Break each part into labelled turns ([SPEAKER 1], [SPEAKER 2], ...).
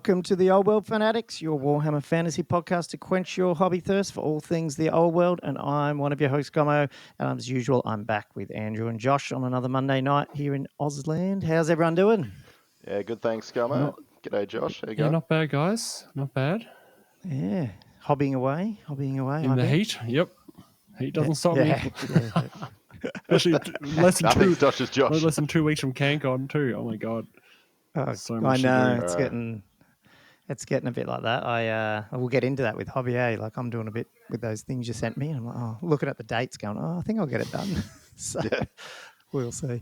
[SPEAKER 1] Welcome to the Old World Fanatics, your Warhammer fantasy podcast to quench your hobby thirst for all things the Old World. And I'm one of your hosts, Gommo. And as usual, I'm back with Andrew and Josh on another Monday night here in Ausland. How's everyone doing?
[SPEAKER 2] Yeah, good. Thanks, Gommo. G'day, Josh. How you going?
[SPEAKER 3] Not bad, guys. Not bad.
[SPEAKER 1] Yeah, hobbying away.
[SPEAKER 3] In the heat, yep. Heat doesn't stop me.
[SPEAKER 1] Yeah.
[SPEAKER 3] Especially less than 2 weeks from CanCon too. Oh my god.
[SPEAKER 1] So much I know it's getting a bit like that. I will get into that with hobby. Like I'm doing a bit with those things you sent me, and I'm like, looking at the dates, going, I think I'll get it done. So we'll see.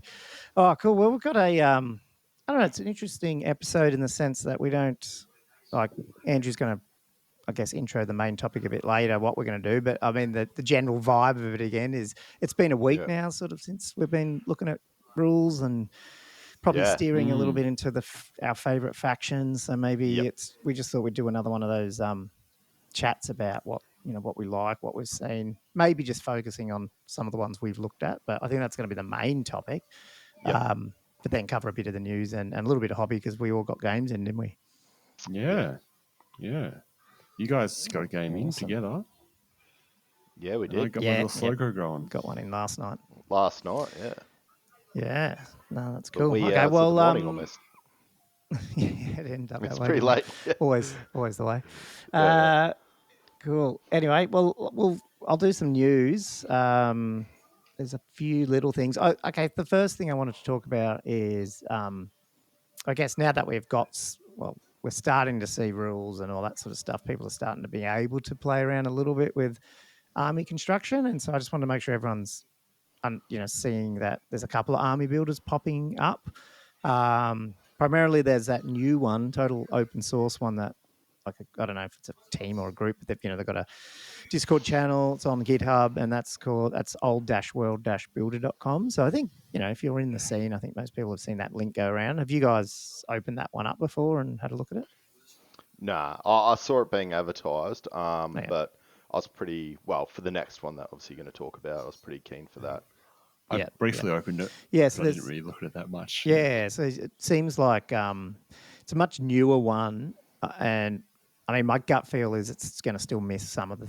[SPEAKER 1] Oh, cool. Well, we've got a I don't know. It's an interesting episode in the sense that we don't like. Andrew's going to, I guess, intro the main topic a bit later, what we're going to do. But I mean, the general vibe of it again is it's been a week now, sort of, since we've been looking at rules and probably steering a little bit into our favourite factions. So maybe we just thought we'd do another one of those chats about what we like, what we've seen, maybe just focusing on some of the ones we've looked at. But I think that's going to be the main topic. But then cover a bit of the news and a little bit of hobby because we all got games in, didn't we?
[SPEAKER 3] Yeah. You guys got a game in together.
[SPEAKER 2] Yeah, we did.
[SPEAKER 3] I got my little Sloko going.
[SPEAKER 1] Got one in last night. Yeah. No, that's cool.
[SPEAKER 2] Okay, well, almost.
[SPEAKER 1] It ended up
[SPEAKER 2] it's
[SPEAKER 1] that
[SPEAKER 2] pretty
[SPEAKER 1] way.
[SPEAKER 2] late.
[SPEAKER 1] always the way. Cool. Anyway, I'll do some news. There's a few little things. Okay, the first thing I wanted to talk about is, I guess now that we're starting to see rules and all that sort of stuff, people are starting to be able to play around a little bit with army construction. And so I just wanted to make sure everyone's, seeing that there's a couple of army builders popping up. Primarily, there's that new one, total open source one that, I don't know if it's a team or a group, but they've got a Discord channel. It's on GitHub, and that's old-world-builder.com. So I think, if you're in the scene, I think most people have seen that link go around. Have you guys opened that one up before and had a look at it?
[SPEAKER 2] Nah, I saw it being advertised, but I was pretty, for the next one that obviously you're going to talk about, I was pretty keen for that.
[SPEAKER 3] I briefly opened it.
[SPEAKER 1] Yeah, so
[SPEAKER 3] I didn't really look at it that much.
[SPEAKER 1] Yeah, so it seems like it's a much newer one, and I mean, my gut feel is it's going to still miss some of the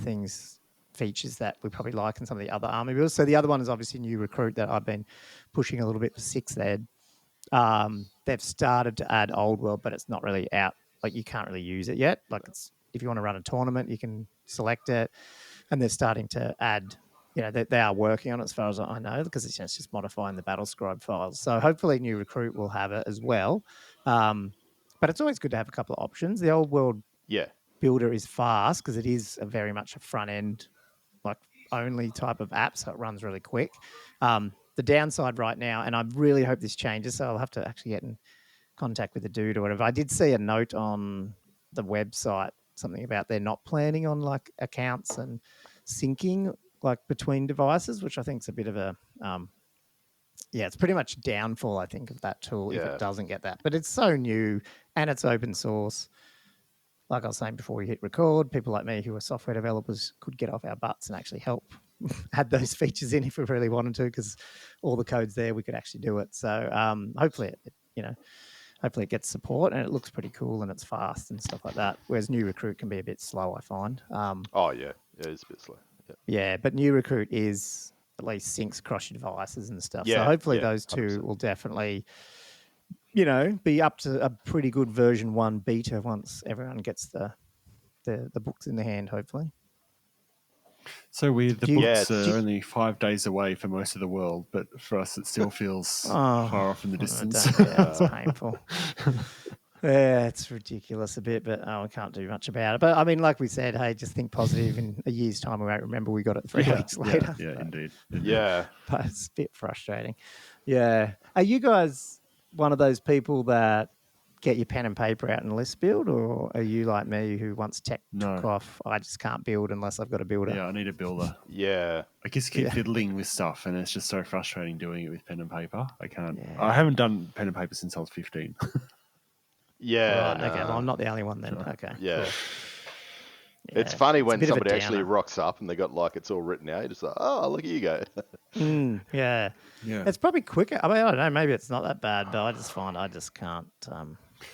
[SPEAKER 1] features that we probably like in some of the other army builders. So the other one is obviously New Recruit that I've been pushing a little bit for 6th Ed. They've started to add Old World, but it's not really out. Like, you can't really use it yet. Like, if you want to run a tournament, you can select it, and they're starting to add. They are working on it as far as I know, because it's just modifying the battle scribe files. So hopefully New Recruit will have it as well. But it's always good to have a couple of options. The Old World builder is fast because it is very much a front end, only type of app, so it runs really quick. The downside right now, and I really hope this changes, so I'll have to actually get in contact with the dude or whatever. I did see a note on the website, something about they're not planning on accounts and syncing between devices, which I think is a bit of a it's pretty much downfall, I think, of that tool if it doesn't get that. But it's so new and it's open source. Like I was saying before we hit record, people like me who are software developers could get off our butts and actually help add those features in if we really wanted to, because all the code's there, we could actually do it. So hopefully it gets support, and it looks pretty cool and it's fast and stuff like that. Whereas New Recruit can be a bit slow, I find.
[SPEAKER 2] It is a bit slow.
[SPEAKER 1] Yeah, but New Recruit is at least syncs across your devices and stuff. So hopefully those two 100%. Will definitely, be up to a pretty good version 1 beta once everyone gets the books in the hand, hopefully.
[SPEAKER 3] So weird. The books are only 5 days away for most of the world, but for us it still feels far off in the distance.
[SPEAKER 1] It's painful. Yeah, it's ridiculous a bit, but we can't do much about it. But I mean, like we said, hey, just think positive. In a year's time, we won't remember we got it 3 weeks later.
[SPEAKER 3] Yeah, indeed.
[SPEAKER 2] Yeah.
[SPEAKER 1] But it's a bit frustrating. Yeah. Are you guys one of those people that get your pen and paper out and list build, or are you like me who once tech took off, I just can't build unless I've got a builder?
[SPEAKER 3] Yeah, I need a builder.
[SPEAKER 2] Yeah.
[SPEAKER 3] I just keep fiddling with stuff, and it's just so frustrating doing it with pen and paper. I can't. Yeah. I haven't done pen and paper since I was 15.
[SPEAKER 2] Yeah.
[SPEAKER 1] Right, okay, well, I'm not the only one then. Sure. Okay.
[SPEAKER 2] Yeah. Cool. It's funny when somebody actually rocks up and they got it's all written out. You're just like, oh, look, here you go.
[SPEAKER 1] Yeah. It's probably quicker. I mean, I don't know. Maybe it's not that bad, but I just find I just can't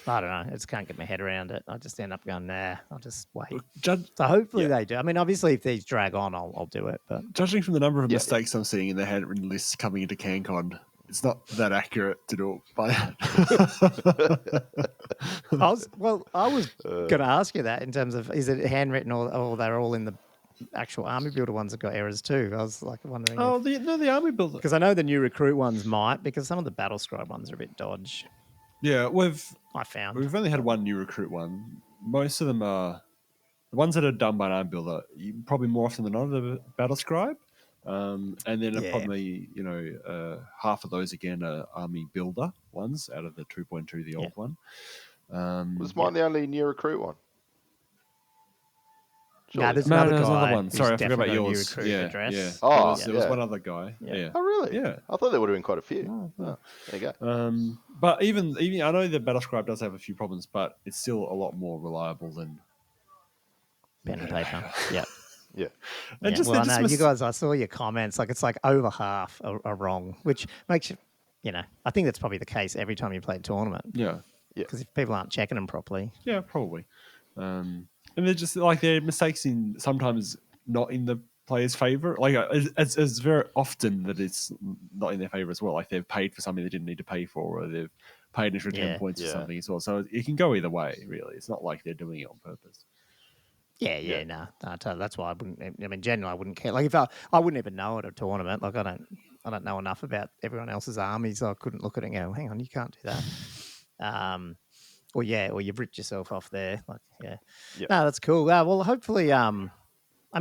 [SPEAKER 1] I don't know. I just can't get my head around it. I just end up going, nah, I'll just wait.
[SPEAKER 3] So
[SPEAKER 1] hopefully they do. I mean, obviously, if these drag on, I'll do it. But
[SPEAKER 3] judging from the number of mistakes I'm seeing in the handwritten lists coming into CanCon, it's not that accurate to do it by
[SPEAKER 1] I was going to ask you that in terms of, is it handwritten or they're all in the actual Army Builder ones that got errors too? I was like wondering.
[SPEAKER 3] The Army Builder.
[SPEAKER 1] Because I know the new recruit ones might, because some of the Battle Scribe ones are a bit dodge.
[SPEAKER 3] Yeah, we've only had one new recruit one. Most of them are the ones that are done by an Army Builder. Probably more often than not, the Battle Scribe. And then probably, half of those again are Army Builder ones out of the 2.2, the old one.
[SPEAKER 2] Was mine the only new recruit one?
[SPEAKER 1] No, there's another
[SPEAKER 3] one. Sorry, I forgot about yours.
[SPEAKER 1] Address.
[SPEAKER 3] Yeah.
[SPEAKER 2] Oh,
[SPEAKER 3] there was one other guy. Yeah.
[SPEAKER 2] Oh, really?
[SPEAKER 3] Yeah.
[SPEAKER 2] I thought there would have been quite a few. There you go.
[SPEAKER 3] But even I know the Battle Scribe does have a few problems, but it's still a lot more reliable than
[SPEAKER 1] pen and paper. Yeah.
[SPEAKER 2] Yeah.
[SPEAKER 3] And
[SPEAKER 1] you guys, I saw your comments. Like, it's like over half are wrong, which makes you, I think that's probably the case every time you play a tournament.
[SPEAKER 3] Yeah.
[SPEAKER 1] Because if people aren't checking them properly.
[SPEAKER 3] Yeah, probably. And they're just like they're mistakes in sometimes not in the player's favor. Like it's very often that it's not in their favor as well. Like they've paid for something they didn't need to pay for, or they've paid an extra 10 points or something as well. So it can go either way, really. It's not like they're doing it on purpose.
[SPEAKER 1] Yeah. No, totally. That's why I wouldn't. I mean, generally, I wouldn't care. Like if I wouldn't even know at a tournament. Like I don't know enough about everyone else's armies. So I couldn't look at it and go, hang on, you can't do that. Or you've ripped yourself off there. Like, no, that's cool. Well, hopefully, I mean,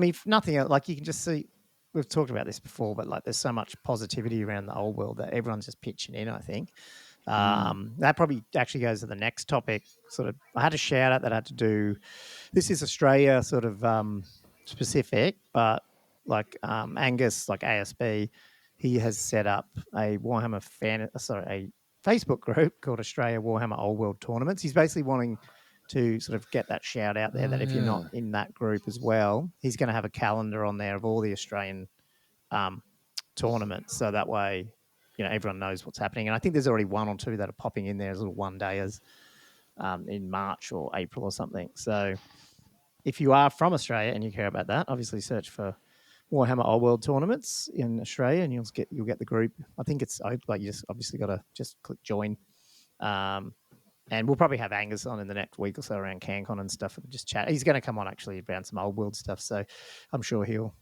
[SPEAKER 1] if nothing else, like you can just see, we've talked about this before, but like there's so much positivity around the old world that everyone's just pitching in, I think. That probably actually goes to the next topic. Sort of, I had a shout out that I had to do. This is Australia sort of specific, but like Angus, like ASB, he has set up a Warhammer a Facebook group called Australia Warhammer Old World Tournaments. He's basically wanting to sort of get that shout out there that if you're not in that group as well, he's going to have a calendar on there of all the Australian tournaments. So that way, everyone knows what's happening. And I think there's already one or two that are popping in there as little one-dayers in March or April or something. So if you are from Australia and you care about that, obviously search for Warhammer Old World Tournaments in Australia, and you'll get the group. I think it's like you just obviously got to just click join, and we'll probably have Angus on in the next week or so around CanCon and stuff, and just chat. He's going to come on actually around some Old World stuff, so I'm sure he'll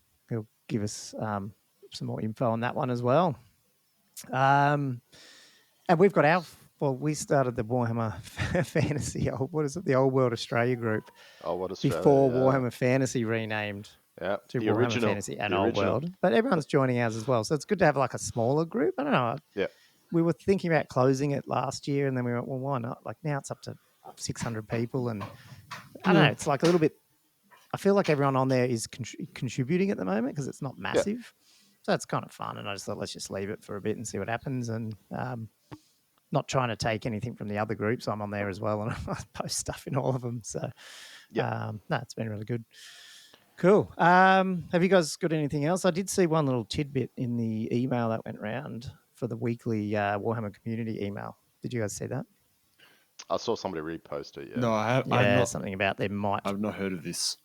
[SPEAKER 1] give us some more info on that one as well. And we've got we started the Warhammer Fantasy. What is it? The Old World Australia group.
[SPEAKER 2] Old World Australia.
[SPEAKER 1] Before Warhammer Fantasy renamed.
[SPEAKER 2] Yeah,
[SPEAKER 1] to the Warhammer
[SPEAKER 2] original
[SPEAKER 1] Fantasy and Old World, but everyone's joining ours as well. So it's good to have like a smaller group. I don't know.
[SPEAKER 2] Yeah,
[SPEAKER 1] we were thinking about closing it last year, and then we went, well, why not? Like now it's up to 600 people, and I don't know. It's like a little bit. I feel like everyone on there is contributing at the moment because it's not massive, so it's kind of fun. And I just thought let's just leave it for a bit and see what happens, and not trying to take anything from the other groups. I'm on there as well, and I post stuff in all of them. So no, it's been really good. Cool. Have you guys got anything else? I did see one little tidbit in the email that went round for the weekly Warhammer community email. Did you guys see that?
[SPEAKER 2] I saw somebody repost it. Yeah.
[SPEAKER 3] No, I have.
[SPEAKER 1] Yeah, something about there might.
[SPEAKER 3] I've not heard of this.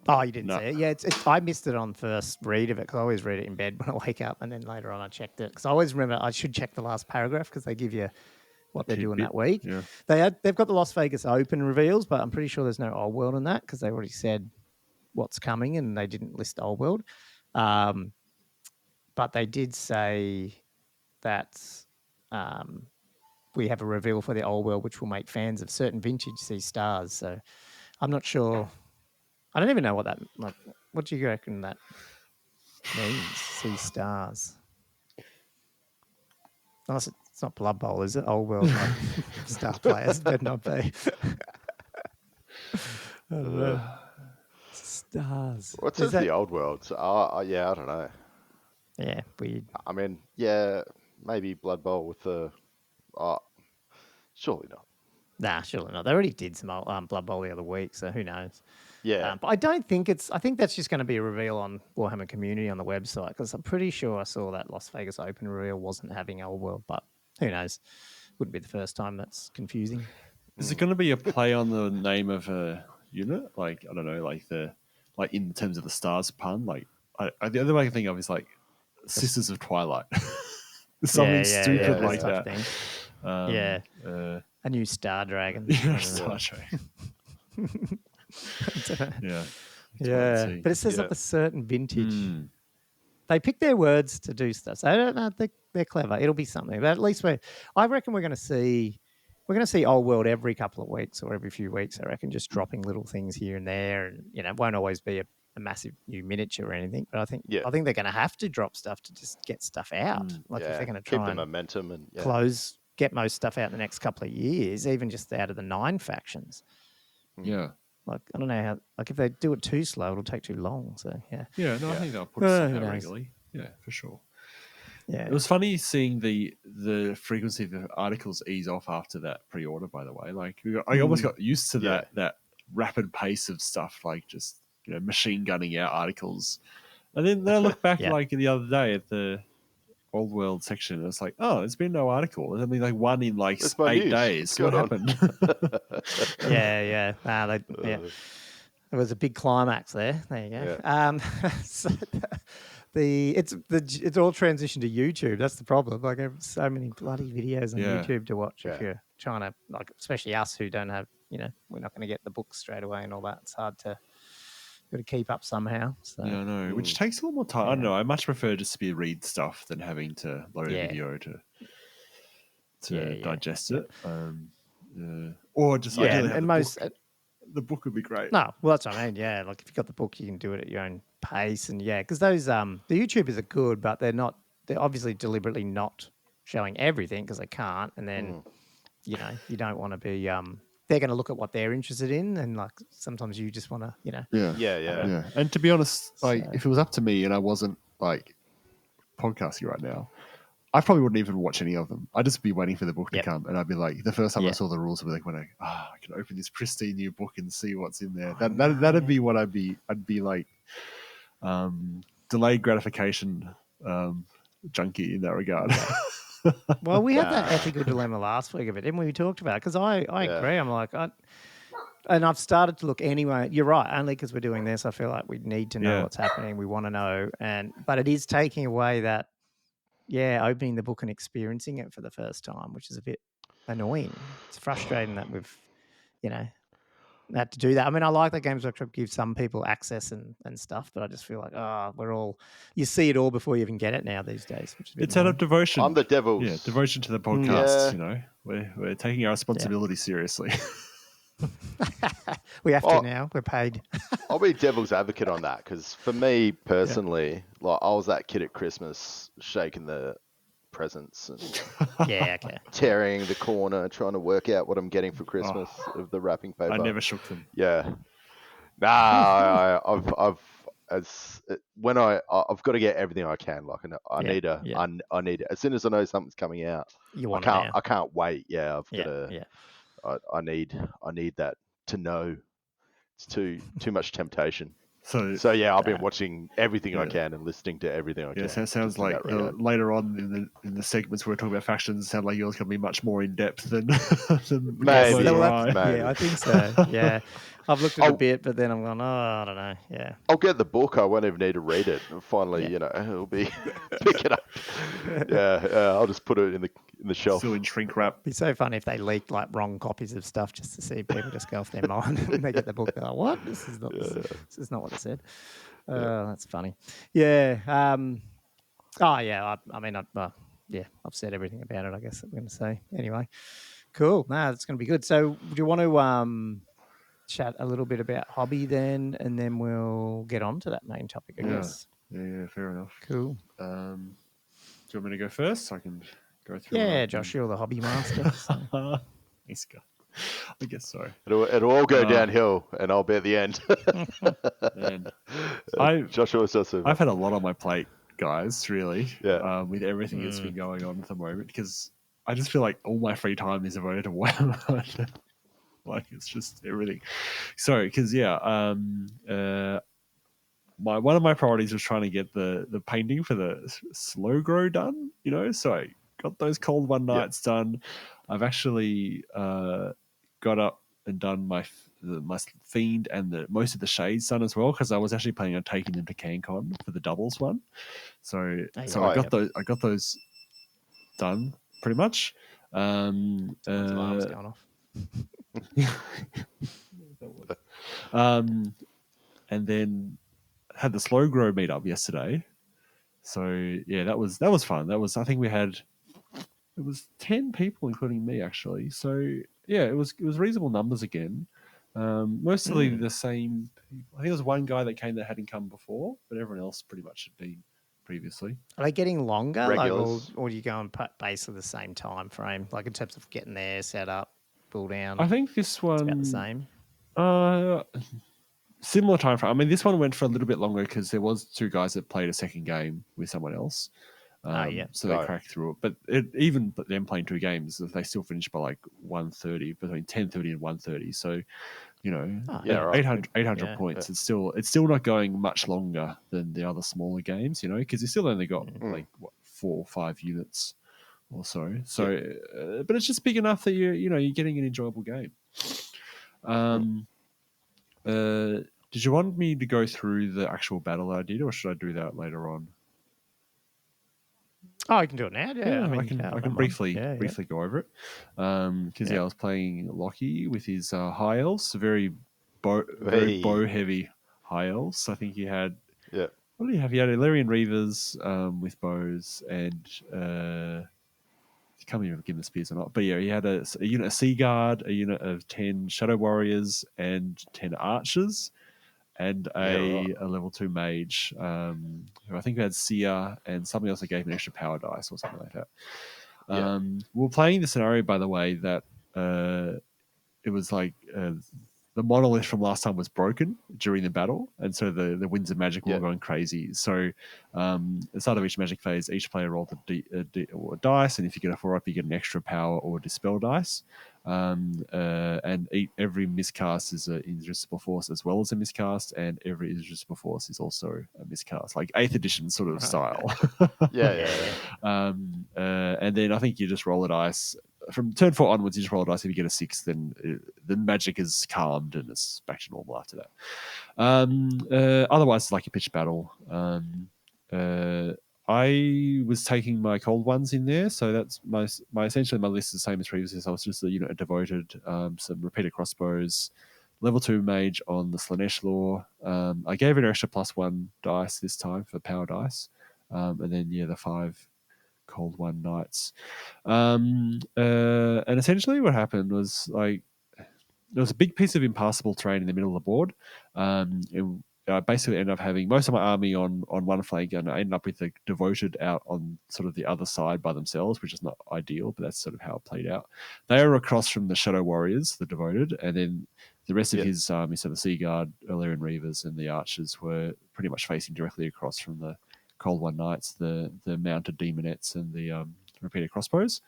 [SPEAKER 1] Oh, you didn't see it? Yeah, I missed it on first read of it because I always read it in bed when I wake up, and then later on I checked it because I always remember I should check the last paragraph because they give you what they're doing that week.
[SPEAKER 3] Yeah.
[SPEAKER 1] They've got the Las Vegas Open reveals, but I'm pretty sure there's no Old World in that because they already said what's coming and they didn't list Old World. But they did say that we have a reveal for the Old World, which will make fans of certain vintage see stars. So I'm not sure. I don't even know what that, like, what do you reckon that means, see stars? Unless it's not Blood Bowl, is it? Old World, like, star players, better not be. I don't know. Stars.
[SPEAKER 2] What's the Old World? Yeah, I don't know.
[SPEAKER 1] Yeah, weird.
[SPEAKER 2] I mean, yeah, maybe Blood Bowl with the... surely not.
[SPEAKER 1] Nah, surely not. They already did some Blood Bowl the other week, so who knows?
[SPEAKER 2] Yeah.
[SPEAKER 1] But I don't think I think that's just going to be a reveal on Warhammer Community on the website because I'm pretty sure I saw that Las Vegas Open reveal wasn't having Old World, but who knows? wouldn't be the first time that's confusing.
[SPEAKER 3] Is it going to be a play on the name of a unit? Like, I don't know, like in terms of the stars pun. Like, the other way I can think of is like Sisters of Twilight. Something stupid like that.
[SPEAKER 1] A new Star Dragon.
[SPEAKER 3] Star Dragon.
[SPEAKER 1] Yeah, but it says of a certain vintage. They pick their words to do stuff. So I don't know. They're clever. It'll be something. But at least I reckon we're going to see Old World every couple of weeks or every few weeks. I reckon just dropping little things here and there, and it won't always be a massive new miniature or anything. But I think they're going to have to drop stuff to just get stuff out. Like if they're going to try
[SPEAKER 2] keep the
[SPEAKER 1] and
[SPEAKER 2] momentum and
[SPEAKER 1] get most stuff out in the next couple of years, even just out of the 9 factions.
[SPEAKER 3] Yeah.
[SPEAKER 1] Like, I don't know how, like, if they do it too slow, it'll take too long. So,
[SPEAKER 3] I think they'll put stuff out regularly. Yeah, for sure.
[SPEAKER 1] Yeah.
[SPEAKER 3] It was funny seeing the frequency of the articles ease off after that pre-order, by the way. Like, I almost got used to that rapid pace of stuff, like just, machine gunning out articles. And then I look back, like, the other day at the Old World section, and it's like, oh, there's been no article. There's only like one in like 8 days. What happened?
[SPEAKER 1] There was a big climax there. There you go. Yeah. So it's all transitioned to YouTube. That's the problem. Like, so many bloody videos on YouTube to watch if you're trying to, like, especially us who don't have, we're not going to get the books straight away and all that. It's hard to. Got to keep up somehow. So.
[SPEAKER 3] Yeah, I know. Which takes a little more time. I don't know. I much prefer just to be read stuff than having to load a video to digest it. Or just ideally have the book would be great.
[SPEAKER 1] No, well, that's what I mean. Yeah, like if you've got the book, you can do it at your own pace, and because those the YouTubers are good, but they're obviously deliberately not showing everything because they can't, and then you don't want to be they're going to look at what they're interested in, and like sometimes you just want to,
[SPEAKER 3] Yeah. And to be honest, like if it was up to me and I wasn't like podcasting right now, I probably wouldn't even watch any of them. I'd just be waiting for the book to come, and I'd be like, the first time I saw the rules, I'd be like, I can open this pristine new book and see what's in there. That'd be what I'd be like, delayed gratification junkie in that regard.
[SPEAKER 1] Well, we had that ethical dilemma last week of it, didn't we? We talked about it because I agree. I'm like, and I've started to look anyway. You're right, only because we're doing this. I feel like we need to know what's happening. We want to know, but it is taking away that, opening the book and experiencing it for the first time, which is a bit annoying. It's frustrating that we've, had to do that. I mean, I like that Games Workshop gives some people access and stuff, but I just feel like, you see it all before you even get it now these days. Which is
[SPEAKER 3] it's out of devotion.
[SPEAKER 2] I'm the devil's.
[SPEAKER 3] Yeah, devotion to the podcast, We're taking our responsibility seriously.
[SPEAKER 1] We have to now. We're paid.
[SPEAKER 2] I'll be devil's advocate on that because for me personally, like I was that kid at Christmas shaking the presents and tearing the corner, trying to work out what I'm getting for Christmas of the wrapping paper.
[SPEAKER 3] I never shook them.
[SPEAKER 2] Yeah. Nah, I've got to get everything I can. Like I need it as soon as I know something's coming out. I can't wait. Yeah, I've got to. I need that to know. It's too much temptation. So I've been watching everything I can and listening to everything I can.
[SPEAKER 3] So it sounds like later on in the segments where we're talking about factions, it sounds like yours can be much more in depth than
[SPEAKER 2] maybe.
[SPEAKER 1] Yeah, I think so. Yeah, I've looked at a bit, but then I'm going, I don't know. Yeah,
[SPEAKER 2] I'll get the book. I won't even need to read it. And finally, it'll be pick it up. I'll just put it in the shelf.
[SPEAKER 3] Still in shrink wrap.
[SPEAKER 1] It'd be so funny if they leaked like wrong copies of stuff just to see people just go off their mind and they get the book. They're like, what? This is not what it said. That's funny. Yeah. I mean, I've said everything about it, I guess I'm going to say. Anyway, cool. It's going to be good. So do you want to chat a little bit about hobby then, and then we'll get on to that main topic, I guess?
[SPEAKER 3] Yeah, fair enough.
[SPEAKER 1] Cool.
[SPEAKER 3] Do you want me to go first? I can go through.
[SPEAKER 1] Yeah, Josh, you're the hobby master. So.
[SPEAKER 3] Thanks, guy. I guess so.
[SPEAKER 2] It'll all go downhill, and I'll be at the end.
[SPEAKER 3] I've had a lot on my plate, guys. Really, with everything that's been going on at the moment, because I just feel like all my free time is devoted to Warhammer. Like it's just everything. Sorry, because one of my priorities was trying to get the painting for the slow grow done. So I got those cold one nights done. I've actually got up and done my fiend and most of the shades done as well, because I was actually planning on taking them to CanCon for the doubles one. So I got those done pretty much.
[SPEAKER 1] Alarm's going off.
[SPEAKER 3] And then had the slow grow meetup yesterday. So yeah, that was fun. I think it was 10 people, including me, actually. So yeah, it was reasonable numbers again. Mostly the same people. I think there was one guy that came that hadn't come before, but everyone else pretty much had been previously.
[SPEAKER 1] Are they getting longer,
[SPEAKER 2] Regulars?
[SPEAKER 1] or do you go and basically the same time frame, like in terms of getting there, set up, pull down?
[SPEAKER 3] I think this one
[SPEAKER 1] about the
[SPEAKER 3] same. Similar time frame. I mean, this one went for a little bit longer because there was 2 guys that played a second game with someone else. So they cracked through it. But even them playing 2 games, they still finished by like 1:30, between 10:30 and 1:30. So, 800 points. Yeah. It's still not going much longer than the other smaller games, because you still only got 4 or 5 units or so. So, but it's just big enough that you're getting an enjoyable game. Did you want me to go through the actual battle I did, or should I do that later on?
[SPEAKER 1] Oh, I can do it now. Yeah,
[SPEAKER 3] I can briefly go over it. Because I was playing Lockie with his high elves, very bow heavy high elves. I think he had.
[SPEAKER 2] Yeah.
[SPEAKER 3] What did he have? He had Illyrian Reavers with bows, and I can't remember if given the spears or not. But yeah, he had a unit of Sea Guard, a unit of 10 Shadow Warriors, and 10 Archers. And a level 2 mage, who I think had Seer, and something else that gave an extra power dice or something like that. We were playing the scenario, by the way, that it was like the monolith from last time was broken during the battle, and so the winds of magic were going crazy. So at the start of each magic phase, each player rolled a dice, and if you get a 4-up, you get an extra power or dispel dice. And every miscast is an irresistible force as well as a miscast, and every irresistible force is also a miscast, like 8th edition sort of style. And then I think you just roll a dice. From turn 4 onwards, you just roll a dice. If you get a 6, then the magic is calmed and it's back to normal after that. Otherwise, it's like a pitched battle. I was taking my cold ones in there, so that's my essentially my list is the same as previously. So I was just a devoted, some repeater crossbows, level 2 mage on the Slannesh lore. I gave it an extra +1 dice this time for power dice, and then the 5 cold one knights. And essentially what happened was like there was a big piece of impassable terrain in the middle of the board. I basically ended up having most of my army on one flank, and I ended up with the devoted out on sort of the other side by themselves, which is not ideal, but that's sort of how it played out. They were across from the Shadow Warriors, the devoted, and then the rest of his army, so the Sea Guard, Illyrian Reavers, and the Archers were pretty much facing directly across from the Cold One Knights, the mounted demonettes, and the repeater crossbows.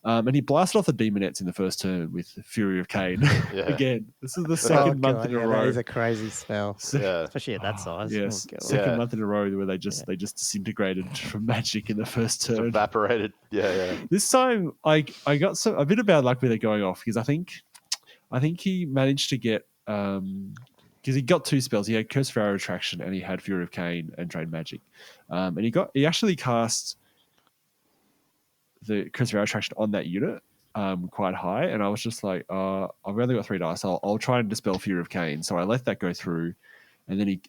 [SPEAKER 3] And he blasted off the demonettes in the first turn with Fury of Cain. Again, this is the second month in a row.
[SPEAKER 1] That is a crazy spell, especially at that size.
[SPEAKER 3] Yes, second month in a row where they just disintegrated from magic in the first turn.
[SPEAKER 2] Just evaporated.
[SPEAKER 3] This time, I got a bit of bad luck with it going off, because I think he managed to get because he got 2 spells. He had Curse of Arrow Attraction and he had Fury of Cain and Drain Magic, and he actually cast the Curse of Arrow Attraction on that unit quite high, and I was just like, I've only got 3 dice. I'll try and dispel Fury of Cain. So I let that go through, and then he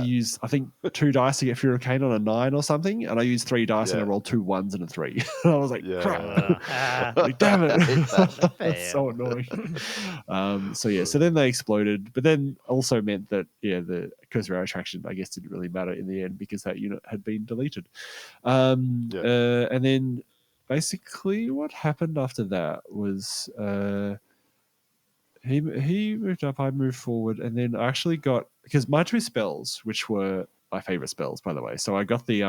[SPEAKER 3] used I think 2 dice to get Fury of Cain on a 9 or something, and I used 3 dice and I rolled 2 1s and a 3. And I was like, crap, like, damn it, that's so annoying. So then they exploded, but then also meant that the Curse of Arrow Attraction, I guess, didn't really matter in the end because that unit had been deleted. And then basically what happened after that was he moved up, I moved forward, and then I actually got, because my 2 spells, which were my favorite spells, by the way. So I got the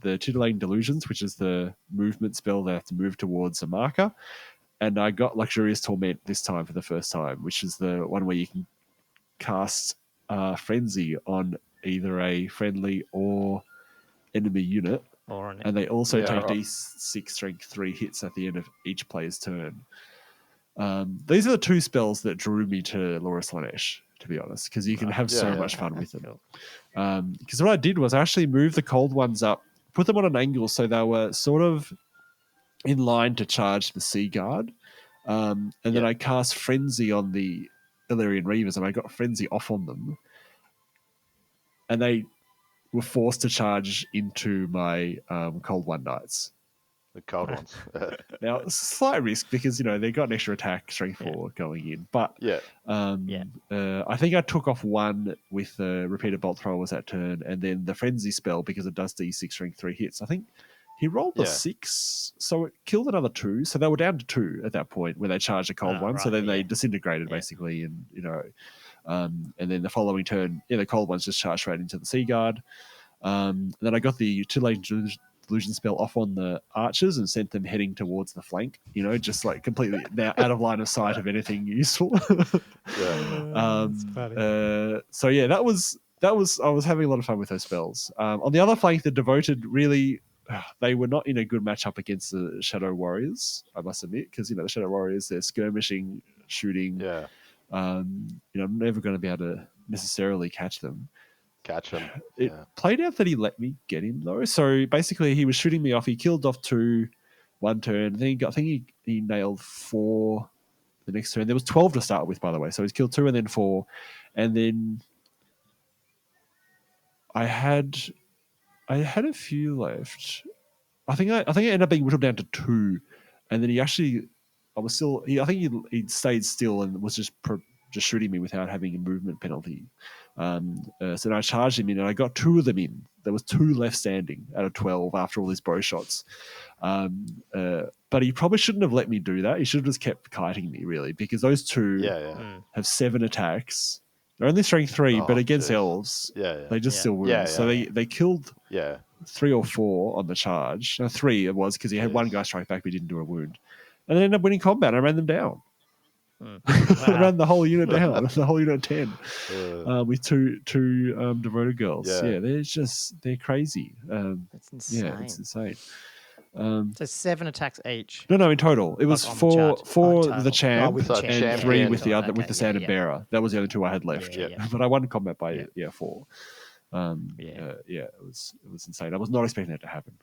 [SPEAKER 3] Titillating Delusions, which is the movement spell that I have to move towards a marker, and I got Luxurious Torment this time for the first time, which is the one where you can cast Frenzy on either a friendly or enemy unit and they also take D6 strength 3 hits at the end of each player's turn. These are the 2 spells that drew me to Laura Slannesh, to be honest, because you can have so much fun with them.
[SPEAKER 1] Cool.
[SPEAKER 3] Because what I did was I actually moved the cold ones up, put them on an angle so they were sort of in line to charge the Sea Guard. And then I cast Frenzy on the Illyrian Reavers, and I got Frenzy off on them. And they were forced to charge into my Cold One Knights.
[SPEAKER 2] The cold ones.
[SPEAKER 3] Now, it's a slight risk because, they got an extra attack, strength 4 going in. But I think I took off 1 with the repeated bolt throwers that turn, and then the Frenzy spell, because it does D6 strength 3 hits. I think he rolled a 6, so it killed another 2. So they were down to 2 at that point when they charged a cold one. Right, so then they disintegrated, basically, and, and then the following turn, the cold ones just charged right into the Sea Guard. Then I got the Tutelage Illusion spell off on the archers and sent them heading towards the flank, just like completely out of line of sight of anything useful. So yeah, that was I was having a lot of fun with those spells. On the other flank, the Devoted really, they were not in a good matchup against the Shadow Warriors, I must admit, because the Shadow Warriors, they're skirmishing, shooting. I'm never going to be able to necessarily catch them. It played out that he let me get him though. So basically, he was shooting me off. He killed off 2 one turn. Then I think he nailed 4 the next turn. There was 12 to start with, by the way. So he's killed 2 and then 4, and then I had a few left. I think I ended up being whittled down to 2, and then I think he stayed still and was just shooting me without having a movement penalty. So then I charged him in, and I got 2 of them in. There was 2 left standing out of 12 after all his bow shots. But he probably shouldn't have let me do that. He should have just kept kiting me, really, because those 2 have 7 attacks. They're only strength 3, but against elves, they just still wound. So they killed 3 or 4 on the charge. No, 3 it was, because he had 1 guy strike back, but he didn't do a wound. And then ended up winning combat. I ran them down. I ran the whole unit down, the whole unit 10, with two Devoted girls. They're crazy.
[SPEAKER 1] That's insane.
[SPEAKER 3] Yeah, it's insane.
[SPEAKER 1] So 7 attacks each.
[SPEAKER 3] No, in total it was 4 the champ, and 3 with the other with the Standard Bearer. That was the other 2 I had left. But I won combat by 4. It was insane. I was not expecting that to happen,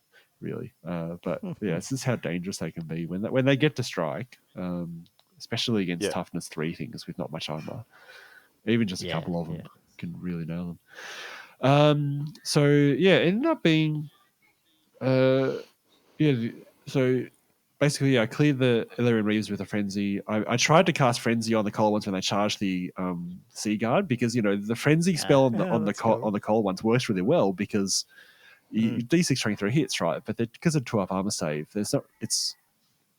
[SPEAKER 3] really. But this is how dangerous they can be when they get to strike. Especially against toughness 3 things with not much armor. Even just a couple of them can really nail them. It ended up being... so basically, I cleared the Illyrian Reavers with a Frenzy. I tried to cast Frenzy on the cold ones when they charged the Sea Guard, because, the Frenzy spell on the cold ones works really well, because D6 strength 3 hits, right? But because of 2-up armor save, it's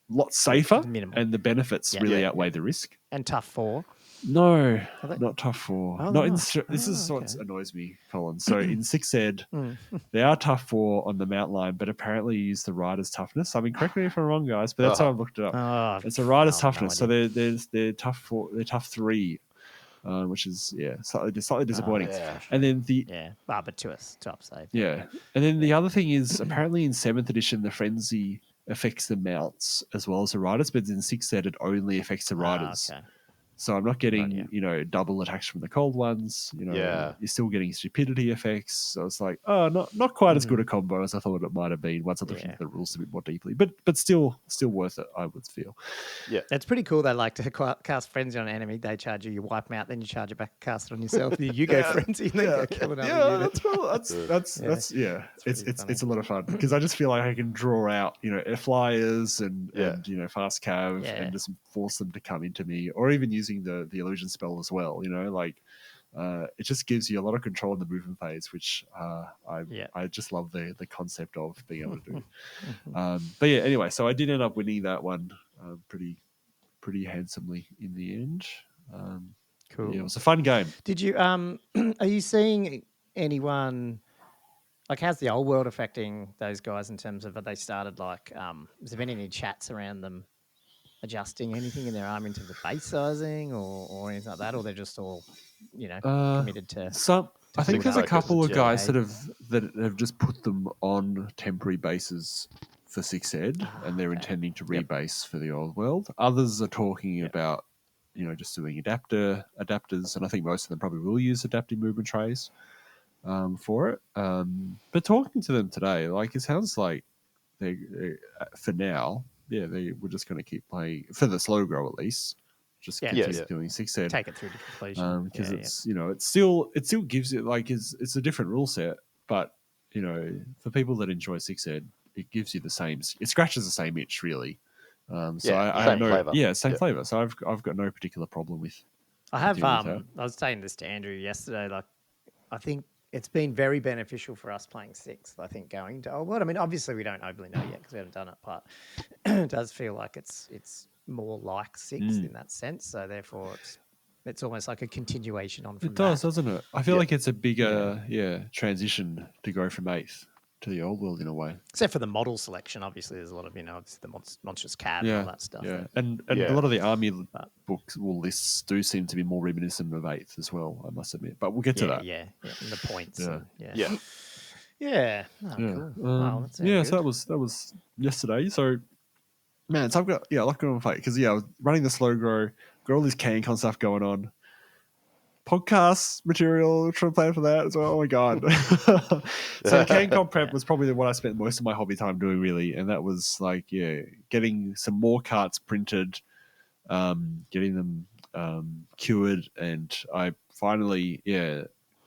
[SPEAKER 3] lot safer, and the benefits really outweigh the risk.
[SPEAKER 1] And tough 4.
[SPEAKER 3] No, not tough 4. This is what annoys me, Colin. So in 6th Ed, they are tough 4 on the mount line, but apparently you use the rider's toughness. I mean, correct me if I'm wrong, guys, but that's how I've looked it up. It's a rider's toughness, so they're tough 4. They're tough 3, which is slightly disappointing. And then
[SPEAKER 1] but to us, top save.
[SPEAKER 3] Yeah, and then the other thing is apparently in 7th edition the Frenzy affects the mounts as well as the riders, but in 6th Ed it only affects the riders. So I'm not getting, double attacks from the cold ones. You're still getting stupidity effects. So it's like, not quite as good a combo as I thought it might have been once I looked into the rules a bit more deeply. But still worth it, I would feel.
[SPEAKER 1] Yeah, it's pretty cool. They like to cast Frenzy on an enemy. They charge you wipe them out, then you charge it back, cast it on yourself. You go Frenzy, and then go kill another unit.
[SPEAKER 3] It's a lot of fun, because I just feel like I can draw out, flyers and fast cav and just force them to come into me, or even using the illusion spell as well. It just gives you a lot of control in the movement phase, which I just love the concept of being able to do. But anyway, so I did end up winning that one pretty handsomely in the end. Cool. It was a fun game.
[SPEAKER 1] Did you are you seeing anyone, like, how's the old world affecting those guys in terms of, have they started, like, has there been any chats around them adjusting anything in their army in terms of base sizing or anything like that, or they're just all, committed to...
[SPEAKER 3] I think there's a couple of guys that have just put them on temporary bases for 6 Ed, and they're intending to rebase for the old world. Others are talking about, just doing adapters, and I think most of them probably will use adaptive movement trays for it. But talking to them today, it sounds like they for now, they were just going to keep playing for the slow grow at least. Just continue doing 6 Ed.
[SPEAKER 1] Take it through to completion.
[SPEAKER 3] Because it still gives it it's a different rule set, but for people that enjoy 6 Ed, it gives you the same. It scratches the same itch really. So I have no flavor. Same flavor. So I've got no particular problem with.
[SPEAKER 1] I have. I was saying this to Andrew yesterday. I think it's been very beneficial for us playing 6. I think going to Old World. I mean, obviously we don't overly know yet because we haven't done it, but it does feel like it's more like 6 in that sense. So therefore, it's almost like a continuation on from
[SPEAKER 3] it does, doesn't it? I feel like it's a bigger transition to go from 8th to the Old World in a way.
[SPEAKER 1] Except for the model selection, obviously there's a lot of obviously the monstrous cat and all that stuff.
[SPEAKER 3] Yeah, and a lot of the army books lists do seem to be more reminiscent of 8th as well, I must admit. But we'll get to that.
[SPEAKER 1] Yeah, and the points.
[SPEAKER 3] Yeah.
[SPEAKER 1] Oh, cool.
[SPEAKER 3] Wow, good. So that was yesterday. So man, so I've got a lot going on fight because I was running the slow grow, got all this CanCon stuff going on. Podcast material, trying to plan for that as well. Oh my god! So CanCon prep was probably what I spent most of my hobby time doing, really, and that was getting some more carts printed, getting them cured, and I finally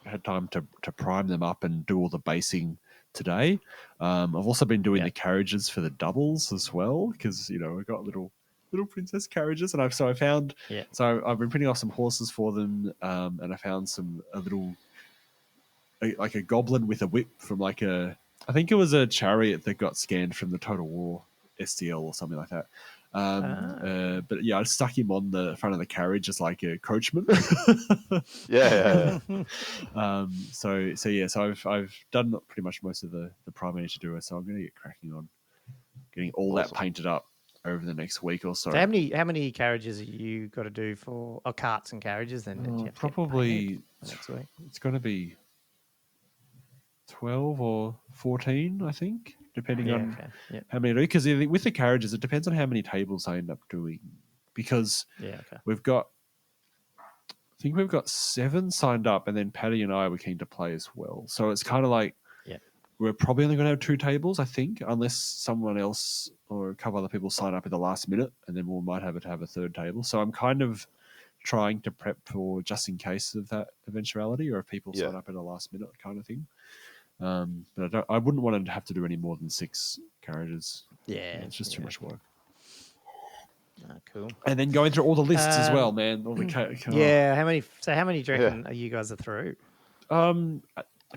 [SPEAKER 3] had time to prime them up and do all the basing today. I've also been doing the carriages for the doubles as well because I got little princess carriages, and I've been printing off some horses for them, and I found a goblin with a whip from I think it was a chariot that got scanned from the Total War STL or something like that. But I stuck him on the front of the carriage as like a coachman. So I've done pretty much most of the prime I need to do it, so I'm going to get cracking on getting all that painted up over the next week or so.
[SPEAKER 1] So how many carriages have you got to do for carts and carriages then?
[SPEAKER 3] Probably next week. It's going to be 12 or 14, I think, depending on how many. Because with the carriages, it depends on how many tables I end up doing. Because we've got 7 signed up, and then Paddy and I were keen to play as well. So it's kind of like we're probably only going to have 2 tables, I think, unless someone else or a couple other people sign up at the last minute, and then we might have a 3rd table. So I'm kind of trying to prep for just in case of that eventuality, or if people sign up at the last minute kind of thing. But I wouldn't want to have to do any more than 6 carriages. It's just too much work.
[SPEAKER 1] Cool.
[SPEAKER 3] And then going through all the lists as well, man. All the
[SPEAKER 1] how many do you reckon you guys are through?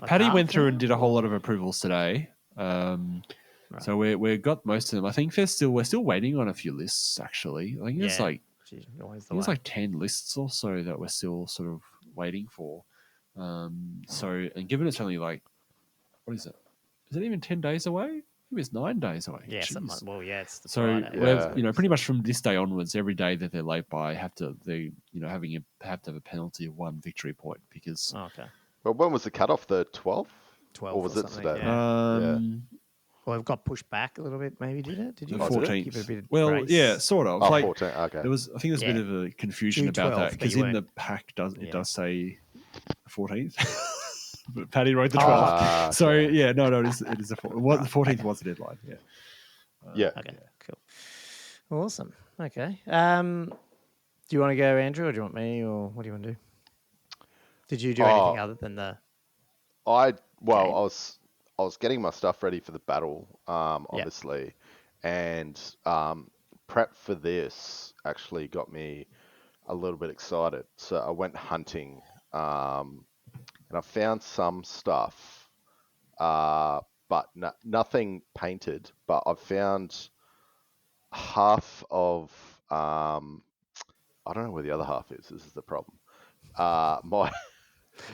[SPEAKER 3] Paddy went through and did a whole lot of approvals today. So we got most of them. I think we're still waiting on a few lists actually. I think there's like 10 lists or so that we're still sort of waiting for. And given it's only what is it? Is it even 10 days away? Maybe it's 9 days away.
[SPEAKER 1] Yeah, it's the
[SPEAKER 3] Friday. We're pretty much from this day onwards, every day that they're late by have to have a penalty of 1 victory point because.
[SPEAKER 2] Well, when was the cutoff? The 12th?
[SPEAKER 1] 12th
[SPEAKER 2] or was it today?
[SPEAKER 1] Well, it got pushed back a little bit. Maybe did it? Did you?
[SPEAKER 3] The 14th.
[SPEAKER 1] Give it a bit of
[SPEAKER 3] well,
[SPEAKER 1] grace?
[SPEAKER 3] yeah, sort of.
[SPEAKER 2] 14. Okay.
[SPEAKER 3] I think there's a bit of a confusion about that because in the pack it does say 14th. But Paddy wrote the 12th. So it is the 14th. The 14th was the deadline.
[SPEAKER 1] Okay. Cool. Awesome. Okay. Do you want to go, Andrew, or do you want me, or what do you want to do? Did you do anything other than the?
[SPEAKER 2] I was getting my stuff ready for the battle, obviously, and prep for this actually got me a little bit excited. So I went hunting, and I found some stuff, but nothing painted. But I found half of I don't know where the other half is. This is the problem.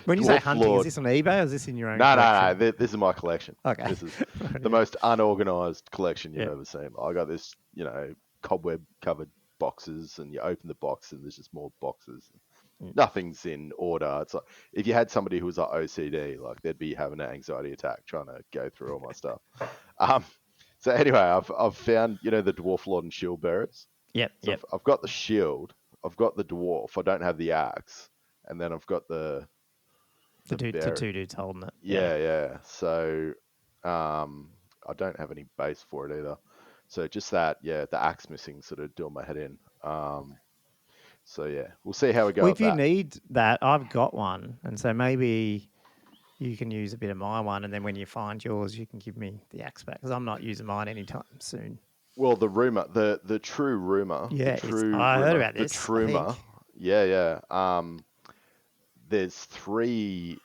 [SPEAKER 1] When you say hunting, is this on eBay or is this in your own collection?
[SPEAKER 2] No. This is my collection.
[SPEAKER 1] Okay.
[SPEAKER 2] This is the most unorganized collection you've ever seen. I got this, cobweb-covered boxes, and you open the box and there's just more boxes. nothing's in order. It's like if you had somebody who was like OCD, like they'd be having an anxiety attack trying to go through all my stuff. So anyway, I've found the Dwarf Lord and Shield Bearers.
[SPEAKER 1] Yep.
[SPEAKER 2] So I've got the shield. I've got the dwarf. I don't have the axe, and then I've got the
[SPEAKER 1] two dudes holding it.
[SPEAKER 2] Yeah. So I don't have any base for it either. So just that, the axe missing sort of doing my head in. So yeah, we'll see how we go.
[SPEAKER 1] Well, if you need that, I've got one, and so maybe you can use a bit of my one, and then when you find yours, you can give me the axe back because I'm not using mine anytime soon.
[SPEAKER 2] Well, the rumor, the true rumor,
[SPEAKER 1] I heard about this.
[SPEAKER 2] The truma, yeah. There's 3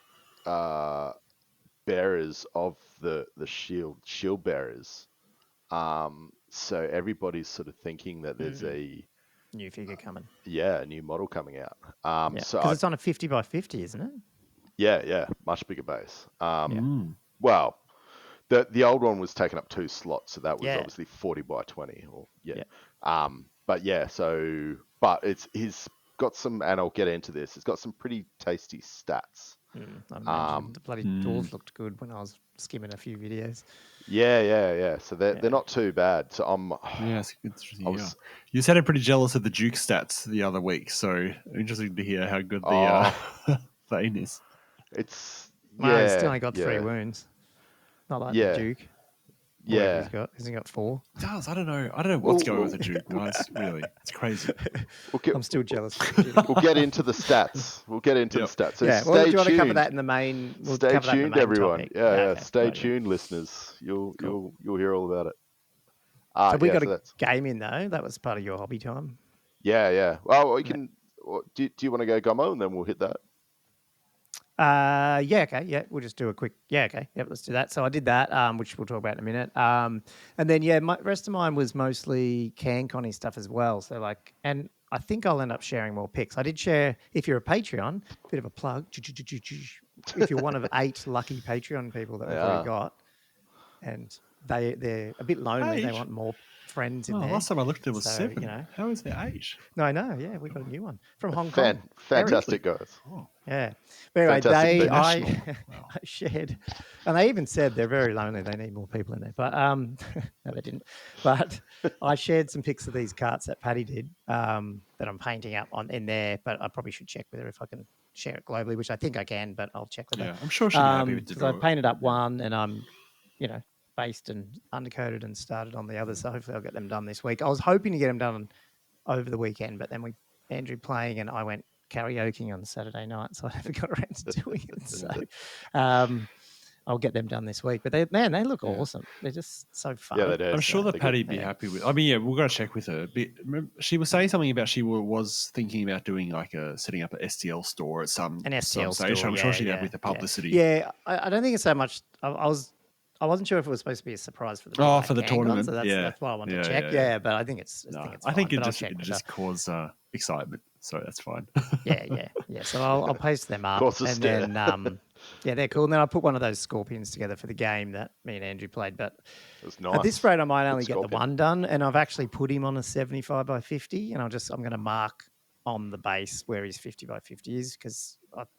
[SPEAKER 2] bearers of the shield bearers. So everybody's sort of thinking that there's a
[SPEAKER 1] new figure coming.
[SPEAKER 2] Yeah, a new model coming out. So
[SPEAKER 1] because it's on a 50 by 50, isn't it?
[SPEAKER 2] Yeah, much bigger base. Well, the old one was taking up 2 slots, so that was obviously 40 by 20. But he's got some, and I'll get into this. It's got some pretty tasty stats.
[SPEAKER 1] The bloody dwarves looked good when I was skimming a few videos.
[SPEAKER 2] Yeah. So they're not too bad. So
[SPEAKER 3] it's interesting. You sounded pretty jealous of the Duke stats the other week, so interesting to hear how good the Thane is.
[SPEAKER 2] It's
[SPEAKER 1] he's only got 3 wounds. Not like the Duke.
[SPEAKER 2] Yeah.
[SPEAKER 1] Has he got 4?
[SPEAKER 3] He does. I don't know what's going on with the Duke, guys. Really. It's crazy.
[SPEAKER 1] I'm still jealous.
[SPEAKER 2] We'll get into the stats. So
[SPEAKER 1] do you want to cover that in the main?
[SPEAKER 2] Stay tuned, everyone.
[SPEAKER 1] Topic.
[SPEAKER 2] Stay tuned, listeners. You'll hear all about it.
[SPEAKER 1] So we got a game in though. That was part of your hobby time.
[SPEAKER 2] Yeah. Well, we can. Do you want to go Gommo and then we'll hit that?
[SPEAKER 1] Okay. Yeah, we'll just do a quick. Yeah, okay. Yep, let's do that. So I did that, which we'll talk about in a minute. And then my rest of mine was mostly CanConny stuff as well. So and I think I'll end up sharing more pics. I did share, if you're a Patreon, bit of a plug. If you're one of 8 lucky Patreon people that we've already got, and they're a bit lonely, they want more friends in there.
[SPEAKER 3] Last time I looked, there was 7. How is there 8?
[SPEAKER 1] No, I know. Yeah, we got a new one from Hong Kong.
[SPEAKER 2] Fantastic, guys.
[SPEAKER 3] Oh.
[SPEAKER 1] Yeah. But anyway, I shared, and they even said they're very lonely. They need more people in there. But no, they didn't. But I shared some pics of these carts that Paddy did that I'm painting up in there. But I probably should check with her if I can share it globally, which I think I can. But I'll check with her.
[SPEAKER 3] I'm sure she'll be happy with it.
[SPEAKER 1] Because I painted up one, and I'm, based and undercoated and started on the other. So hopefully I'll get them done this week. I was hoping to get them done over the weekend, but then Andrew playing and I went karaokeing on Saturday night, so I never got around to doing it. So I'll get them done this week. But they look awesome. They're just so fun.
[SPEAKER 2] Yeah, they do.
[SPEAKER 3] I'm sure that Paddy'd be happy with. I mean, we've got to check with her. But she was saying something about she was thinking about doing setting up an STL store at some
[SPEAKER 1] STL
[SPEAKER 3] stage.
[SPEAKER 1] store.
[SPEAKER 3] I'm sure she'd have with the publicity.
[SPEAKER 1] Yeah, I don't think it's so much. I wasn't sure if it was supposed to be a surprise for the
[SPEAKER 3] for the tournament.
[SPEAKER 1] So that's why I wanted to check. Yeah, but I think it's. I think
[SPEAKER 3] it just cause excitement, so that's fine.
[SPEAKER 1] Yeah. So I'll post them up, and then they're cool. And then I put one of those scorpions together for the game that me and Andrew played. But
[SPEAKER 2] nice.
[SPEAKER 1] At this rate, I might only get the one done, and I've actually put him on a 75 by 50, and I'm going to mark on the base where his 50 by 50 is because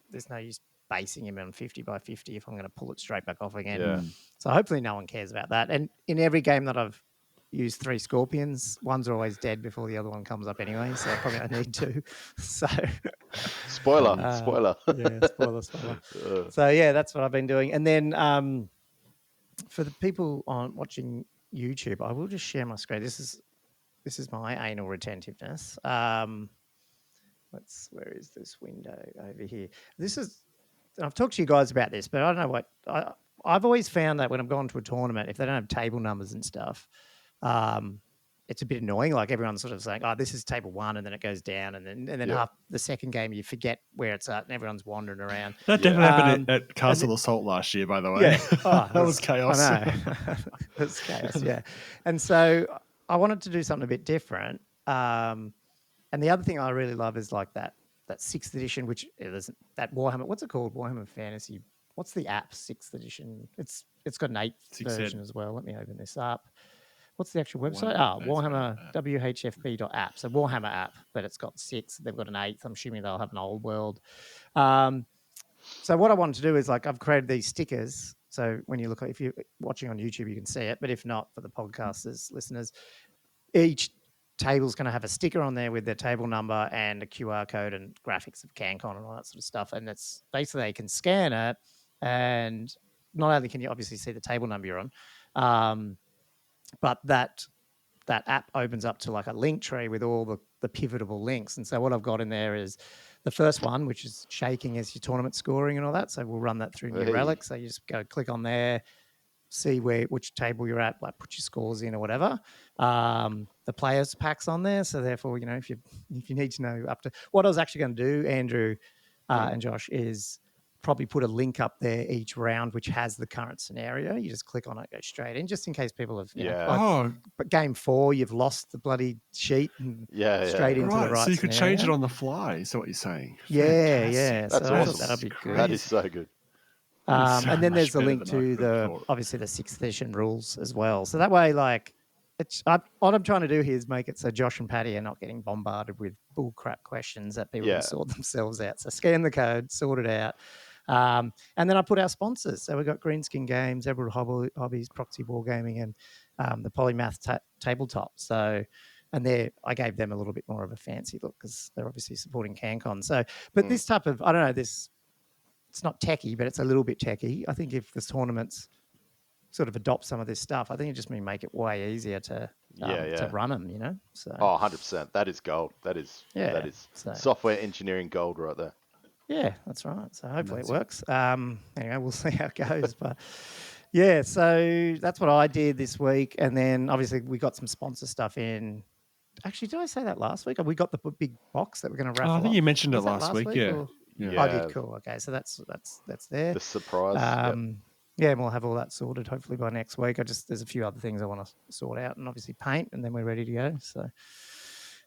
[SPEAKER 1] there's no use basing him on 50 by 50 if I'm going to pull it straight back off again.
[SPEAKER 2] Yeah.
[SPEAKER 1] So hopefully no one cares about that. And in every game that I've used 3 scorpions, one's always dead before the other one comes up anyway, so I probably don't need 2. So
[SPEAKER 2] spoiler.
[SPEAKER 1] Yeah, spoiler. So yeah, that's what I've been doing. And then for the people watching YouTube, I will just share my screen. This is my anal retentiveness. Where is this window over here? I've talked to you guys about this, but I don't know what I've always found that when I've gone to a tournament, if they don't have table numbers and stuff, it's a bit annoying. Like everyone's sort of saying, "Oh, this is table 1," and then it goes down, and then half the second game you forget where it's at, and everyone's wandering around.
[SPEAKER 3] That definitely happened at Castle Assault last year, by the way.
[SPEAKER 1] Yeah,
[SPEAKER 3] that was chaos.
[SPEAKER 1] I know, it was chaos. Yeah, and so I wanted to do something a bit different. And the other thing I really love is like that 6th edition, which is that Warhammer. What's it called? Warhammer Fantasy. What's the app? 6th edition. It's got an 8th version as well. Let me open this up. what's the actual website? Warhammer WHFB.app. So Warhammer app, but it's got 6. They've got an 8th. I'm assuming they'll have an Old World. So what I wanted to do is I've created these stickers. So when you look, if you're watching on YouTube, you can see it. But if not, for the podcasters, listeners, each table's going to have a sticker on there with their table number and a QR code and graphics of CanCon and all that sort of stuff. And it's basically they can scan it, and not only can you obviously see the table number you're on, but that app opens up to a link tree with all the pivotable links. And so what I've got in there is the first one, which is shaking as your tournament scoring and all that. So we'll run that through New Relic. So you just go click on there, see which table you're at, put your scores in or whatever. The players pack's on there. So therefore, if you need to know up to what I was actually going to do, Andrew and Josh, is probably put a link up there each round, which has the current scenario. You just click on it, go straight in, just in case people have, but game 4, you've lost the bloody sheet and straight into the right
[SPEAKER 3] so you could
[SPEAKER 1] scenario.
[SPEAKER 3] change it on the fly, is what you're saying.
[SPEAKER 1] Yeah.
[SPEAKER 2] That's
[SPEAKER 1] so
[SPEAKER 2] awesome.
[SPEAKER 1] that'd be good.
[SPEAKER 2] That is so good.
[SPEAKER 1] And then there's the link to obviously the 6th edition rules as well. So that way, what I'm trying to do here is make it so Josh and Patty are not getting bombarded with bullcrap questions that people can sort themselves out. So scan the code, sort it out. And then I put our sponsors. So we've got Greenskin Games, Emerald Hobbies, Proxy Wargaming, and the Polymath Tabletop. So, and I gave them a little bit more of a fancy look because they're obviously supporting CanCon. So, but this type of, I don't know, it's not techie, but it's a little bit techie. I think if the tournaments sort of adopt some of this stuff, I think it just may make it way easier to run them, So
[SPEAKER 2] 100%. That is gold. That is software engineering gold right there.
[SPEAKER 1] Yeah, that's right. So hopefully it works. Anyway, we'll see how it goes. But yeah, so that's what I did this week. And then obviously we got some sponsor stuff in. Actually, did I say that last week? Or we got the big box that we're going to raffle.
[SPEAKER 3] I think you mentioned it last week.
[SPEAKER 1] Yeah. I did. Cool. Okay, so that's there.
[SPEAKER 2] The surprise.
[SPEAKER 1] Yeah, and we'll have all that sorted hopefully by next week. There's a few other things I want to sort out, and obviously paint, and then we're ready to go. So,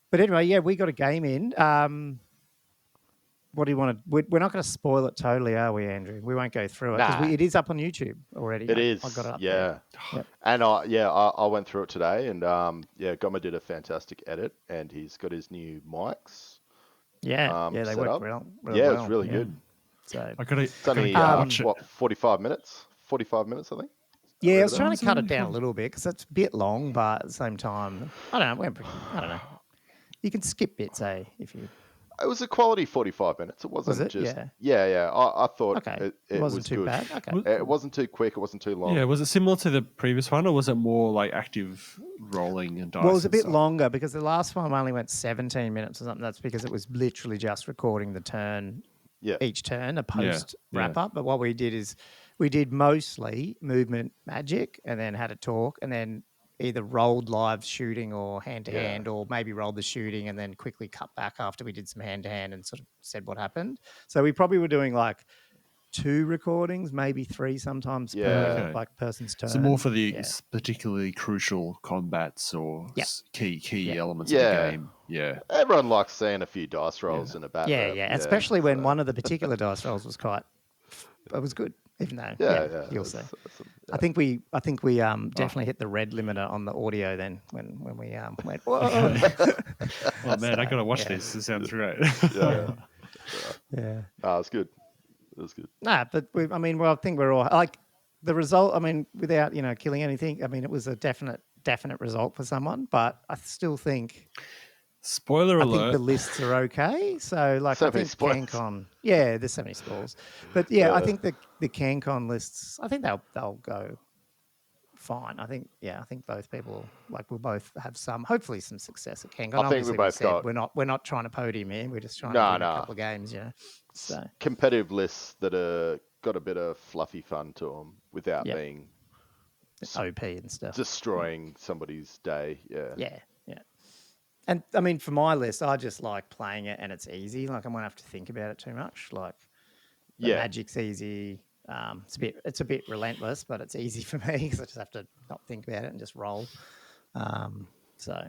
[SPEAKER 1] but anyway, we got a game in. What do you want to? We're not going to spoil it totally, are we, Andrew? We won't go through it because it is up on YouTube already.
[SPEAKER 2] It is. I got it up there. Yep. And I went through it today, and Gomma did a fantastic edit, and he's got his new mics.
[SPEAKER 1] Yeah, they work
[SPEAKER 2] real
[SPEAKER 1] well.
[SPEAKER 2] Yeah, it's really good.
[SPEAKER 1] So
[SPEAKER 3] I got
[SPEAKER 2] it's only 45 minutes. 45 minutes, I think.
[SPEAKER 1] Yeah, I was trying to cut it down a little bit because it's a bit long, but at the same time, I don't know. You can skip bits, if you.
[SPEAKER 2] It was a quality 45 minutes. It wasn't just. Yeah. I thought it wasn't
[SPEAKER 1] too
[SPEAKER 2] good.
[SPEAKER 1] bad. Okay.
[SPEAKER 2] It wasn't too quick. It wasn't too long.
[SPEAKER 3] Yeah, was it similar to the previous one, or was it more like active rolling and dice?
[SPEAKER 1] Well, it was a bit longer because the last one only went 17 minutes or something. That's because it was literally just recording the turn. Yeah. Each turn, a post wrap up. But what we did is we did mostly movement magic and then had a talk and then either rolled live shooting or hand to hand, or maybe rolled the shooting and then quickly cut back after we did some hand to hand and sort of said what happened. So we probably were doing 2 recordings, maybe 3 sometimes per person's turn.
[SPEAKER 3] So more for the particularly crucial combats or key elements of the game. Yeah.
[SPEAKER 2] Everyone likes seeing a few dice rolls in a battle.
[SPEAKER 1] Yeah. Especially when one of the particular dice rolls was good. Even though, you'll see. I think we definitely hit the red limiter on the audio then when we went. Whoa!
[SPEAKER 3] Oh man, I gotta watch this. It sounds great.
[SPEAKER 1] Yeah.
[SPEAKER 2] Oh, it's good. It was good.
[SPEAKER 1] Nah, but I think we're all the result. Without killing anything. It was a definite result for someone, but I still think.
[SPEAKER 3] Spoiler alert.
[SPEAKER 1] I think the lists are okay. So, I think CanCon... Yeah, there's so many spoilers. But, I think the CanCon lists, I think they'll go fine. I think both people, we'll both have hopefully some success at CanCon.
[SPEAKER 2] I think we both got...
[SPEAKER 1] We're not trying to podium here. We're just trying to win a couple of games, So
[SPEAKER 2] competitive lists that are got a bit of fluffy fun to them without being...
[SPEAKER 1] OP and stuff.
[SPEAKER 2] Destroying somebody's day,
[SPEAKER 1] Yeah. And for my list, I just like playing it and it's easy. I won't have to think about it too much. The magic's easy. It's a bit relentless, but it's easy for me because I just have to not think about it and just roll.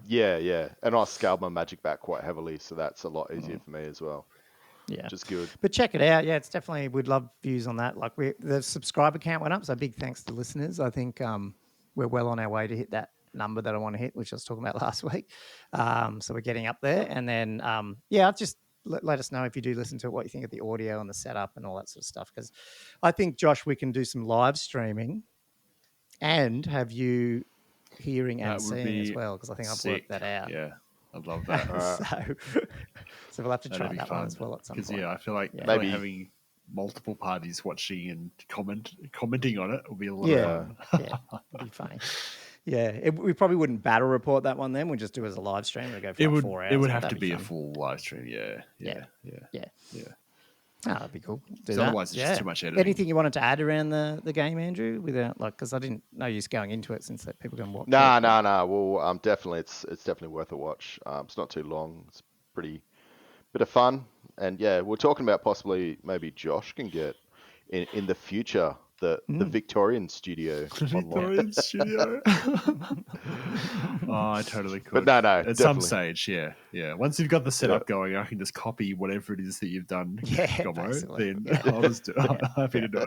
[SPEAKER 2] Yeah. And I scaled my magic back quite heavily, so that's a lot easier for me as well.
[SPEAKER 1] Yeah,
[SPEAKER 2] which is good.
[SPEAKER 1] But check it out. Yeah, it's definitely. We'd love views on that. The subscriber count went up, so big thanks to listeners. I think we're well on our way to hit that number that I want to hit, which I was talking about last week. So we're getting up there. And then, just let us know if you do listen to it, what you think of the audio and the setup and all that sort of stuff. Because I think, Josh, we can do some live streaming and have you hearing and seeing as well, because I think I've worked that out.
[SPEAKER 3] Yeah, I'd love that.
[SPEAKER 1] So we'll have to try that one as well at some point.
[SPEAKER 3] Yeah, I feel like maybe having multiple parties watching and commenting on it will be a lot of fun.
[SPEAKER 1] Yeah, it'll be funny. Yeah, we probably wouldn't battle report that one then. We'd just do it as a live stream. We'd go for 4 hours.
[SPEAKER 3] It would have to be a full live stream. Yeah.
[SPEAKER 1] Oh, that'd be cool.
[SPEAKER 3] Otherwise, it's just too much editing.
[SPEAKER 1] Anything you wanted to add around the game, Andrew? Without because I didn't know you was going into it since that people can watch.
[SPEAKER 2] No. Well, definitely, it's definitely worth a watch. It's not too long. It's pretty bit of fun, and we're talking about possibly maybe Josh can get in the future the Victorian studio.
[SPEAKER 3] Victorian studio. I totally could.
[SPEAKER 2] But no.
[SPEAKER 3] At some stage, yeah. Once you've got the setup going, I can just copy whatever it is that you've done. Gommo, then I'll just do it. I'm happy to do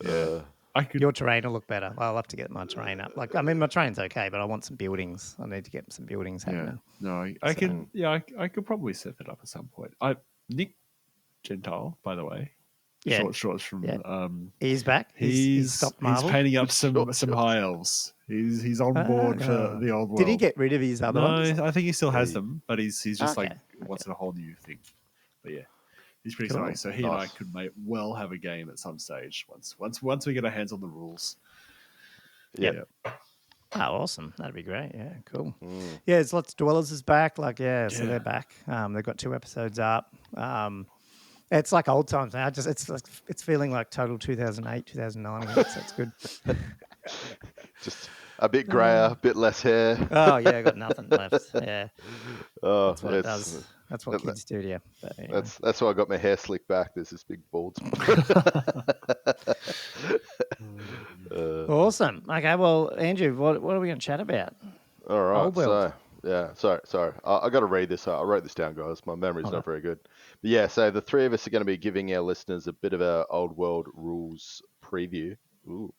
[SPEAKER 3] it.
[SPEAKER 1] Your terrain will look better. I'll have to get my terrain up. My terrain's okay, but I want some buildings. I need to get some buildings happening.
[SPEAKER 3] I could probably set that up at some point. Nick Gentile, by the way. Shorts from
[SPEAKER 1] he's back.
[SPEAKER 3] He's painting up some high elves. He's on board for the old world.
[SPEAKER 1] Did he get rid of his other ones?
[SPEAKER 3] I think he still has them, but he's just wants a whole new thing. But he's pretty exciting. So he and I could well have a game at some stage once we get our hands on the rules.
[SPEAKER 2] Yeah.
[SPEAKER 1] Oh, awesome. That'd be great. Yeah, cool. Yeah, it's lots of Dwellers is back. So they're back. They've got 2 episodes up. It's like old times now. It's feeling like total 2008, 2009. So it's good.
[SPEAKER 2] Just a bit grayer, a bit less hair.
[SPEAKER 1] Oh yeah, I got nothing left. Yeah.
[SPEAKER 2] Oh,
[SPEAKER 1] that's what it does. That's what kids do to you. But anyway.
[SPEAKER 2] That's why I got my hair slicked back. There's this big bald spot.
[SPEAKER 1] Awesome. Okay, well, Andrew, what are we going to chat about?
[SPEAKER 2] All right. Sorry. I got to read this. I wrote this down, guys. My memory's not very good. But so the 3 of us are going to be giving our listeners a bit of a Old World rules preview. Ooh.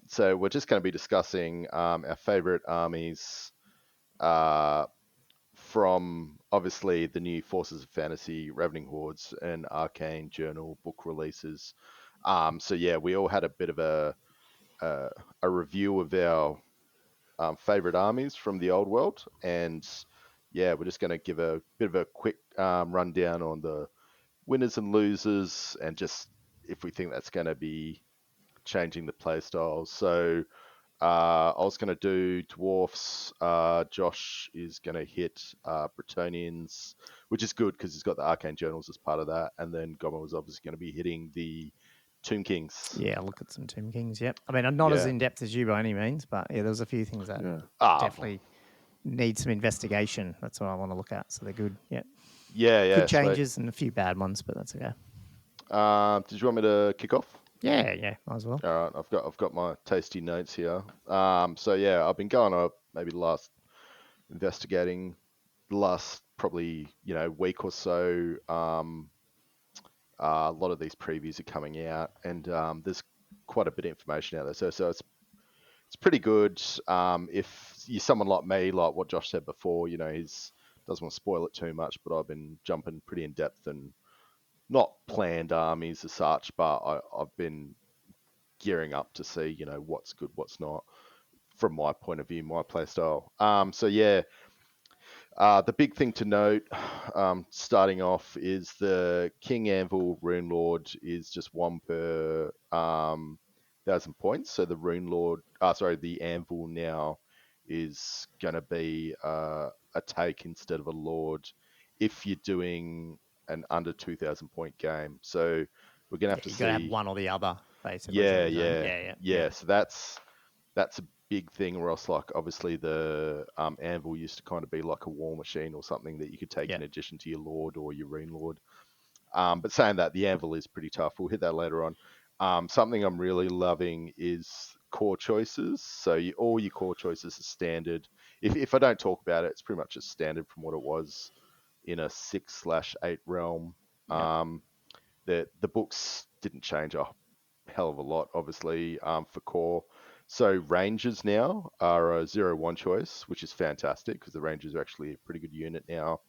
[SPEAKER 2] So we're just going to be discussing our favorite armies from obviously the new Forces of Fantasy, Ravening Hordes, and Arcane Journal book releases. We all had a bit of a review of our favorite armies from the old world, and we're just going to give a bit of a quick rundown on the winners and losers, and just if we think that's going to be changing the play styles. So I was going to do dwarfs. Josh is going to hit Bretonnians, which is good because he's got the Arcane Journals as part of that, and then Gommos was obviously going to be hitting the Tomb Kings.
[SPEAKER 1] Yeah, look at some Tomb Kings. Yep. I mean, I'm not as in depth as you by any means, but there was a few things that definitely need some investigation. That's what I want to look at. So they're good. Yep.
[SPEAKER 2] Yeah.
[SPEAKER 1] Good changes and a few bad ones, but that's okay.
[SPEAKER 2] Did you want me to kick off?
[SPEAKER 1] Yeah, might as well.
[SPEAKER 2] All right, I've got my tasty notes here. I've been going up investigating the last probably week or so. A lot of these previews are coming out, and there's quite a bit of information out there. So it's pretty good. If you're someone like me, like what Josh said before, he doesn't want to spoil it too much, but I've been jumping pretty in depth and not planned armies as such, but I've been gearing up to see, what's good, what's not, from my point of view, my play style. The big thing to note, starting off, is the King Anvil Rune Lord is just 1 per 1,000 points. So the the Anvil now is going to be a take instead of a Lord if you're doing an under 2,000 point game. So we're going to have to see.
[SPEAKER 1] You're going to have one or the other, basically.
[SPEAKER 2] Yeah. So that's a big thing where else, like, obviously the Anvil used to kind of be like a war machine or something that you could take in addition to your Lord or your Rune Lord. But saying that, the Anvil is pretty tough. We'll hit that later on. Something I'm really loving is core choices. So all your core choices are standard. If I don't talk about it, it's pretty much just standard from what it was in a 6/8 realm. The books didn't change a hell of a lot, obviously, for core. So Rangers now are a 0-1 choice, which is fantastic because the Rangers are actually a pretty good unit now.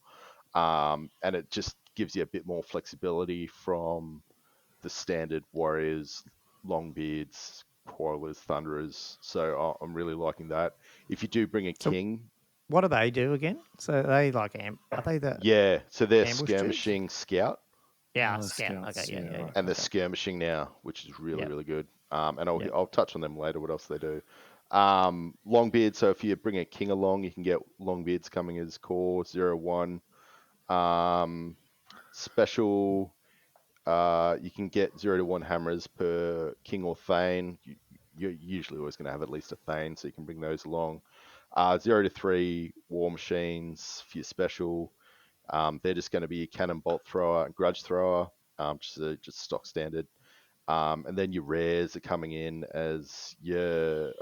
[SPEAKER 2] And it just gives you a bit more flexibility from the standard warriors, longbeards, coilers, thunderers. So I'm really liking that. If you do bring a king,
[SPEAKER 1] what do they do again? So they like are they the
[SPEAKER 2] so they're skirmishing scout.
[SPEAKER 1] Yeah, scout. Okay, yeah.
[SPEAKER 2] Right. And they're skirmishing now, which is really really good. And I'll touch on them later. What else they do? Longbeard. So if you bring a king along, you can get longbeards coming as core 0-1. Special. You can get 0-1 hammers per king or thane. You're usually always going to have at least a thane, so you can bring those along. 0-3 war machines for your special. They're just going to be cannon bolt thrower and grudge thrower, just stock standard. And then your rares are coming in as your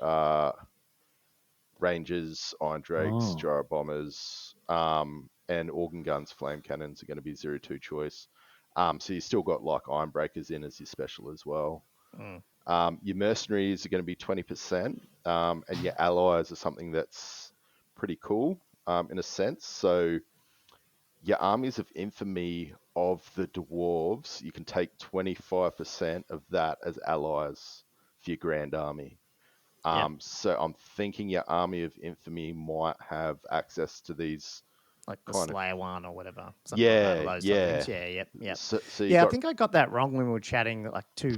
[SPEAKER 2] rangers, iron drakes, gyro bombers, and organ guns, flame cannons are going to be 0-2 choice. So you still got like iron breakers in as your special as well. Your mercenaries are going to be 20%, and your allies are something that's pretty cool in a sense. So your armies of infamy of the dwarves, you can take 25% of that as allies for your grand army. So I'm thinking your army of infamy might have access to these,
[SPEAKER 1] like the Slayer one or whatever.
[SPEAKER 2] Yeah.
[SPEAKER 1] So I think I got that wrong when we were chatting like 2-3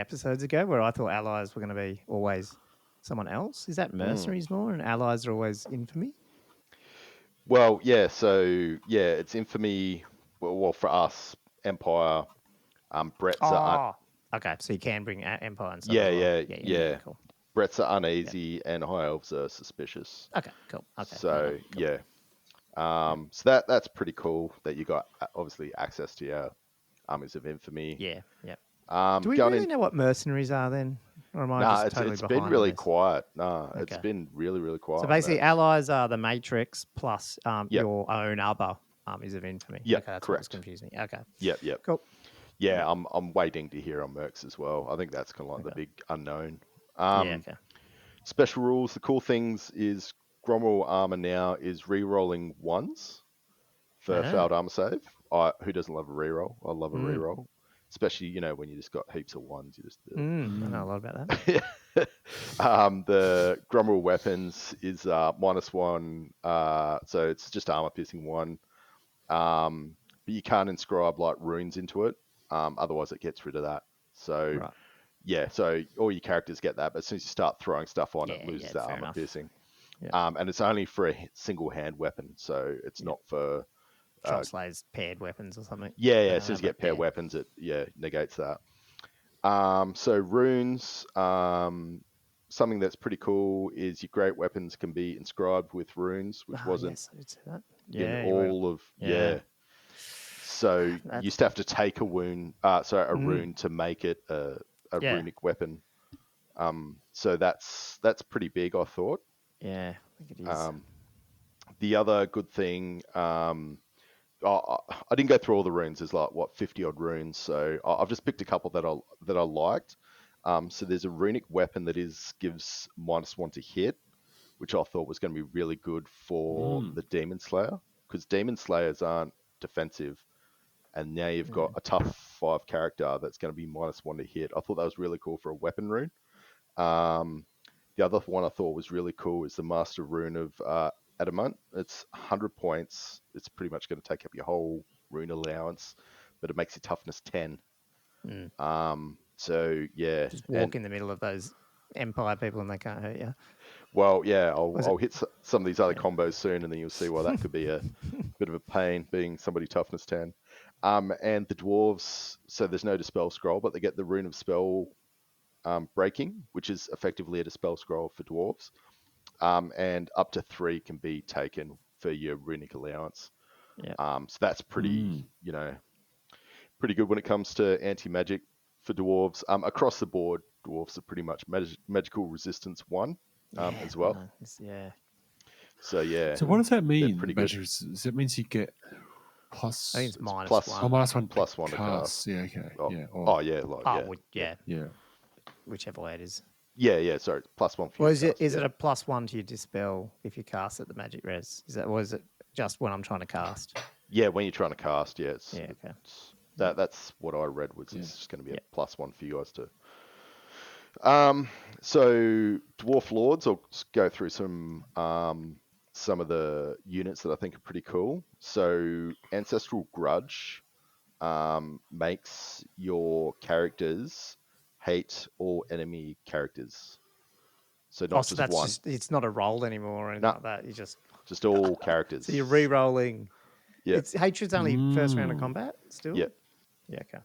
[SPEAKER 1] episodes ago, where I thought allies were going to be always someone else. Is that mercenaries more, and allies are always infamy?
[SPEAKER 2] Well, yeah. So it's infamy. Well, for us, Empire. Brett's
[SPEAKER 1] okay. So you can bring Empire and stuff.
[SPEAKER 2] Yeah. Cool. Brett's are uneasy and high elves are suspicious.
[SPEAKER 1] Okay, cool. Okay.
[SPEAKER 2] So cool. So that's pretty cool that you got obviously access to your armies of infamy.
[SPEAKER 1] Yeah. Do we really know what mercenaries are then? Or am I just totally
[SPEAKER 2] it's
[SPEAKER 1] behind
[SPEAKER 2] been really
[SPEAKER 1] on this?
[SPEAKER 2] quiet. It's been really, really quiet.
[SPEAKER 1] So basically, allies are the Matrix plus your own other armies of infamy.
[SPEAKER 2] Yeah,
[SPEAKER 1] okay, that's
[SPEAKER 2] correct.
[SPEAKER 1] What's confusing me. Okay.
[SPEAKER 2] Yep.
[SPEAKER 1] Cool.
[SPEAKER 2] Yeah, I'm waiting to hear on Mercs as well. I think that's kind of like the big unknown.
[SPEAKER 1] Okay.
[SPEAKER 2] Special rules. The cool things is Gromwell armor now is re-rolling ones for failed armor save. Who doesn't love a re-roll? I love a re-roll, especially when you just got heaps of ones. You just
[SPEAKER 1] I know a lot about that.
[SPEAKER 2] The Gromwell weapons is -1, so it's just armor piercing 1. But you can't inscribe like runes into it. Otherwise, it gets rid of that. So.
[SPEAKER 1] Right.
[SPEAKER 2] Yeah, so all your characters get that, but as soon as you start throwing stuff on, it loses that armor piercing. And it's only for a single hand weapon, so it's not for
[SPEAKER 1] shot slayers paired weapons or something.
[SPEAKER 2] Yeah. As soon as you get paired weapons, it negates that. So runes, something that's pretty cool is your great weapons can be inscribed with runes, which wasn't in all of So you used to have to take a rune to make it a runic weapon. So that's pretty big, I thought.
[SPEAKER 1] Yeah, I think it is.
[SPEAKER 2] The other good thing, I didn't go through all the runes. There's like 50 odd runes, so I've just picked a couple that I liked. So there's a runic weapon that gives -1 to hit, which I thought was going to be really good for the Demon Slayer, because Demon Slayers aren't defensive. And now you've got a tough 5 character that's going to be -1 to hit. I thought that was really cool for a weapon rune. The other one I thought was really cool is the Master Rune of Adamant. It's 100 points. It's pretty much going to take up your whole rune allowance, but it makes your toughness 10. So yeah,
[SPEAKER 1] just walk in the middle of those Empire people and they can't hurt you.
[SPEAKER 2] Well, yeah, I'll hit some of these other combos soon, and then you'll see why that could be a bit of a pain, being somebody toughness 10. And the dwarves, so there's no dispel scroll, but they get the rune of spell breaking, which is effectively a dispel scroll for dwarves. And up to 3 can be taken for your runic allowance. So that's pretty, pretty good when it comes to anti-magic for dwarves. Across the board, dwarves are pretty much magical resistance 1 as well. So yeah.
[SPEAKER 3] So what does that mean?
[SPEAKER 2] Pretty good.
[SPEAKER 3] Does it mean you get plus?
[SPEAKER 1] I think it's -1.
[SPEAKER 3] +1 to cast. Yeah. Okay.
[SPEAKER 2] Yeah.
[SPEAKER 1] Whichever way it is.
[SPEAKER 2] Yeah. Sorry, +1 for
[SPEAKER 1] Well, is it a +1 to your dispel if you cast at the magic res? Is it just when I'm trying to cast?
[SPEAKER 2] Yeah, when you're trying to cast, yeah.
[SPEAKER 1] Okay.
[SPEAKER 2] That's what I read was it's just going to be a +1 for you guys too. So Dwarf Lords, I'll go through some of the units that I think are pretty cool. So Ancestral Grudge makes your characters hate all enemy characters. So not just one.
[SPEAKER 1] It's not a roll anymore or anything like that. You just
[SPEAKER 2] all characters.
[SPEAKER 1] So you're re-rolling.
[SPEAKER 2] Yeah.
[SPEAKER 1] It's hatred's only first round of combat still?
[SPEAKER 2] Yeah.
[SPEAKER 1] Yeah, okay.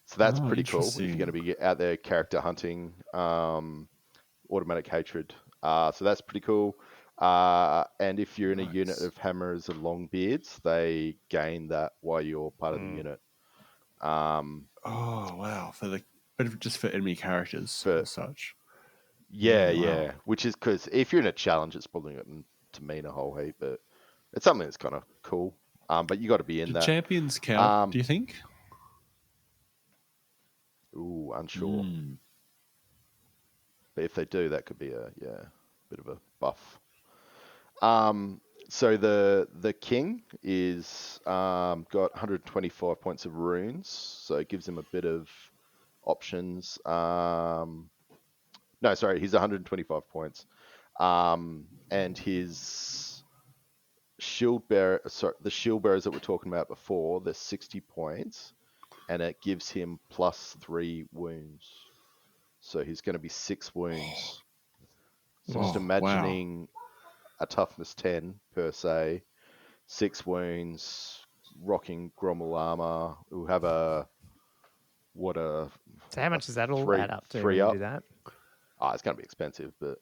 [SPEAKER 2] So that's pretty cool if you're going to be out there character hunting, automatic hatred. So that's pretty cool. And if you're in a unit of hammers and longbeards, they gain that while you're part of the unit.
[SPEAKER 3] Oh wow! Just for enemy characters as such.
[SPEAKER 2] Yeah. Which is because if you're in a challenge, it's probably going to mean a whole heap, but it's something that's kind of cool. But you got to be in that.
[SPEAKER 3] Champions count? Do you think?
[SPEAKER 2] Ooh, unsure. But if they do, that could be a bit of a buff. So the king is got 125 points of runes, so it gives him a bit of options. No, sorry, he's 125 points. And his shield bearer, the shield bearers that we're talking about before, they're 60 points, and it gives him +3 wounds. So he's going to be 6 wounds. So just imagining a toughness 10 per se, 6 wounds, rocking Grommel armor. We'll have
[SPEAKER 1] So how much does that all add up to when you do that?
[SPEAKER 2] It's going to be expensive, but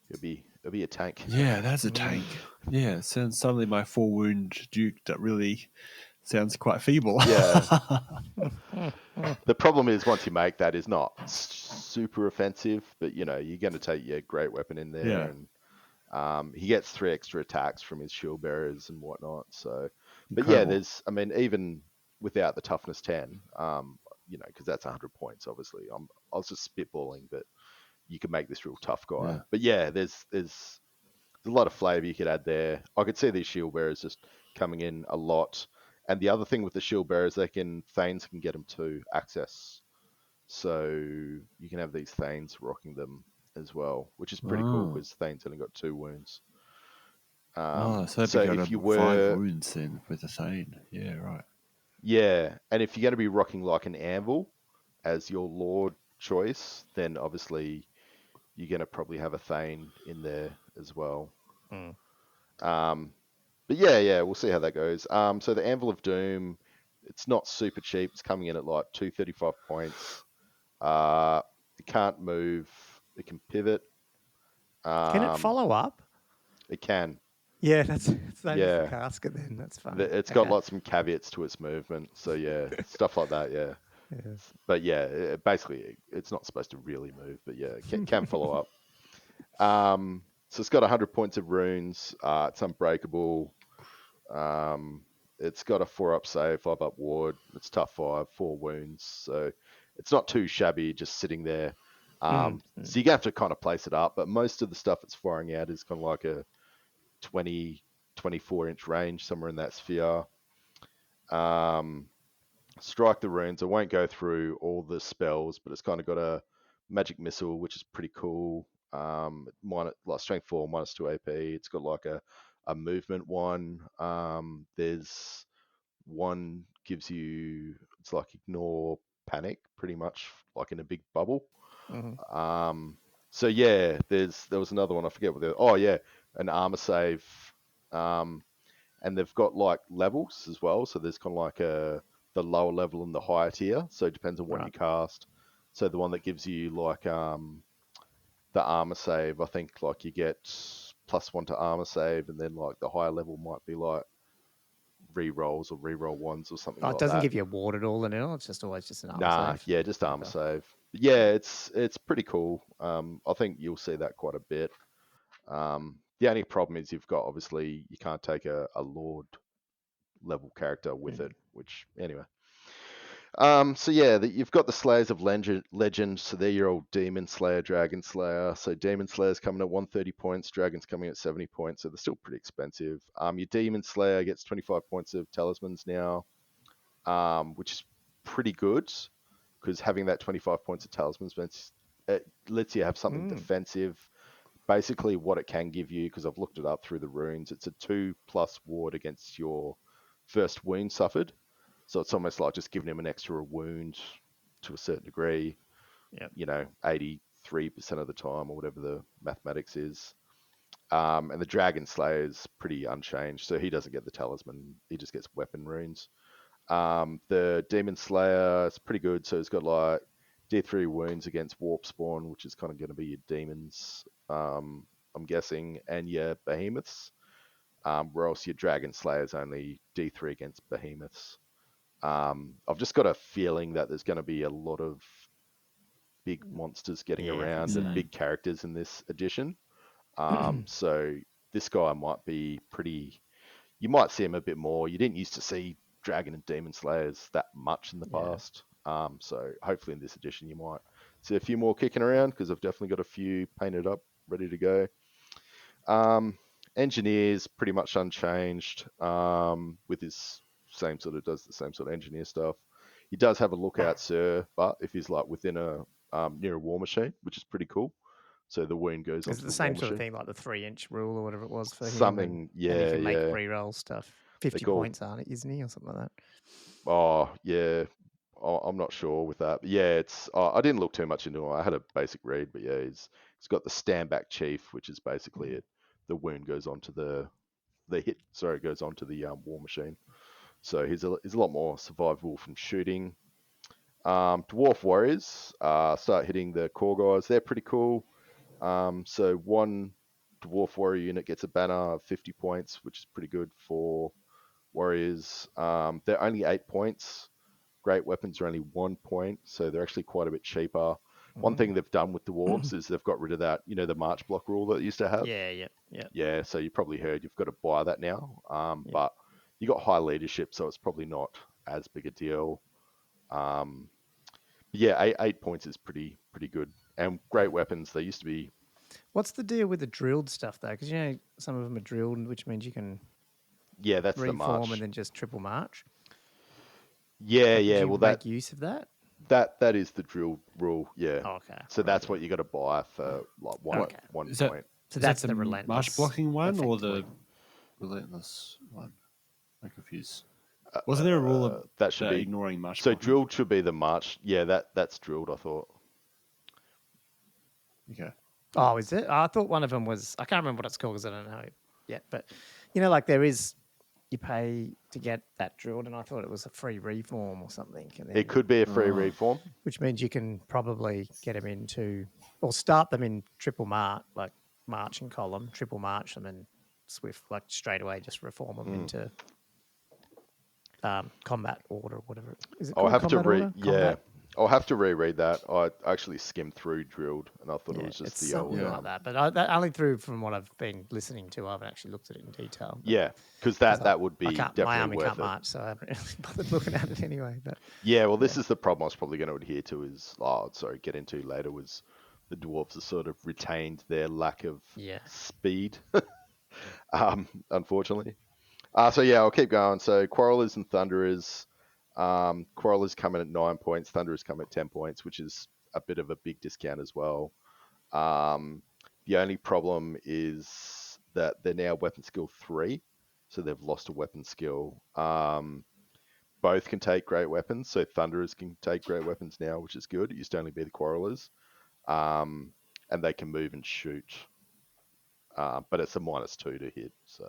[SPEAKER 2] it'll be a tank.
[SPEAKER 3] Yeah, that's a tank. Yeah, suddenly my 4 wound Duke that really sounds quite feeble.
[SPEAKER 2] Yeah. The problem is once you make that, is not super offensive, but you're going to take your great weapon in there, and he gets 3 extra attacks from his shield bearers and whatnot. So, but incredible. Even without the toughness 10, because that's 100 points. Obviously, I was just spitballing, but you can make this real tough guy. Yeah. But yeah, there's a lot of flavor you could add there. I could see these shield bearers just coming in a lot. And the other thing with the shield bearers, Thanes can get them to access. So you can have these Thanes rocking them as well, which is pretty cool because Thanes only got 2 wounds.
[SPEAKER 3] So if you were 5 wounds then with a Thane, yeah, right.
[SPEAKER 2] Yeah, and if you're going to be rocking like an anvil as your lord choice, then obviously you're going to probably have a Thane in there as well. But yeah, we'll see how that goes. So the Anvil of Doom, it's not super cheap. It's coming in at like 235 points. It can't move. It can pivot.
[SPEAKER 1] Can it follow up?
[SPEAKER 2] It can.
[SPEAKER 1] Yeah, that's the casket then. That's fun.
[SPEAKER 2] It's got lots of caveats to its movement. So yeah, stuff like that, yeah. But yeah, basically it's not supposed to really move, but yeah, it can follow up. So it's got 100 points of runes. It's unbreakable. It's got a 4-up save, 5-up ward. It's tough 5, 4 wounds. So it's not too shabby just sitting there. So you have to kind of place it up, but most of the stuff it's firing out is kind of like a 20, 24-inch range, somewhere in that sphere. Strike the runes. I won't go through all the spells, but it's kind of got a magic missile, which is pretty cool. Like strength 4, -2 AP. It's got like a movement one. There's one gives you, it's like ignore panic, pretty much like in a big bubble. So yeah, there was another one, I forget what an armor save. And they've got like levels as well. So there's kind of like the lower level and the higher tier. So it depends on what you cast. So the one that gives you like the armor save, I think like you get +1 to armor save, and then like the higher level might be like re-rolls or re-roll ones or something like that.
[SPEAKER 1] It doesn't give you a ward at all, it's just always just an armor save.
[SPEAKER 2] Yeah, just armor save. Yeah, it's pretty cool. I think you'll see that quite a bit. The only problem is you've got, obviously, you can't take a Lord level character with it, which, anyway. So yeah, you've got the Slayers of Legend. So they're your old Demon Slayer, Dragon Slayer. So Demon Slayer's coming at 130 points, Dragon's coming at 70 points. So they're still pretty expensive. Your Demon Slayer gets 25 points of talismans now, which is pretty good because having that 25 points of talismans means it lets you have something defensive. Basically, what it can give you, because I've looked it up through the runes, it's a 2+ ward against your first wound suffered. So it's almost like just giving him an extra wound to a certain degree.
[SPEAKER 1] Yep.
[SPEAKER 2] 83% of the time or whatever the mathematics is. And the Dragon Slayer is pretty unchanged, so he doesn't get the talisman. He just gets weapon runes. The Demon Slayer is pretty good, so it's got like D3 wounds against Warp Spawn, which is kind of going to be your demons, I'm guessing, and your behemoths. Whereas your Dragon Slayer is only D3 against behemoths. I've just got a feeling that there's going to be a lot of big monsters getting around and big characters in this edition. So this guy might be pretty... You might see him a bit more. You didn't used to see Dragon and Demon Slayers that much in the past. So hopefully in this edition you might see a few more kicking around, because I've definitely got a few painted up, ready to go. Engineer's pretty much unchanged, with his does the same sort of engineer stuff. He does have a lookout, sir, but if he's like within a near a war machine, which is pretty cool. So the wound goes on. Is it the
[SPEAKER 1] same sort of thing, like the 3-inch rule or whatever it was for
[SPEAKER 2] something,
[SPEAKER 1] him?
[SPEAKER 2] Yeah,
[SPEAKER 1] and he can make re-roll stuff. 50 points, aren't it, isn't he, or something like that?
[SPEAKER 2] Oh yeah, I'm not sure with that. But yeah, it's I didn't look too much into it. I had a basic read, but yeah, he's got the standback chief, which is basically it. The wound goes onto the hit. Sorry, goes onto the war machine. So he's a lot more survivable from shooting. Dwarf warriors start hitting the core guys. They're pretty cool. So one dwarf warrior unit gets a banner of 50 points, which is pretty good for warriors. They're only 8 points. Great weapons are only 1 point, so they're actually quite a bit cheaper. One thing they've done with dwarves is they've got rid of that, the March block rule that they used to have. Yeah. So you probably heard you've got to buy that now. But you got high leadership, so it's probably not as big a deal. Yeah, 8 points is pretty good, and great weapons. They used to be.
[SPEAKER 1] What's the deal with the drilled stuff though? Because some of them are drilled, which means you can.
[SPEAKER 2] Yeah, that's the march,
[SPEAKER 1] and then just triple march.
[SPEAKER 2] Yeah.
[SPEAKER 1] Well, make use of that.
[SPEAKER 2] That is the drill rule. Yeah.
[SPEAKER 1] Oh, okay.
[SPEAKER 2] So that's what you got to buy for like one point.
[SPEAKER 1] So that's the relentless
[SPEAKER 3] march blocking one or the relentless one? I'm confused. Wasn't there a rule of
[SPEAKER 2] that should be
[SPEAKER 3] ignoring march?
[SPEAKER 2] So drilled should be the march. Yeah, that's drilled, I thought.
[SPEAKER 3] Okay.
[SPEAKER 1] Oh, is it? I thought one of them was. I can't remember what it's called because I don't know yet. But like there is, you pay to get that drilled, and I thought it was a free reform or something. And then,
[SPEAKER 2] it could be a free reform,
[SPEAKER 1] which means you can probably get them into or start them in triple march, like march and column, triple march them and swift, like straight away, just reform them into. Combat order, whatever. Is it called?
[SPEAKER 2] I'll have to
[SPEAKER 1] read.
[SPEAKER 2] Yeah, I'll have to reread that. I actually skimmed through drilled, and I thought it was just
[SPEAKER 1] the old like that. But only through from what I've been listening to, I haven't actually looked at it in detail.
[SPEAKER 2] Yeah, because that would be definitely
[SPEAKER 1] my army
[SPEAKER 2] worth
[SPEAKER 1] can't
[SPEAKER 2] it.
[SPEAKER 1] march, so I haven't really bothered looking at it anyway. But
[SPEAKER 2] yeah, well, this is the problem I was probably going to adhere to. Get into later was the dwarves have sort of retained their lack of speed, unfortunately. So yeah, I'll keep going. So Quarrelers and Thunderers. Quarrelers come in at 9 points. Thunderers come at 10 points, which is a bit of a big discount as well. The only problem is that they're now weapon skill 3, so they've lost a weapon skill. Both can take great weapons, so Thunderers can take great weapons now, which is good. It used to only be the Quarrelers. And they can move and shoot. But it's a -2 to hit, so...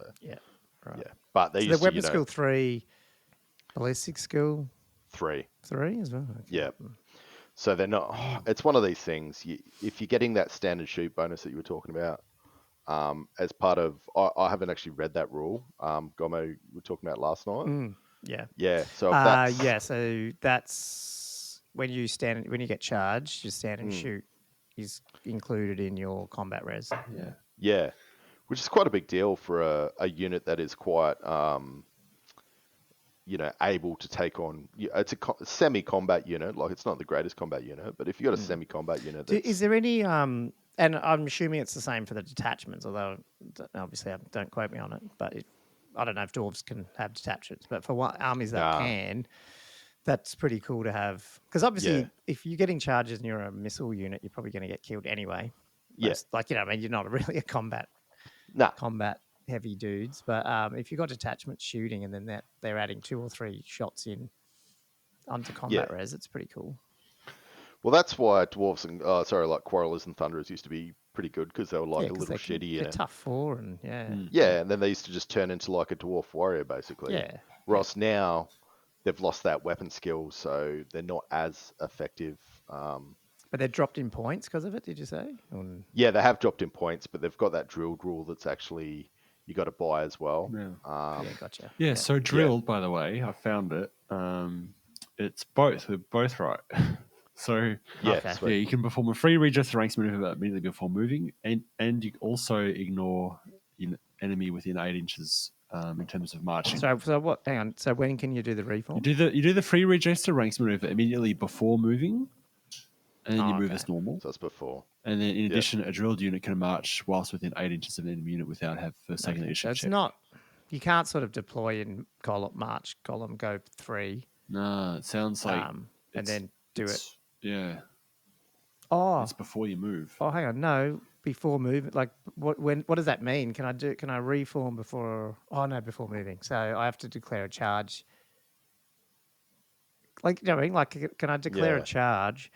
[SPEAKER 1] Right.
[SPEAKER 2] Yeah, but they
[SPEAKER 1] used to, weapon skill 3, ballistic skill
[SPEAKER 2] 3
[SPEAKER 1] as well. Okay.
[SPEAKER 2] Yeah, so they're not. It's one of these things. If you're getting that standard shoot bonus that you were talking about, as part of, I haven't actually read that rule. Gommo, we were talking about last night. Yeah. So
[SPEAKER 1] so that's when you get charged, your stand and shoot is included in your combat res.
[SPEAKER 2] Yeah. Which is quite a big deal for a unit that is quite, able to take on. It's a semi-combat unit. Like it's not the greatest combat unit, but if you've got a semi-combat unit,
[SPEAKER 1] is there any? And I'm assuming it's the same for the detachments. Although obviously, don't quote me on it. But I don't know if dwarves can have detachments. But for what armies that can, that's pretty cool to have. Because obviously, if you're getting charges and you're a missile unit, you're probably going to get killed anyway.
[SPEAKER 2] Yes,
[SPEAKER 1] you're not really a combat heavy dudes, but if you've got detachment shooting and then they're adding 2 or 3 shots in onto combat res, it's pretty cool.
[SPEAKER 2] Well, that's why dwarves and like Quarrelers and Thunderers used to be pretty good because they were like a little shitty.
[SPEAKER 1] They're tough 4 and
[SPEAKER 2] and then they used to just turn into like a dwarf warrior basically.
[SPEAKER 1] Yeah.
[SPEAKER 2] Whereas now they've lost that weapon skill, so they're not as effective.
[SPEAKER 1] But they're dropped in points because of it, did you say?
[SPEAKER 2] Yeah, they have dropped in points, but they've got that drilled rule that's actually you got to buy as well.
[SPEAKER 1] Yeah, gotcha.
[SPEAKER 3] Yeah, so drilled, by the way, I found it. It's both. We're both right. So you can perform a free readjust the ranks maneuver immediately before moving, and you also ignore an enemy within 8 inches in terms of marching.
[SPEAKER 1] So what? Hang on. So when can you do the reform?
[SPEAKER 3] You do the free readjust the ranks maneuver immediately before moving. And then you move as normal.
[SPEAKER 2] So that's before.
[SPEAKER 3] And then in addition, a drilled unit can march whilst within 8 inches of an enemy unit without first taking leadership
[SPEAKER 1] check. So it's not, you can't sort of deploy in march column, go 3.
[SPEAKER 3] No, it sounds like.
[SPEAKER 1] And then do it.
[SPEAKER 3] Yeah.
[SPEAKER 1] Oh.
[SPEAKER 3] It's before you move.
[SPEAKER 1] Oh, hang on. No, before moving. Like, what does that mean? Can I reform before? Oh, no, before moving. So I have to declare a charge. Like, you know what I mean? Like, can I declare a charge?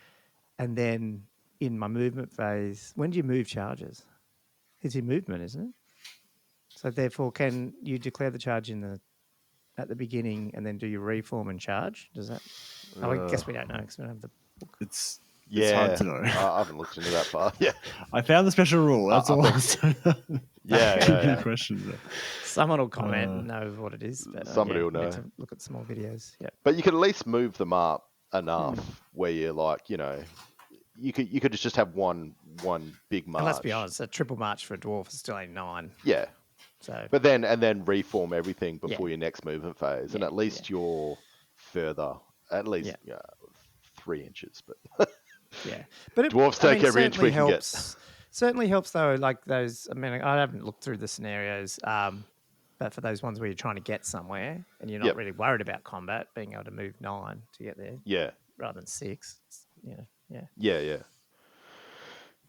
[SPEAKER 1] And then in my movement phase, when do you move charges? It's your movement, isn't it? So therefore, can you declare the charge at the beginning and then do your reform and charge? Does that? I guess we don't know because we don't have the book.
[SPEAKER 3] It's hard to know.
[SPEAKER 2] I haven't looked into that far. Yeah,
[SPEAKER 3] I found the special rule. That's all.
[SPEAKER 2] Yeah.
[SPEAKER 3] Questions.
[SPEAKER 1] Someone will comment and know what it is. But,
[SPEAKER 2] somebody will know.
[SPEAKER 1] To look at small videos. Yeah,
[SPEAKER 2] but you can at least move them up enough where you're like, you could just have one big march.
[SPEAKER 1] And let's be honest, a triple march for a dwarf is still only 9.
[SPEAKER 2] Yeah.
[SPEAKER 1] So,
[SPEAKER 2] but then reform everything before your next movement phase, and at least you're further, at least 3 inches. But
[SPEAKER 1] but
[SPEAKER 2] dwarves take every inch we can get.
[SPEAKER 1] Certainly helps though. Like those. I mean, I haven't looked through the scenarios. But for those ones where you're trying to get somewhere and you're not really worried about combat, being able to move 9 to get there, rather than 6,
[SPEAKER 2] Yeah.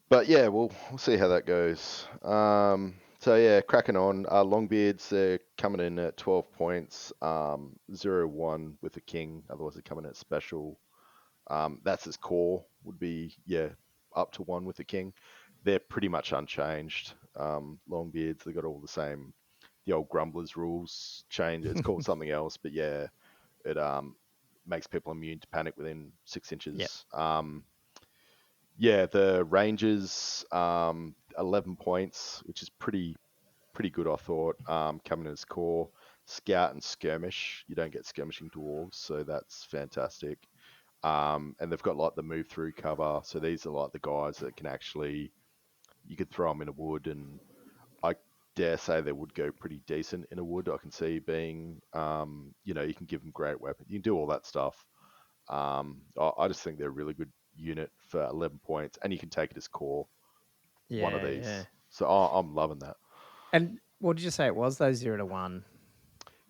[SPEAKER 2] But we'll see how that goes. So cracking on. Longbeards, they're coming in at 12 points, 0-1 with the king. Otherwise, they're coming at special. That's his core. Would be up to 1 with the king. They're pretty much unchanged. Longbeards, they got all the same. The old Grumblers rules change. It's called something else, but it makes people immune to panic within 6 inches. The Rangers, 11 points, which is pretty good, I thought. Coming in as core, Scout and Skirmish. You don't get skirmishing dwarves, so that's fantastic. And they've got like the move through cover, so these are like the guys that can actually, you could throw them in a wood, and I dare say they would go pretty decent in a wood. I can see being, you can give them great weapons. You can do all that stuff. I just think they're a really good unit for 11 points, and you can take it as core. One of these. Yeah. So I'm loving that.
[SPEAKER 1] And what did you say it was, though? 0-1?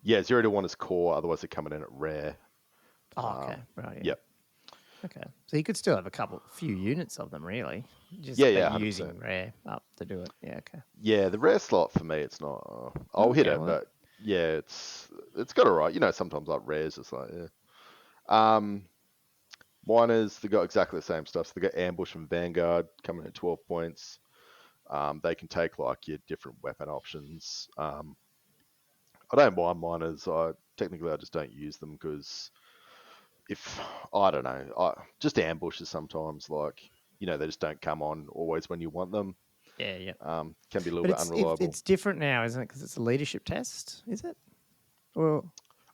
[SPEAKER 2] Yeah, 0-1 is core. Otherwise, they're coming in at rare.
[SPEAKER 1] Oh, okay. Right.
[SPEAKER 2] Yep.
[SPEAKER 1] Okay. So you could still have few units of them, really. Just using rare up to do it. Yeah, okay.
[SPEAKER 2] Yeah, the rare slot for me, it's not. I'll hit it, but it's got it right. Sometimes like rares, it's like Miners, they got exactly the same stuff. So they got Ambush and Vanguard coming at 12 points. They can take like your different weapon options. I don't mind Miners. Technically I just don't use them because I don't know, just ambushes sometimes, like, they just don't come on always when you want them.
[SPEAKER 1] Yeah.
[SPEAKER 2] Can be a little bit unreliable.
[SPEAKER 1] It's different now, isn't it? Because it's a leadership test, is it? Well,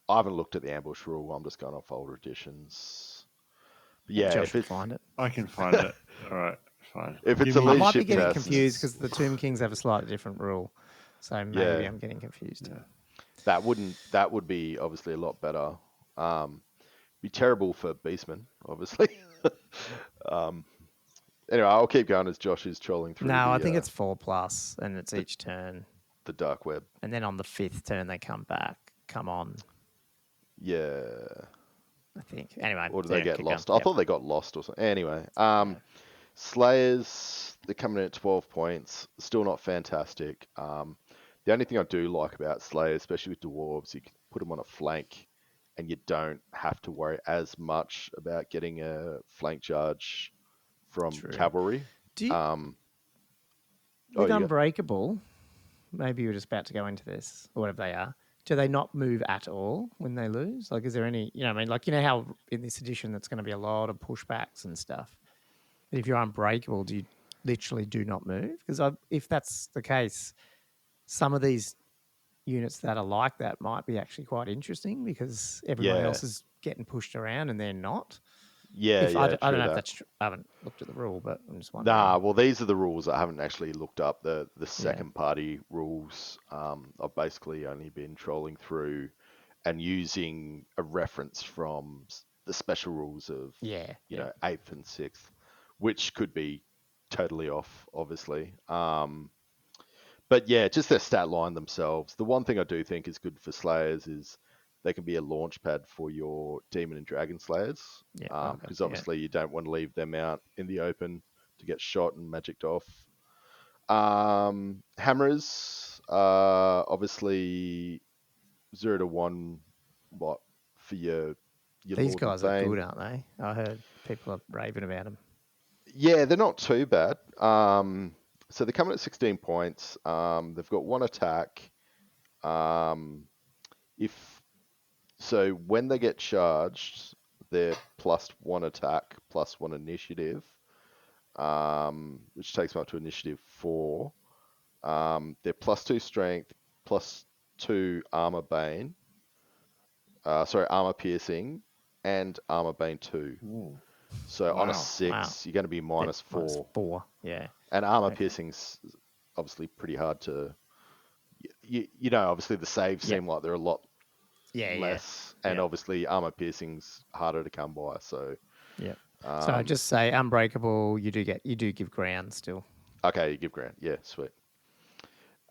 [SPEAKER 2] I haven't looked at the ambush rule. I'm just going off older editions. But yeah,
[SPEAKER 1] Josh can find it.
[SPEAKER 3] I can find it. All right, fine.
[SPEAKER 2] If it's a leadership test, I
[SPEAKER 1] might be getting confused because the Tomb Kings have a slightly different rule. So maybe I'm getting confused.
[SPEAKER 2] That would be obviously a lot better. Be terrible for beastmen, obviously. Anyway, I'll keep going as Josh is trolling through.
[SPEAKER 1] No, I think it's 4+, and it's each turn.
[SPEAKER 2] The dark web.
[SPEAKER 1] And then on the 5th turn, they come on.
[SPEAKER 2] Yeah.
[SPEAKER 1] I think. Anyway.
[SPEAKER 2] Or do they get lost? I thought they got lost or something. Anyway. Slayers, they're coming in at 12 points. Still not fantastic. The only thing I do like about Slayers, especially with dwarves, you can put them on a flank and you don't have to worry as much about getting a flank charge from cavalry.
[SPEAKER 1] Do you, with Unbreakable, maybe you're just about to go into this, or whatever they are, do they not move at all when they lose? Like, is there any, I mean, like, how in this edition that's going to be a lot of pushbacks and stuff. But if you're Unbreakable, do you literally do not move? Because if that's the case, some of these units that are like that might be actually quite interesting because everyone else is getting pushed around and they're not.
[SPEAKER 2] Yeah,
[SPEAKER 1] I don't know if that's true. I haven't looked at the rule, but I'm just wondering.
[SPEAKER 2] Nah, well, these are the rules. I haven't actually looked up the second party rules. I've basically only been trolling through and using a reference from the special rules of 8th and 6th, which could be totally off, obviously. But yeah, just their stat line themselves. The one thing I do think is good for Slayers is they can be a launch pad for your Demon and Dragon Slayers. Because obviously you don't want to leave them out in the open to get shot and magicked off. Hammers, obviously 0 to 1, what, for your
[SPEAKER 1] These
[SPEAKER 2] Lord
[SPEAKER 1] guys are good, aren't they? I heard people are raving about them.
[SPEAKER 2] Yeah, they're not too bad. So they're coming at 16 points. They've got 1 attack. So when they get charged, they're +1 attack, +1 initiative, which takes them up to initiative 4. They're +2 strength, +2 armor bane. Armor piercing, and armor bane 2.
[SPEAKER 3] Ooh.
[SPEAKER 2] So on a 6, you're going to be -4.
[SPEAKER 1] -4, yeah.
[SPEAKER 2] And armor piercing's obviously pretty hard to. Obviously the saves seem like they're a lot less, and obviously armor piercing's harder to come by. So
[SPEAKER 1] so I just say Unbreakable. You do give ground still.
[SPEAKER 2] Okay, you give ground. Yeah, sweet.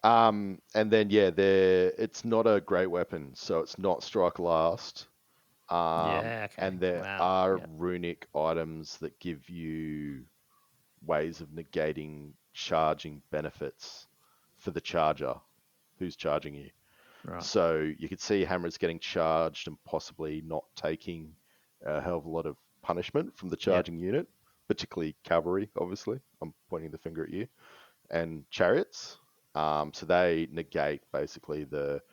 [SPEAKER 2] And then it's not a great weapon, so it's not strike last. And there are runic items that give you ways of negating charging benefits for the charger who's charging you.
[SPEAKER 1] Right.
[SPEAKER 2] So you could see hammers getting charged and possibly not taking a hell of a lot of punishment from the charging unit, particularly cavalry, obviously. I'm pointing the finger at you. And chariots. So they negate basically the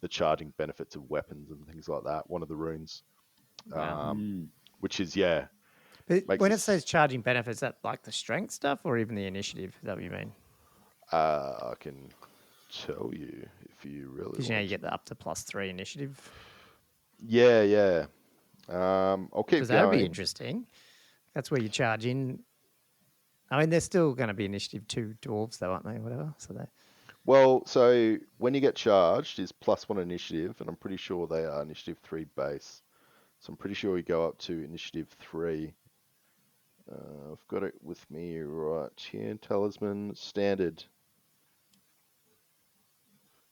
[SPEAKER 2] charging benefits of weapons and things like that. One of the runes. Which is,
[SPEAKER 1] when it says charging benefits, is that like the strength stuff or even the initiative? Is that what you mean?
[SPEAKER 2] I can tell you if you really want.
[SPEAKER 1] Because you get the up to +3 initiative.
[SPEAKER 2] Yeah. I'll keep going.
[SPEAKER 1] Because that would be interesting. That's where you charge in. I mean, they're still going to be initiative 2 dwarves, though, aren't they? Whatever.
[SPEAKER 2] So when you get charged is +1 initiative, and I'm pretty sure they are initiative 3 base. So I'm pretty sure we go up to initiative 3. I've got it with me right here. Talisman, standard.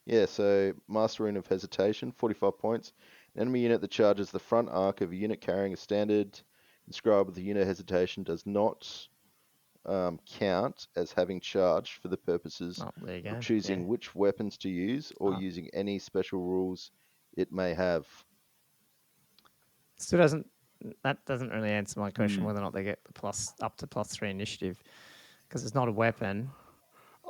[SPEAKER 2] Yeah, so Master Rune of Hesitation, 45 points. An enemy unit that charges the front arc of a unit carrying a standard inscribed with the unit hesitation does not count as having charged for the purposes of choosing which weapons to use or using any special rules it may have.
[SPEAKER 1] That doesn't really answer my question whether or not they get the up to +3 initiative, because it's not a weapon.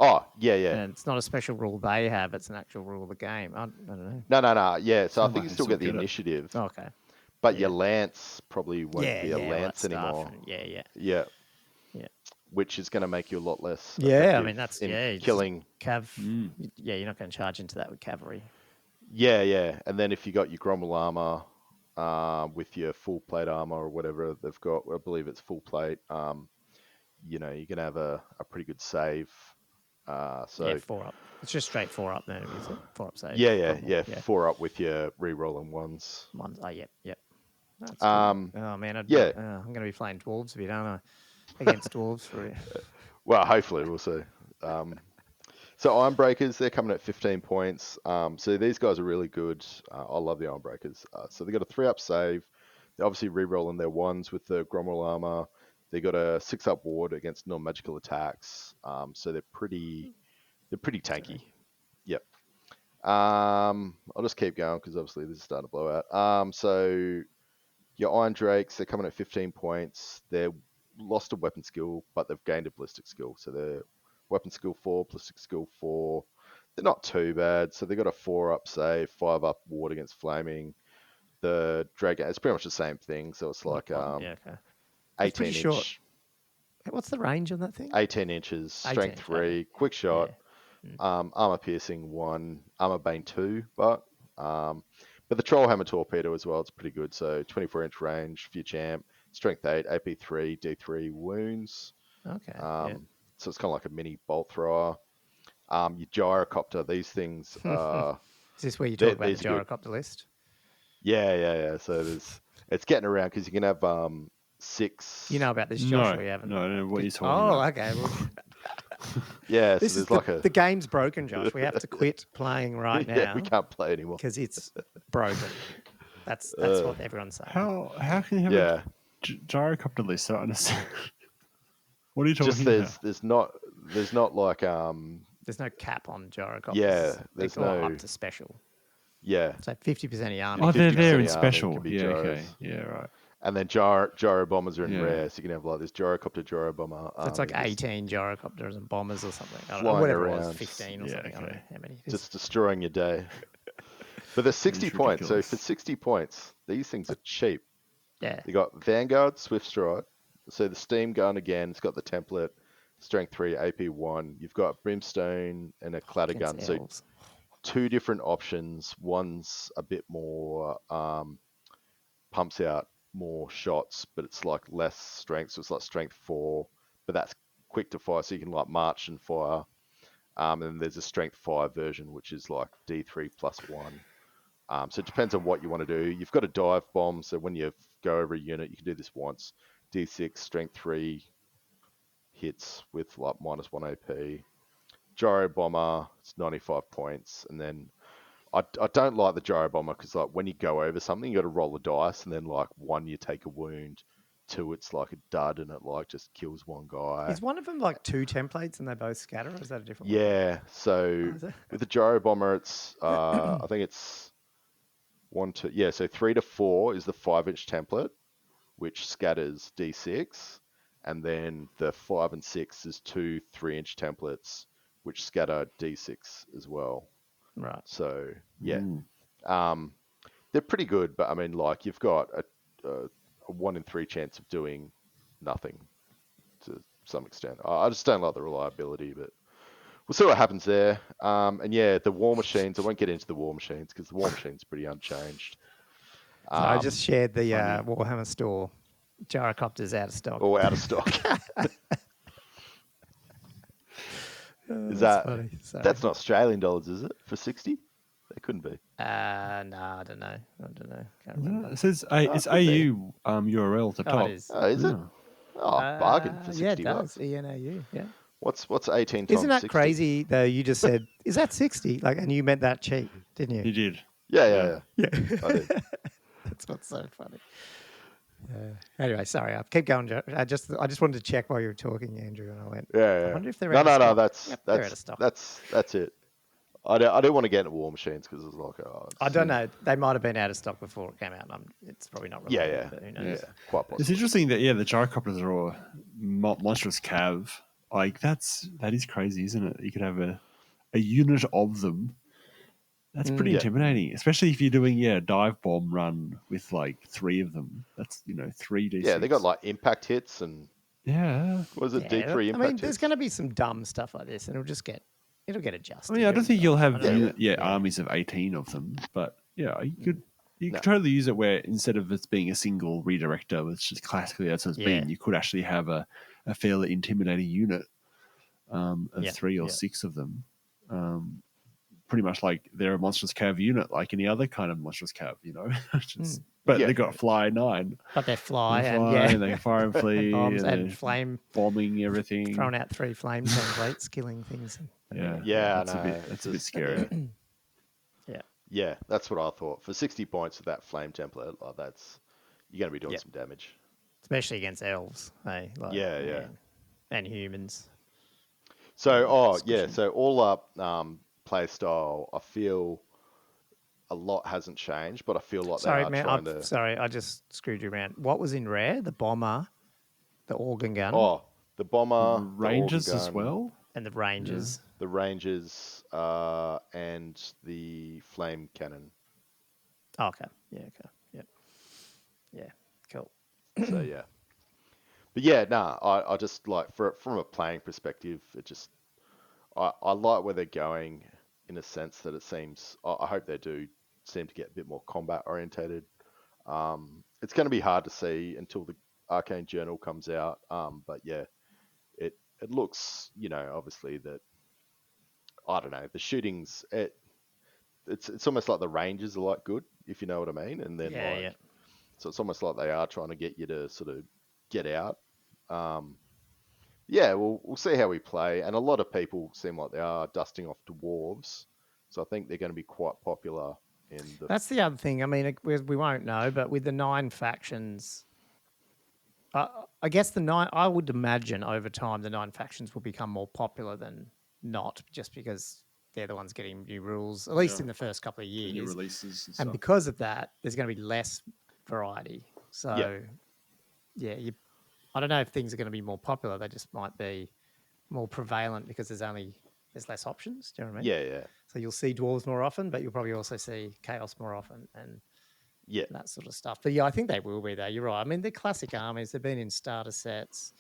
[SPEAKER 2] Oh, yeah.
[SPEAKER 1] And it's not a special rule they have, it's an actual rule of the game. I don't
[SPEAKER 2] know. No. Yeah, so I think you still get the initiative.
[SPEAKER 1] Okay.
[SPEAKER 2] But your lance probably won't be a lance anymore.
[SPEAKER 1] Yeah.
[SPEAKER 2] Which is going to make you a lot less.
[SPEAKER 1] Yeah, I mean, that's
[SPEAKER 2] killing.
[SPEAKER 1] Yeah, you're not going to charge into that with cavalry.
[SPEAKER 2] Yeah. And then if you got your Grommel armor with your full plate armor or whatever they've got, I believe it's full plate, you're going to have a pretty good save So
[SPEAKER 1] 4 up. It's just straight 4 up then, is it? 4 up save.
[SPEAKER 2] Yeah. 4 up with your re-rolling ones.
[SPEAKER 1] Oh, yep. That's cool. Oh man, I'm going to be playing dwarves a bit, aren't I? Against dwarves for it.
[SPEAKER 2] Well, hopefully we'll see. So Ironbreakers, they're coming at 15 points. So these guys are really good. I love the Ironbreakers. So they got a 3 up save. They're obviously re-rolling their ones with the Gromwell armor. They got a 6 up ward against non-magical attacks. So they're pretty tanky. Sorry. Yep. I'll just keep going because obviously this is starting to blow out. So your Iron Drakes, they're coming at 15 points. They're lost a weapon skill, but they've gained a ballistic skill. So they're weapon skill 4, ballistic skill 4. They're not too bad. So they got a 4 up save, 5 up ward against flaming. The dragon, it's pretty much the same thing. So it's like 18 inch.
[SPEAKER 1] Short. What's the range on that thing?
[SPEAKER 2] 18 inches, strength 3, quick shot, armor piercing 1, armor bane 2, but the troll hammer torpedo as well, it's pretty good. So 24 inch range for your champ, strength 8, AP 3, D3 wounds.
[SPEAKER 1] Okay.
[SPEAKER 2] So it's kind of like a mini bolt thrower. Your gyrocopter, these things are...
[SPEAKER 1] Is this where you talk about the gyrocopter list?
[SPEAKER 2] Yeah. So it's getting around because you can have 6...
[SPEAKER 1] You know about this, Josh, or you haven't?
[SPEAKER 3] No, I don't know what you're talking about.
[SPEAKER 1] Oh, okay. Well,
[SPEAKER 2] yeah,
[SPEAKER 1] this is the game's broken, Josh. We have to quit playing right now.
[SPEAKER 2] Yeah, we can't play anymore.
[SPEAKER 1] Because it's broken. That's what everyone's saying.
[SPEAKER 3] How can you have a gyrocopter list? I don't understand. What are you talking about?
[SPEAKER 2] There's not like
[SPEAKER 1] there's no cap on gyrocopters.
[SPEAKER 2] Yeah, there's no
[SPEAKER 1] up to special.
[SPEAKER 2] Yeah.
[SPEAKER 1] So 50% of your army.
[SPEAKER 3] Oh, they're there in special. Yeah, okay. Yeah, right.
[SPEAKER 2] And then gyro bombers are in rare, so you can have like this gyrocopter, gyro bomber.
[SPEAKER 1] So it's like 18 gyrocopters and bombers or something. I don't know, whatever it was, 15 or something. Okay. I don't know how many.
[SPEAKER 2] Just destroying your day. But they're 60 points. So for 60 points, these things are cheap.
[SPEAKER 1] Yeah.
[SPEAKER 2] You got Vanguard, Swift Strike. So the Steam Gun again, it's got the template, Strength 3, AP 1. You've got Brimstone and a Clatter Gun. So 2 different options. One's a bit more, pumps out more shots, but it's like less strength. So it's like Strength 4, but that's quick to fire. So you can like march and fire. And then there's a Strength 5 version, which is like D3 plus 1. So it depends on what you want to do. You've got a dive bomb. So when you go over a unit, you can do this once. D6, Strength 3 hits with like -1 AP. Gyro Bomber, it's 95 points. And then I don't like the Gyro Bomber because like when you go over something, you got to roll the dice, and then like 1 you take a wound, 2 it's like a dud and it like just kills one guy.
[SPEAKER 1] Is one of them like 2 templates and they both scatter, or is that a different one?
[SPEAKER 2] Yeah, so with the Gyro Bomber, it's I think it's 1, 2, yeah, so 3 to 4 is the 5-inch template, which scatters D6, and then the 5 and 6 is 2 3-inch templates, which scatter D6 as well.
[SPEAKER 1] Right.
[SPEAKER 2] So yeah, they're pretty good, but I mean, like you've got a 1 in 3 chance of doing nothing to some extent. I just don't like the reliability, but we'll see what happens there. And yeah, the War Machines. I won't get into the War Machines because the War Machine's pretty unchanged.
[SPEAKER 1] So I just shared the Warhammer store. Gyrocopter's out of stock.
[SPEAKER 2] Oh, out of stock. Is that funny? That's not Australian dollars, is it? For 60? It couldn't be.
[SPEAKER 1] No, I don't know. Can't remember.
[SPEAKER 3] It says it's AU URL at the top.
[SPEAKER 1] It is.
[SPEAKER 2] Oh, is it? Oh, bargain for 60
[SPEAKER 1] yeah, it
[SPEAKER 2] bucks.
[SPEAKER 1] does. ENAU, yeah.
[SPEAKER 2] What's 18 times
[SPEAKER 1] Isn't that
[SPEAKER 2] 60?
[SPEAKER 1] crazy though? You just said, is that 60? Like, and you meant that cheap, didn't you?
[SPEAKER 3] You did.
[SPEAKER 2] Yeah. I did.
[SPEAKER 1] That's what's so funny. Anyway, sorry, I'll keep going. I just wanted to check while you were talking, Andrew, and I went, I wonder if they're out of stock. They're out of stock.
[SPEAKER 2] That's it. I don't want to get into War Machines because it's like,
[SPEAKER 1] I don't know. They might have been out of stock before it came out. It's probably not related, but who knows?
[SPEAKER 2] Yeah, quite possible.
[SPEAKER 3] It's interesting that the gyrocopters are all monstrous cav. Like that is crazy, isn't it? You could have a unit of them. That's pretty intimidating, especially if you're doing a dive bomb run with like 3 of them. That's 3D6.
[SPEAKER 2] Yeah, they got like impact hits and was it D3 impact hits?
[SPEAKER 1] I mean, there's going to be some dumb stuff like this, and it'll get adjusted.
[SPEAKER 3] I mean, I don't think you'll have armies of 18 of them, but yeah, you could totally use it where instead of it being a single redirector, which is classically that's what it's been, you could actually have a fairly intimidating unit. of 3 or 6 of them. Pretty much like they're a monstrous cav unit, like any other kind of monstrous cav, But they got fly 9.
[SPEAKER 1] But they fly,
[SPEAKER 3] and they can fire and flee,
[SPEAKER 1] and flame
[SPEAKER 3] bombing everything,
[SPEAKER 1] throwing out 3 flame templates, killing things.
[SPEAKER 3] It's a bit scary.
[SPEAKER 2] Yeah, that's what I thought. For 60 points with that flame template, you're going to be doing some damage,
[SPEAKER 1] especially against elves. Hey, and humans.
[SPEAKER 2] So so all up play style, I feel a lot hasn't changed, but I feel like
[SPEAKER 1] Sorry, I just screwed you around. What was in rare? The bomber, the organ gun.
[SPEAKER 2] Oh, the bomber,
[SPEAKER 3] the Rangers as well,
[SPEAKER 1] and the Rangers.
[SPEAKER 2] Yeah. The Rangers and the flame cannon.
[SPEAKER 1] Oh, okay. Yeah. Okay. Yep. Yeah. Cool.
[SPEAKER 2] So yeah, but yeah, I just like from a playing perspective, it just I like where they're going in a sense that it seems. I hope they do seem to get a bit more combat orientated. It's going to be hard to see until the Arcane Journal comes out. But yeah, it looks, obviously that, I don't know, the shootings, it's almost like the Rangers are like good, if you know what I mean. And then so it's almost like they are trying to get you to sort of get out. We'll see how we play. And a lot of people seem like they are dusting off dwarves. So I think they're going to be quite popular.
[SPEAKER 1] That's the other thing. I mean, we won't know, but with the 9 factions, I guess I would imagine over time the 9 factions will become more popular than not, just because they're the ones getting new rules, at least in the first couple of years.
[SPEAKER 3] New releases and
[SPEAKER 1] stuff. Because of that, there's going to be less variety. So, I don't know if things are going to be more popular. They just might be more prevalent because there's less options. Do you know what I mean?
[SPEAKER 2] Yeah.
[SPEAKER 1] So you'll see dwarves more often, but you'll probably also see chaos more often and that sort of stuff. But yeah, I think they will be there. You're right. I mean, they're classic armies. They've been in starter sets.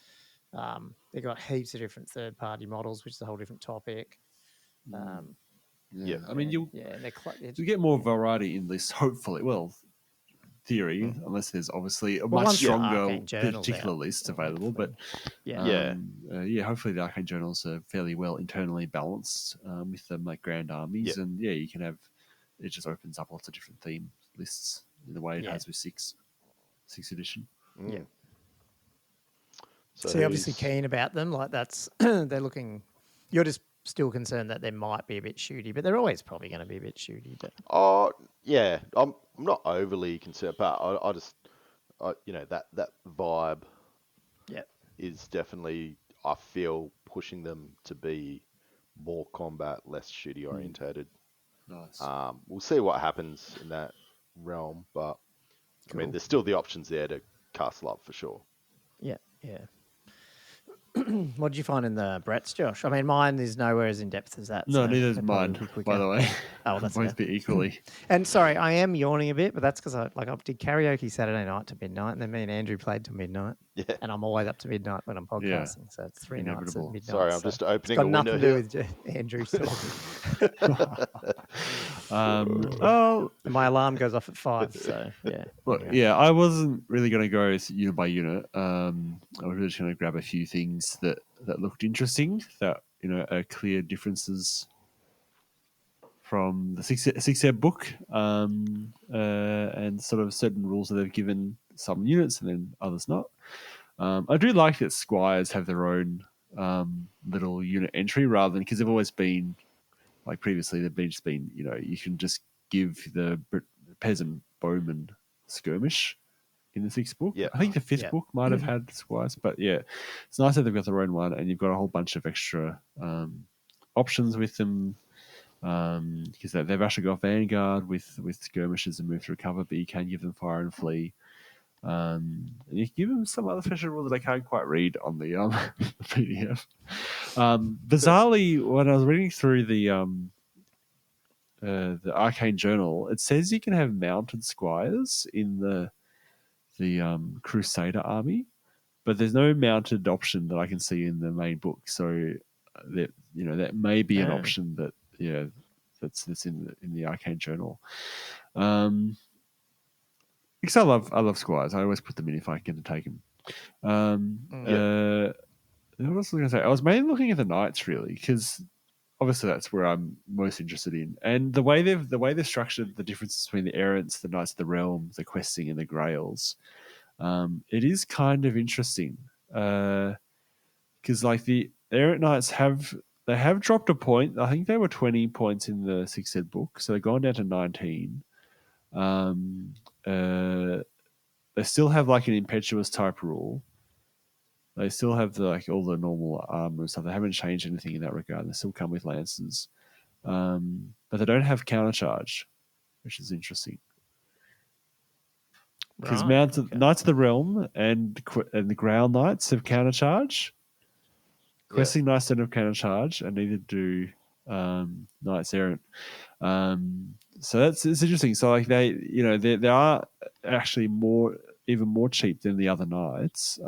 [SPEAKER 1] They've got heaps of different third-party models, which is a whole different topic.
[SPEAKER 3] I mean, you'll get more variety in this, hopefully. Well, theory, unless there's obviously a much stronger particular list available. But hopefully the Arcane Journals are fairly well internally balanced with them like grand armies, and you can have it just opens up lots of different theme lists in the way it has with 6th edition.
[SPEAKER 1] Yeah. So you're obviously keen about them, like that's they're looking. You're just still concerned that they might be a bit shooty, but they're always probably going to be a bit shooty. But
[SPEAKER 2] I'm not overly concerned, but I just that vibe is definitely, I feel, pushing them to be more combat, less shooty orientated.
[SPEAKER 3] Nice.
[SPEAKER 2] We'll see what happens in that realm, but I mean, there's still the options there to castle up for sure.
[SPEAKER 1] Yeah. What did you find in the Bretts, Josh? I mean, mine is nowhere as in depth as that.
[SPEAKER 3] No, neither is mine, by the way.
[SPEAKER 1] Oh, that's
[SPEAKER 3] both bit equally.
[SPEAKER 1] And sorry, I am yawning a bit, but that's because I did karaoke Saturday night to midnight, and then me and Andrew played to midnight.
[SPEAKER 2] Yeah.
[SPEAKER 1] And I'm always up to midnight when I'm podcasting, so it's 3 nights at midnight.
[SPEAKER 2] Sorry, I'm just opening a window
[SPEAKER 1] here. It's got nothing to do with Andrew's talking. My alarm goes off at 5, so yeah.
[SPEAKER 3] Look, I wasn't really going to go unit by unit. I was just going to grab a few things that looked interesting, that are clear differences from the 6 ed book, and sort of certain rules that they've given some units and then others not. I do like that squires have their own little unit entry rather than, because they've always been like previously they've just been you can just give the peasant bowman skirmish in the 6th book. I think the 5th book might have had squires, but it's nice that they've got their own one, and you've got a whole bunch of extra options with them, because they've actually got Vanguard with skirmishes and move to recover, but you can give them fire and flee. And you can give them some other special rules that I can't quite read on the PDF. Bizarrely, when I was reading through the Arcane Journal, it says you can have mounted squires in the Crusader army, but there's no mounted option that I can see in the main book. So that may be an option that that's in the Arcane Journal. Because I love squires. I always put them in if I can take them. what was I going to say? I was mainly looking at the knights really, because obviously that's where I'm most interested in, and the way they've structured the differences between the errants, the knights of the realm, the questing, and the grails. It is kind of interesting because like the errant knights have dropped a point. I think they were 20 points in the 6th ed book, so they've gone down to 19. They still have like an impetuous type rule. They still have like all the normal armor and stuff. They haven't changed anything in that regard. They still come with lances, but they don't have countercharge, which is interesting. Because Knights of the Realm and the Grail Knights have countercharge. Questing Knights don't have countercharge, and neither do Knights Errant. So it's interesting. So like they are actually even more cheap than the other knights,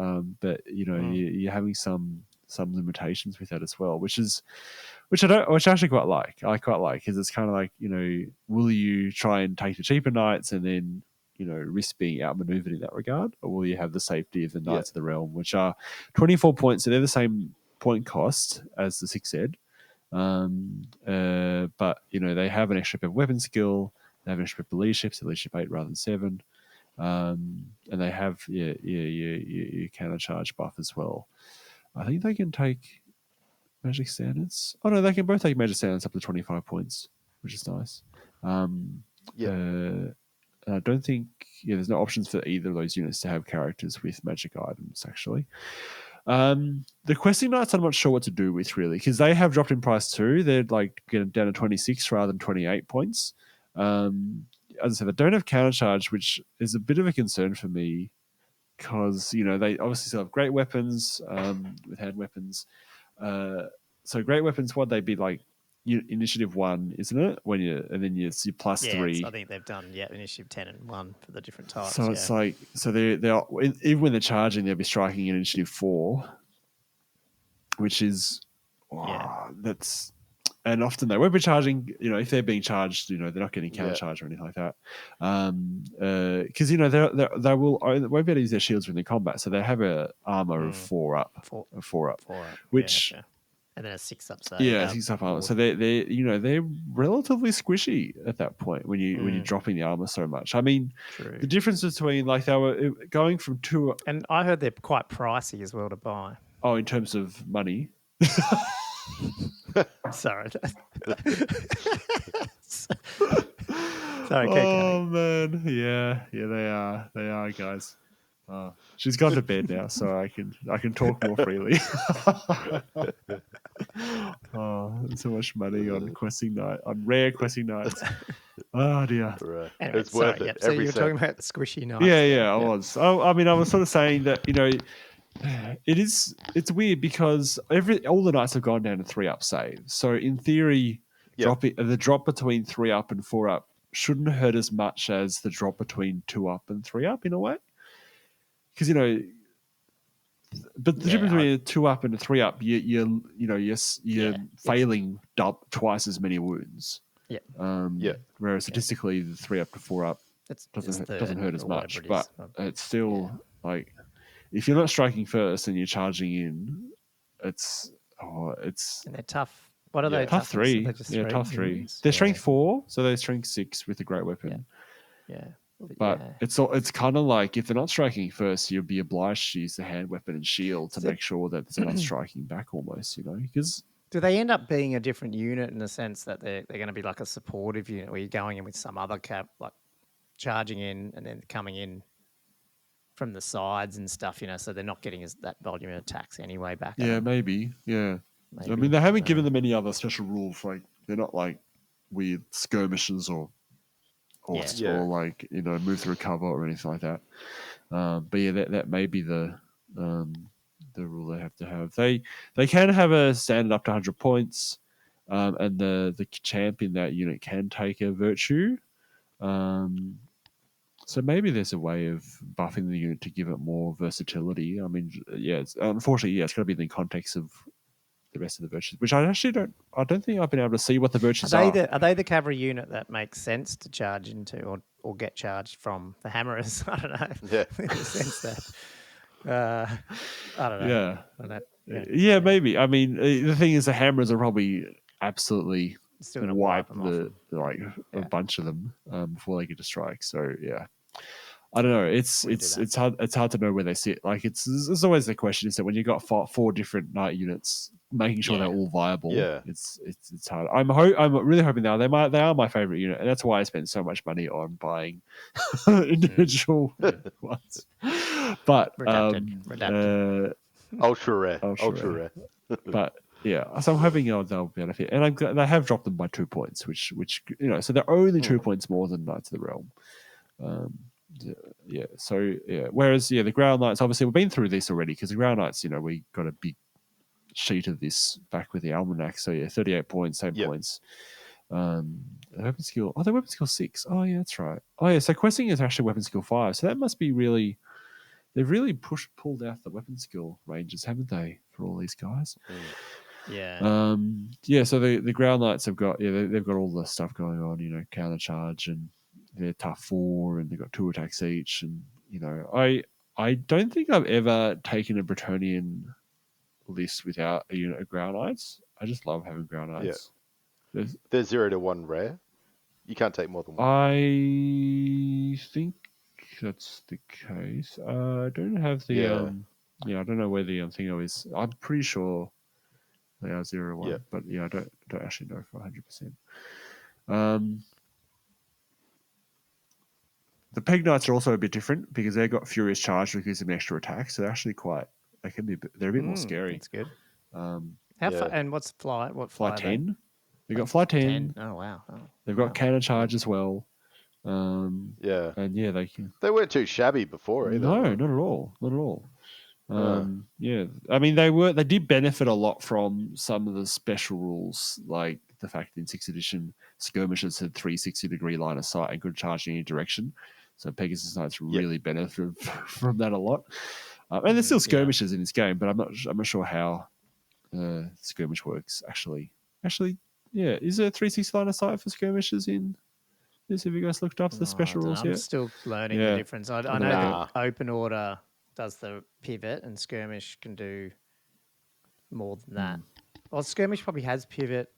[SPEAKER 3] but you're having some limitations with that as well, which I actually quite like. I quite like because it's kind of like will you try and take the cheaper knights and then risk being outmaneuvered in that regard, or will you have the safety of the Knights of the Realm, which are 24 points, so they're the same point cost as the 6th ed. But they have an extra bit of weapon skill, they have an extra bit of leadership 8 rather than 7, and they have your counter charge buff as well. I think they can take magic standards. Oh no, they can both take magic standards up to 25 points, which is nice. I don't think there's no options for either of those units to have characters with magic items actually. The questing knights I'm not sure what to do with really, because they have dropped in price too. They're like getting down to 26 rather than 28 points. As I said, they don't have countercharge, which is a bit of a concern for me because they obviously still have great weapons with hand weapons. So great weapons, what they'd be like initiative 1, isn't it? And then you plus 3.
[SPEAKER 1] I think they've done initiative 10 and 1 for the different types.
[SPEAKER 3] So it's like they're even when they're charging, they'll be striking in initiative 4, which is that's, and often they won't be charging. If they're being charged, they're not getting counter charge or anything like that. Because they won't be able to use their shields when they combat, so they have a armor of 4 up, 4 up, which.
[SPEAKER 1] Yeah, and then a 6 up. So
[SPEAKER 3] 6 up armor. So they're relatively squishy at that point when you're dropping the armor so much. I mean, the difference between like they were going from 2,
[SPEAKER 1] and I heard they're quite pricey as well to buy.
[SPEAKER 3] Oh, in terms of money.
[SPEAKER 1] Sorry.
[SPEAKER 3] Sorry. Oh man, yeah, they are, guys. She's gone to bed now, so I can talk more freely. So much money on questing night, on rare questing nights. Oh dear.
[SPEAKER 2] Right.
[SPEAKER 1] Anyway,
[SPEAKER 2] it's worth it.
[SPEAKER 1] So you were talking about the squishy nights.
[SPEAKER 3] Yeah, I was. I mean, I was sort of saying that it's weird because all the knights have gone down to 3 up saves. So in theory, the drop between 3 up and 4 up shouldn't hurt as much as the drop between 2 up and 3 up in a way. Because but the difference between a 2 up and a 3 up, you're failing twice as many wounds. Whereas statistically, the 3 up to 4 up doesn't hurt as much, but it's still like if you're not striking first and you're charging in, it's
[SPEAKER 1] and they're tough. What are they?
[SPEAKER 3] Tough 3. Tough 3. They're strength 4, so they're strength 6 with a great weapon.
[SPEAKER 1] Yeah.
[SPEAKER 3] But it's kind of like if they're not striking first, you'll be obliged to use the hand weapon and shield to make sure that they're not striking back almost, because...
[SPEAKER 1] Do they end up being a different unit in the sense that they're going to be like a supportive unit where you're going in with some other cap, like charging in and then coming in from the sides and stuff, so they're not getting that volume of attacks anyway back?
[SPEAKER 3] Yeah, maybe. Yeah. Maybe. I mean, they haven't given them any other special rules. Like, they're not like weird skirmishes or like move through cover or anything like that. But yeah, that may be the rule they have to have. They can have a standard up to 100 points, and the champ in that unit can take a virtue. So maybe there's a way of buffing the unit to give it more versatility. I mean, unfortunately, it's got to be in the context of the rest of the virtues, which I don't think I've been able to see what the virtues are.
[SPEAKER 1] Are they the cavalry unit that makes sense to charge into or get charged from the hammerers? I don't know.
[SPEAKER 2] Yeah.
[SPEAKER 1] In the sense that I don't know.
[SPEAKER 3] Yeah. Yeah, maybe. I mean, the thing is, the hammers are probably absolutely wipe a bunch of them before they get to strike. So yeah, I don't know. It's hard to know where they sit. Like it's always the question is that when you got four different knight units, making sure they're all viable.
[SPEAKER 2] Yeah,
[SPEAKER 3] it's hard. I'm really hoping they are my favorite unit, and that's why I spend so much money on buying individual ones. But
[SPEAKER 1] redacted.
[SPEAKER 2] Ultra rare.
[SPEAKER 3] But yeah, so I'm hoping they'll benefit, and they have dropped them by 2 points, which so they're only 2 points more than Knights of the Realm. Whereas the Ground Knights, obviously we've been through this already because the Ground Knights, we got a big sheet of this back with the Almanac. So 38 points, same points. Weapon skill. Oh, they're weapon skill 6. Oh yeah, that's right. Oh yeah, so questing is actually weapon skill 5. So that must be really. They've really pulled out the weapon skill ranges, haven't they, for all these guys?
[SPEAKER 1] Yeah.
[SPEAKER 3] So the Ground Knights have got they've got all the stuff going on, counter charge, and they're tough 4, and they've got 2 attacks each, and I don't think I've ever taken a Bretonnian list without a unit of Ground Knights. I just love having Ground Knights.
[SPEAKER 2] Yeah. They're 0 to 1 rare. You can't take more than 1.
[SPEAKER 3] I think that's the case. I don't have the I don't know where the thingo is. I'm pretty sure they are 0 to 1, but I don't actually know for 100%. The Peg Knights are also a bit different because they've got Furious Charge, which gives them extra attack. So they're actually they're a bit more scary.
[SPEAKER 1] That's good. How far? And what's fly? What
[SPEAKER 3] fly 10? They've got fly 10.
[SPEAKER 1] Oh wow!
[SPEAKER 3] They've got counter charge as well.
[SPEAKER 2] And
[SPEAKER 3] they
[SPEAKER 2] weren't too shabby before either.
[SPEAKER 3] No, not at all. I mean they did benefit a lot from some of the special rules, like the fact that in 6th edition skirmishers had 360-degree line of sight and could charge in any direction. So Pegasus Knights really benefited from that a lot. And there's still skirmishes in this game, but I'm not sure how skirmish works actually. Is there a 360 line of sight for skirmishes in this? Have you guys looked up the special rules yet?
[SPEAKER 1] I'm still learning the difference. I know that Open Order does the pivot and Skirmish can do more than that. Well, Skirmish probably has pivot.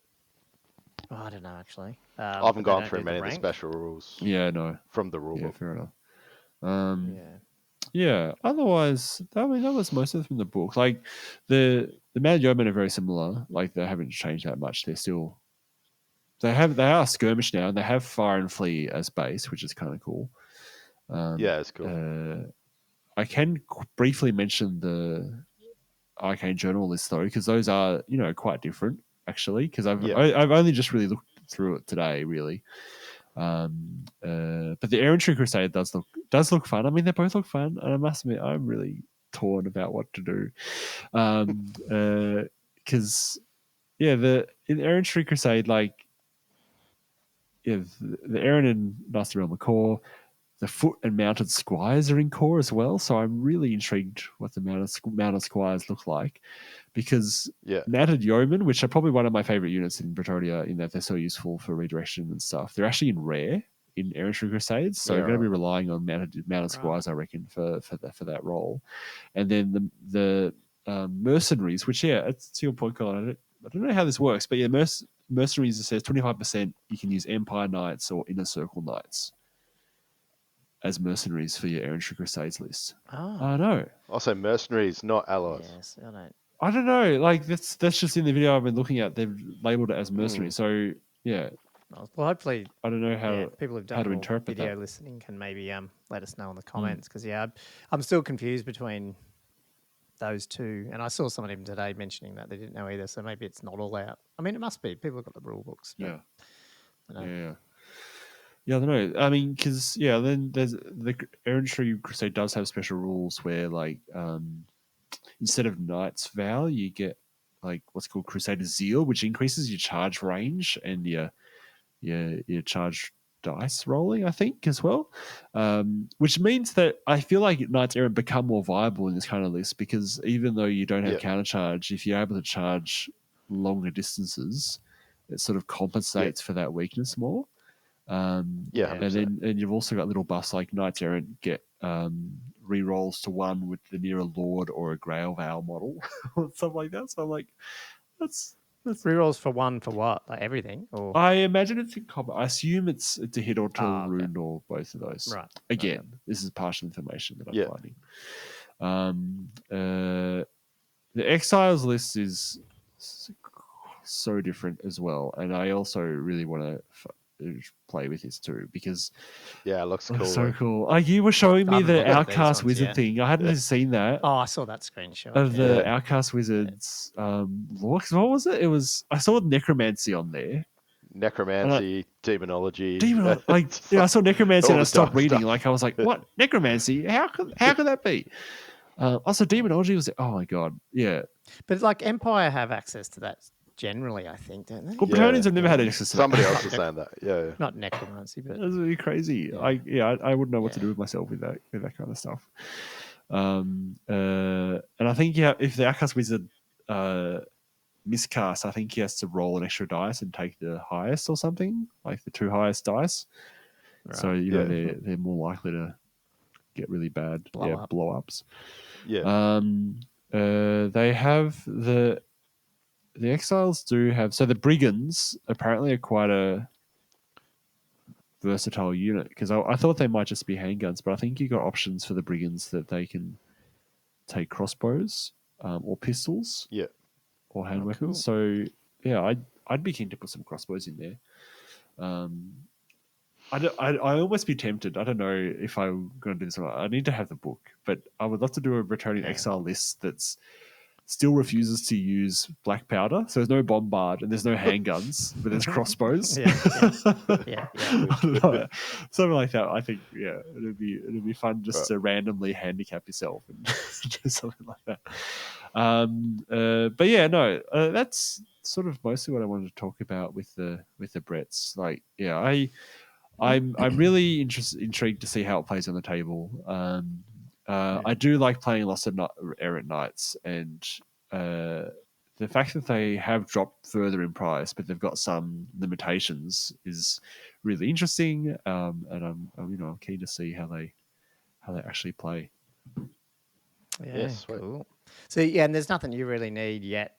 [SPEAKER 1] Oh, I don't know, actually.
[SPEAKER 2] I haven't gone through many of the special rules.
[SPEAKER 3] Yeah, no.
[SPEAKER 2] From the rule book.
[SPEAKER 3] Fair enough. Otherwise, that was most of them from the book. Like, the Mad Yeomen are very similar. Like, they haven't changed that much. They're still... They are skirmish now, and they have fire and flee as base, which is kind of cool.
[SPEAKER 2] It's cool.
[SPEAKER 3] I can briefly mention the Arcane Journal list though, because those are quite different actually. Because I've only just really looked through it today, really. But the Errantry Crusade does look fun. I mean, they both look fun, and I must admit, I'm really torn about what to do. Because in Errantry Crusade, like. The Aaron and Knights of the Realm are core. The foot and mounted squires are in core as well. So I'm really intrigued what the mounted squires look like, because mounted yeomen, which are probably one of my favorite units in Bretonnia, in that they're so useful for redirection and stuff. They're actually in rare in Errantry Crusades, so I'm going to be relying on mounted squires, I reckon, for that role. And then the mercenaries, which it's your point, Colin. I don't know how this works, but mercenaries, it says 25% you can use Empire Knights or Inner Circle Knights as mercenaries for your Errantry Crusades list.
[SPEAKER 1] Oh.
[SPEAKER 3] I know.
[SPEAKER 2] Also mercenaries, not allies.
[SPEAKER 1] Yes,
[SPEAKER 3] I don't know. Like that's just in the video I've been looking at. They've labelled it as mercenaries. So yeah.
[SPEAKER 1] Well, hopefully,
[SPEAKER 3] I don't know how
[SPEAKER 1] people who've done
[SPEAKER 3] how to interpret
[SPEAKER 1] video
[SPEAKER 3] that.
[SPEAKER 1] listening can maybe let us know in the comments, because I'm still confused between those two, and I saw some of them today mentioning that they didn't know either. So maybe it's not all out. I mean, it must be. People have got the rule books.
[SPEAKER 3] Yeah. Yeah, I don't know. I mean, because then there's the Errantry Crusade does have special rules where, like, instead of Knight's Vow, you get like what's called Crusader's Zeal, which increases your charge range and your charge dice rolling, I think, as well. Which means that I feel like Knights Errant become more viable in this kind of list, because even though you don't have counter charge, if you're able to charge longer distances, it sort of compensates for that weakness more. And then you've also got little buffs like Knights Errant get rerolls to 1 with the near a Lord or a Grail Vow model or something like that. So I'm like, that's
[SPEAKER 1] rerolls for 1 for what? Like everything? Or
[SPEAKER 3] I imagine it's in combat. I assume it's a hit or tool rune or both of those.
[SPEAKER 1] Right.
[SPEAKER 3] Again, this is partial information that I'm finding. The Exiles list is so different as well, and I also really want to play with this too because
[SPEAKER 2] it looks cool.
[SPEAKER 3] So cool. Like you were showing me the Outcast Wizard thing. I hadn't seen that.
[SPEAKER 1] Oh, I saw that screenshot
[SPEAKER 3] of the Outcast Wizards. What was it? It was I saw Necromancy on there.
[SPEAKER 2] Necromancy, Demonology.
[SPEAKER 3] I saw Necromancy and I stopped reading. Like I was like, what? Necromancy? How could that be? Also, Demonology was oh my god, yeah.
[SPEAKER 1] But like Empire have access to that generally, I think, don't they?
[SPEAKER 3] Well, Bretonians have never had access to that.
[SPEAKER 2] Somebody else was saying that. Yeah.
[SPEAKER 1] Not necromancy, but
[SPEAKER 3] that's really crazy.
[SPEAKER 1] Yeah.
[SPEAKER 3] I wouldn't know what to do with myself with that kind of stuff. And I think if the Outcast Wizard miscast, I think he has to roll an extra dice and take the highest or something, like the 2 highest dice. Right. So they're more likely to get really bad blow ups.
[SPEAKER 2] Yeah.
[SPEAKER 3] They have the Exiles do have the Brigands apparently are quite a versatile unit because I thought they might just be handguns, but I think you got options for the Brigands that they can take crossbows or pistols, or hand weapons. Cool. So yeah, I'd be keen to put some crossbows in there. I'd almost be tempted. I don't know if I'm going to do this or not. I need to have the book, but I would love to do a Returning Exile list that's still refuses to use black powder. So there's no bombard and there's no handguns, but there's crossbows.
[SPEAKER 1] Yeah.
[SPEAKER 3] Something like that. I think it'd be fun just to randomly handicap yourself and do something like that. But yeah, no, that's sort of mostly what I wanted to talk about with the Bretts. Like, I'm really intrigued to see how it plays on the table. I do like playing lots of Errant Knights, and the fact that they have dropped further in price, but they've got some limitations, is really interesting. And I'm keen to see how they actually play.
[SPEAKER 1] Yeah, cool. So and there's nothing you really need yet,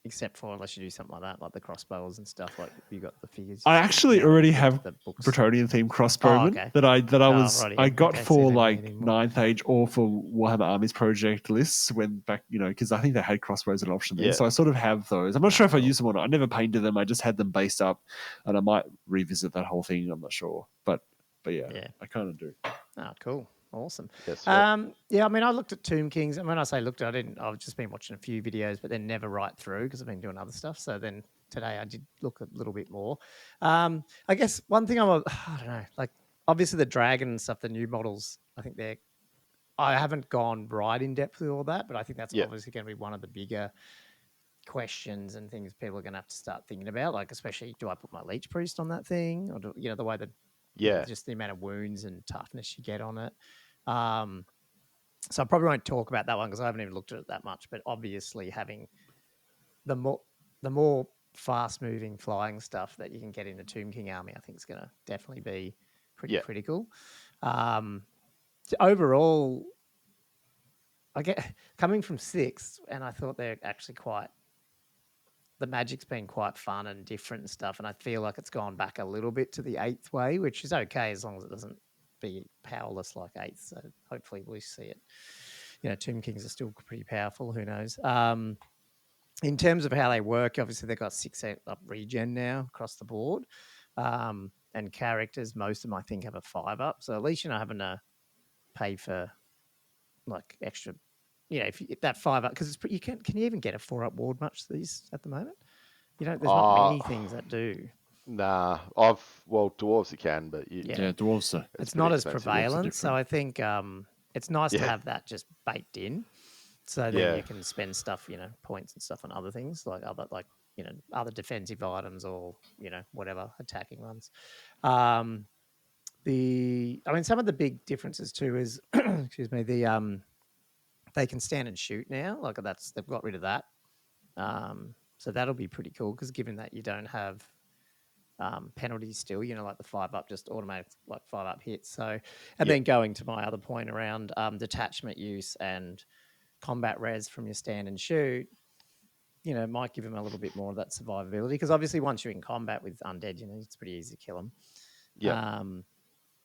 [SPEAKER 1] except for unless you do something like that, like the crossbows and stuff. Like you got the figures.
[SPEAKER 3] I actually already have Bretonian themed crossbowmen that I got for like 9th Age or for Warhammer Armies Project lists when back, because I think they had crossbows an option there. So I sort of have those. I'm not sure if I use them or not. I never painted them. I just had them based up, and I might revisit that whole thing. I'm not sure, but yeah. I kind of do.
[SPEAKER 1] Oh, cool. Awesome.
[SPEAKER 2] Yes,
[SPEAKER 1] I mean, I looked at Tomb Kings, and when I say looked at, I've just been watching a few videos, but then never right through because I've been doing other stuff. So then today I did look a little bit more. I guess one thing I don't know, like obviously the dragon and stuff, the new models, I haven't gone right in depth with all that, but I think that's obviously going to be one of the bigger questions and things people are going to have to start thinking about. Like, especially, do I put my Leech Priest on that thing, or the way that just the amount of wounds and toughness you get on it. So I probably won't talk about that one because I haven't even looked at it that much. But obviously, having the more fast-moving flying stuff that you can get in a Tomb King army, I think is going to definitely be pretty critical. Overall, I get coming from 6th, and I thought they're actually the magic's been quite fun and different and stuff, and I feel like it's gone back a little bit to the 8th way, which is okay as long as it doesn't be powerless like 8th. So hopefully we see it. Tomb Kings are still pretty powerful. Who knows? In terms of how they work, obviously they've got 6 up regen now across the board, and characters. Most of them I think have a 5 up. So at least you're not having to pay for like extra. If that 5 up, because can you even get a 4 up ward much these at the moment? There's not many things that do.
[SPEAKER 2] Nah, dwarves you can, but
[SPEAKER 3] dwarves.
[SPEAKER 1] It's not as prevalent, so I think it's nice to have that just baked in, so then you can spend stuff, points and stuff on other things like other defensive items or whatever attacking ones. Some of the big differences too is, excuse me, they can stand and shoot now. Like they've got rid of that. So that'll be pretty cool because given that you don't have penalties still, like the 5-up, just automatic, like 5-up hits. So, and then going to my other point around detachment use and combat res from your stand and shoot, might give them a little bit more of that survivability, because obviously once you're in combat with undead, it's pretty easy to kill them.
[SPEAKER 2] Yeah.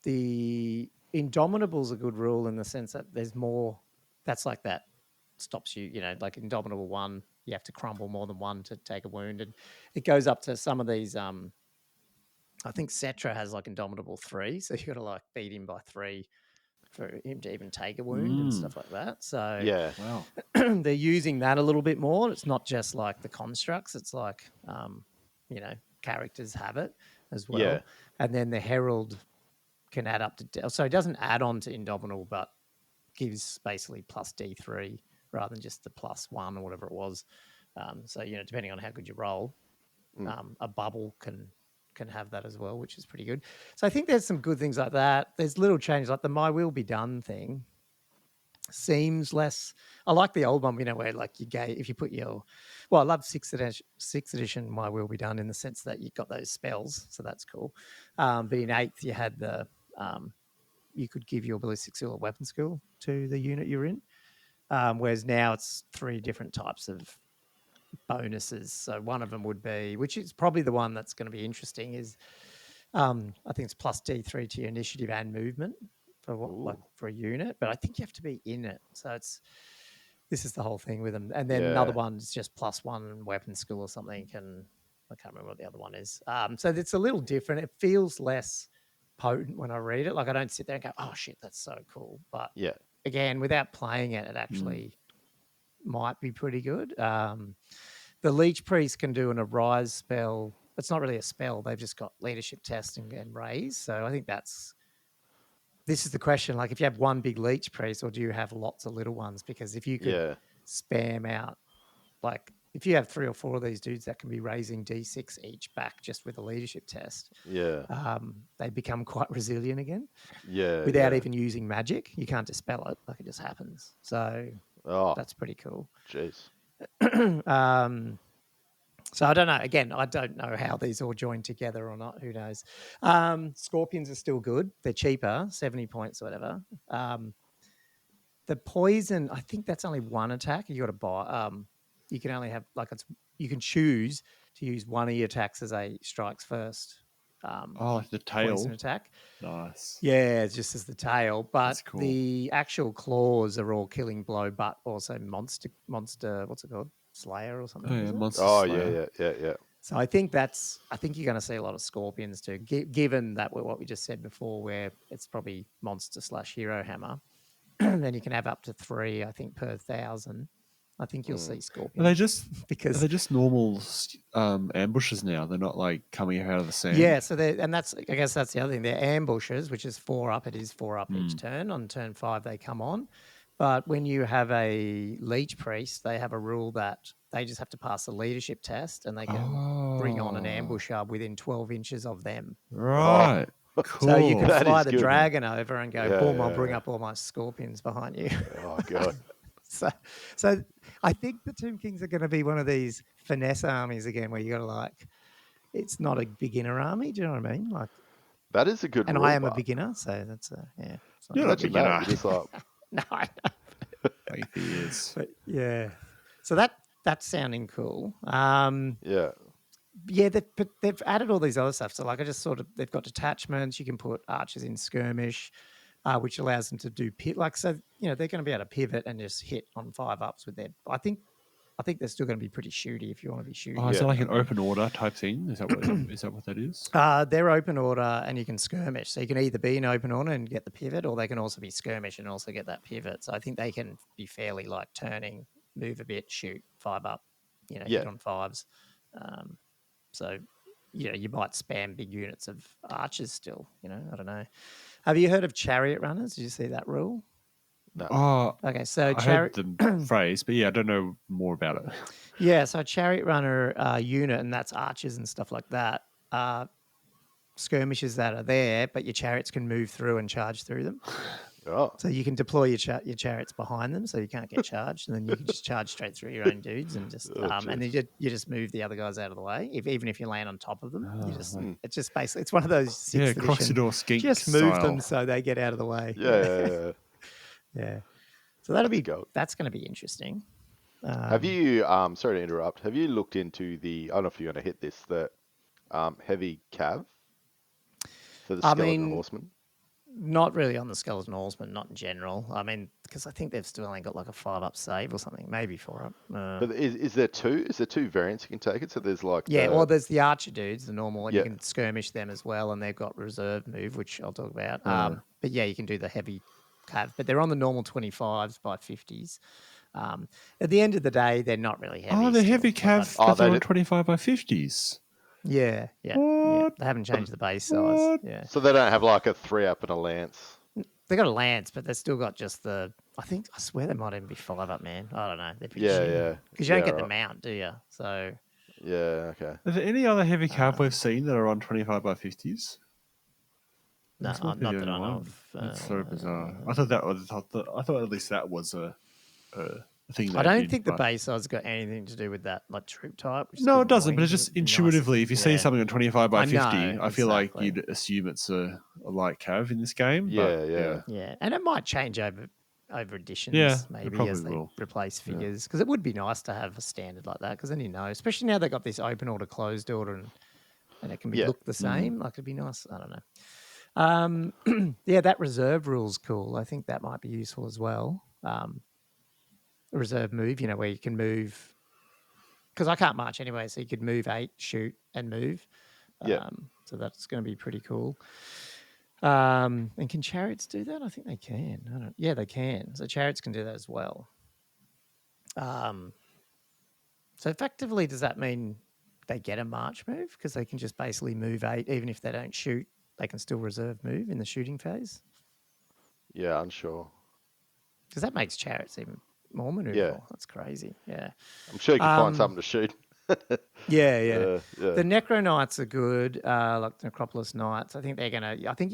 [SPEAKER 1] The Indomitable's a good rule in the sense that there's more. That's like that stops you. Like Indomitable 1, you have to crumble more than 1 to take a wound, and it goes up to some of these. I think Cetra has like Indomitable 3, so you got to like beat him by 3 for him to even take a wound and stuff like that. So
[SPEAKER 2] yeah,
[SPEAKER 3] wow.
[SPEAKER 1] They're using that a little bit more. It's not just like the constructs. It's like, characters have it as well.
[SPEAKER 2] Yeah.
[SPEAKER 1] And then the Herald can add up to... So it doesn't add on to Indomitable, but gives basically plus D3 rather than just the +1 or whatever it was. So, depending on how good you roll, a bubble can have that as well, which is pretty good. So I think there's some good things like that. There's little changes, like the My Will Be Done thing seems less. I like the old one, where like if you put your, I love 6th edition My Will Be Done in the sense that you got those spells, so that's cool. But in 8th you had the you could give your ballistic skill or weapon skill to the unit you're in, whereas now it's 3 different types of bonuses. So one of them would be, which is probably the one that's going to be interesting, is I think it's plus D3 to your initiative and movement for a unit, but I think you have to be in it. So this is the whole thing with them. And then another one is just +1 weapon skill or something. And I can't remember what the other one is. So it's a little different. It feels less potent when I read it. Like I don't sit there and go, oh shit, that's so cool. But again, without playing it, it actually might be pretty good. The Leech Priest can do an Arise spell. It's not really a spell. They've just got leadership test and raise. So I think this is the question. Like if you have one big Leech Priest, or do you have lots of little ones? Because if you could spam out, like if you have 3 or 4 of these dudes that can be raising D6 each back just with a leadership test, they become quite resilient again. Without even using magic. You can't dispel it. Like it just happens. So that's pretty cool.
[SPEAKER 2] Jeez.
[SPEAKER 1] So I don't know. Again, I don't know how these all join together or not. Who knows? Scorpions are still good. They're cheaper, 70 points or whatever. The poison, I think that's only 1 attack. You got to buy. You can only have you can choose to use 1 of your attacks as a strikes first.
[SPEAKER 3] Like the tail
[SPEAKER 1] poison attack.
[SPEAKER 3] Nice.
[SPEAKER 1] Yeah, it's just as the tail, but
[SPEAKER 3] cool.
[SPEAKER 1] The actual claws are all killing blow, but also monster. What's it called? Slayer or something.
[SPEAKER 3] Oh, yeah, monster
[SPEAKER 2] Slayer. Yeah.
[SPEAKER 1] So I think you're going to see a lot of scorpions too, given that what we just said before, where it's probably monster/hero hammer. Then you can have up to 3, I think, per 1,000. I think you'll see scorpions.
[SPEAKER 3] Are they just normal ambushes now? They're not like coming out of the sand.
[SPEAKER 1] Yeah, so I guess that's the other thing. They're ambushes, which is 4 up. It is 4 up each turn. On turn 5, they come on. But when you have a Leech Priest, they have a rule that they just have to pass a leadership test, and they can bring on an ambusher within 12 inches of them.
[SPEAKER 3] Right. Cool.
[SPEAKER 1] So you can fly the dragon over and go, boom, I'll bring up all my scorpions behind you.
[SPEAKER 2] Oh, God.
[SPEAKER 1] So I think the Tomb Kings are going to be one of these finesse armies again, where you got to it's not a beginner army. Do you know what I mean? Like
[SPEAKER 2] that is a good.
[SPEAKER 1] And
[SPEAKER 2] rule,
[SPEAKER 1] I am a beginner, so that's
[SPEAKER 3] You're not a beginner.
[SPEAKER 2] Just like...
[SPEAKER 1] No, I know.
[SPEAKER 3] Like he is.
[SPEAKER 1] But yeah. So that's sounding cool.
[SPEAKER 2] Yeah,
[SPEAKER 1] they've added all these other stuff. So I just they've got detachments. You can put archers in skirmish, which allows them to do they're going to be able to pivot and just hit on 5-ups with their. I think they're still going to be pretty shooty if you want to be shooty.
[SPEAKER 3] Oh, is that like an open order type thing? Is that what that is?
[SPEAKER 1] They're open order, and you can skirmish. So you can either be in open order and get the pivot, or they can also be skirmish and also get that pivot. So I think they can be fairly turning, move a bit, shoot 5-up, hit on 5s. So you might spam big units of archers still. I don't know. Have you heard of chariot runners? Did you see that rule?
[SPEAKER 2] No.
[SPEAKER 3] Oh,
[SPEAKER 1] okay. So
[SPEAKER 3] I heard the phrase, but I don't know more about it.
[SPEAKER 1] Yeah, so a chariot runner unit, and that's archers and stuff like that. Skirmishes that are there, but your chariots can move through and charge through them.
[SPEAKER 2] Oh.
[SPEAKER 1] So you can deploy your chariots behind them, so you can't get charged, and then you can just charge straight through your own dudes and just and then you just move the other guys out of the way. Even if you land on top of them, it's just basically it's one of those 6th edition. Just move them so they get out of the way. Yeah. So that's going to be interesting.
[SPEAKER 2] Have you? Sorry to interrupt. Have you looked into the? I don't know if you're going to hit this. The heavy cav for the skeleton horseman.
[SPEAKER 1] Not really on the skeleton horseman, not in general. I mean, because I think they've still only got like a 5-up save or something, maybe 4-up.
[SPEAKER 2] But is there two? Is there two variants you can take it? So there's like
[SPEAKER 1] well, there's the archer dudes, the normal, and you can skirmish them as well, and they've got reserve move, which I'll talk about. But yeah, you can do the heavy cav, but they're on the normal 25s by 50s. At the end of the day, they're not really heavy.
[SPEAKER 3] Oh, the heavy cav, but they're on 25 by 50s.
[SPEAKER 1] Yeah. They haven't changed the base size. Yeah.
[SPEAKER 2] So they don't have like a 3-up and a lance.
[SPEAKER 1] They got a lance, but they've still got just I swear they might even be 5-up, man. I don't know. They're pretty shitty. Because you don't get the mount, do you? So.
[SPEAKER 2] Yeah. Okay.
[SPEAKER 3] Are there any other heavy cav we've seen that are on 25 by 50s?
[SPEAKER 1] No, not that I know of.
[SPEAKER 3] That's so bizarre. I thought at least that was a thing.
[SPEAKER 1] I don't think the base size got anything to do with that, like troop type.
[SPEAKER 3] No, it doesn't. But it's just intuitively, if you see something on 25 by 50, I feel like you'd assume it's a light cav in this game.
[SPEAKER 1] Yeah, and it might change over editions, maybe as they replace figures. Because it would be nice to have a standard like that. Because then especially now they got this open order, closed order, and it can be look the same. Like it'd be nice. I don't know. That reserve rule's cool. I think that might be useful as well. A reserve move, where you can move, because I can't march anyway, so you could move 8, shoot, and move. So that's going to be pretty cool. And can chariots do that? I think they can. They can. So chariots can do that as well. So effectively, does that mean they get a march move? Because they can just basically move 8, even if they don't shoot, they can still reserve move in the shooting phase?
[SPEAKER 2] Yeah, unsure.
[SPEAKER 1] Because that makes chariots even more maneuverable. Yeah. That's crazy. Yeah.
[SPEAKER 2] I'm sure you can find something to shoot.
[SPEAKER 1] The Necro Knights are good, like the Necropolis Knights. I think you're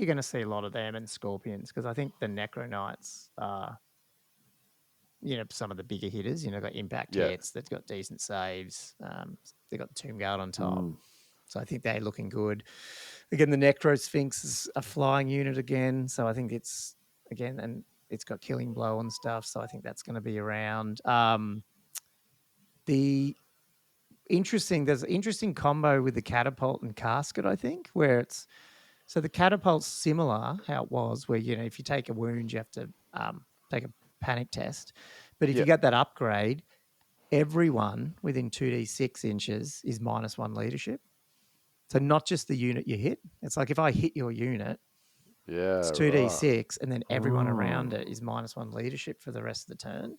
[SPEAKER 1] gonna see a lot of them and Scorpions, because I think the Necro Knights are, some of the bigger hitters. Got impact hits, they've got decent saves. They've got the Tomb Guard on top. So I think they're looking good. Again, the Necro Sphinx is a flying unit again. So I think it's it's got killing blow and stuff, so I think that's going to be around. There's an interesting combo with the catapult and casket, I think, where the catapult's similar how it was, where if you take a wound, you have to take a panic test, but if you get that upgrade, everyone within 2d6 inches is -1 leadership. So not just the unit you hit. It's like if I hit your unit. It's 2d6, and then everyone around it is -1 leadership for the rest of the turn.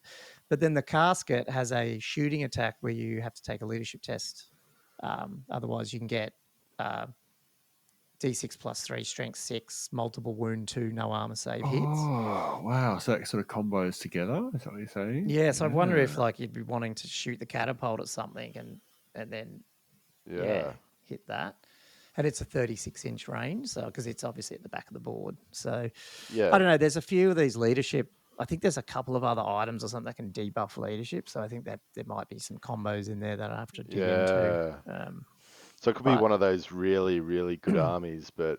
[SPEAKER 1] But then the casket has a shooting attack where you have to take a leadership test. Otherwise, you can get d6 plus 3, strength 6, multiple wound 2, no armor save hits.
[SPEAKER 3] Oh, wow. So that sort of combos together? Is that what you're saying?
[SPEAKER 1] Yeah, so I wonder if you'd be wanting to shoot the catapult at something and then hit that. And it's a 36-inch range, so because it's obviously at the back of the board. So I don't know. There's a few of these leadership. I think there's a couple of other items or something that can debuff leadership. So I think that there might be some combos in there that I have to dig into.
[SPEAKER 2] So it could be one of those really, really good armies, but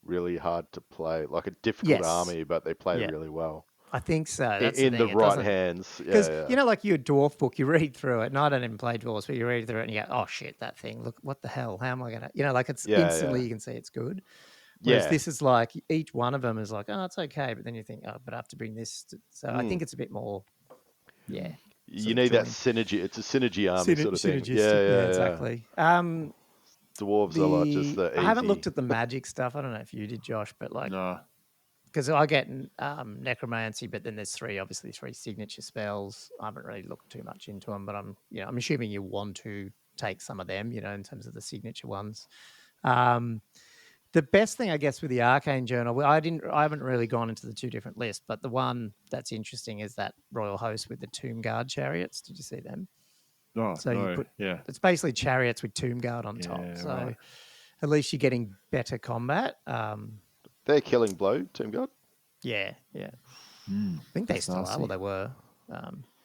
[SPEAKER 2] really hard to play. Like a difficult army, but they play really well.
[SPEAKER 1] I think so. That's
[SPEAKER 2] in the right hands.
[SPEAKER 1] Because, like your dwarf book, you read through it, and I don't even play dwarves, but you read through it and you go, oh, shit, that thing. Look, what the hell? How am I going to... it's instantly you can see it's good. Whereas this is like, each one of them is like, oh, it's okay. But then you think, oh, but I have to bring this. So I think it's a bit more,
[SPEAKER 2] You need that synergy. It's a synergy army sort of thing. Yeah,
[SPEAKER 1] exactly.
[SPEAKER 2] Dwarves are like just the easy...
[SPEAKER 1] I haven't looked at the magic stuff. I don't know if you did, Josh, but no. Because I get necromancy, but then there's three signature spells. I haven't really looked too much into them, but I'm assuming you want to take some of them, in terms of the signature ones. The best thing, I guess, with the Arcane Journal, I haven't really gone into the two different lists, but the one that's interesting is that Royal Host with the Tomb Guard chariots. Did you see them?
[SPEAKER 3] Oh, so no,
[SPEAKER 1] it's basically chariots with Tomb Guard on top. So at least you're getting better combat.
[SPEAKER 2] They're killing blow, Tomb Guard?
[SPEAKER 1] Yeah. I think they still are. Well, they were.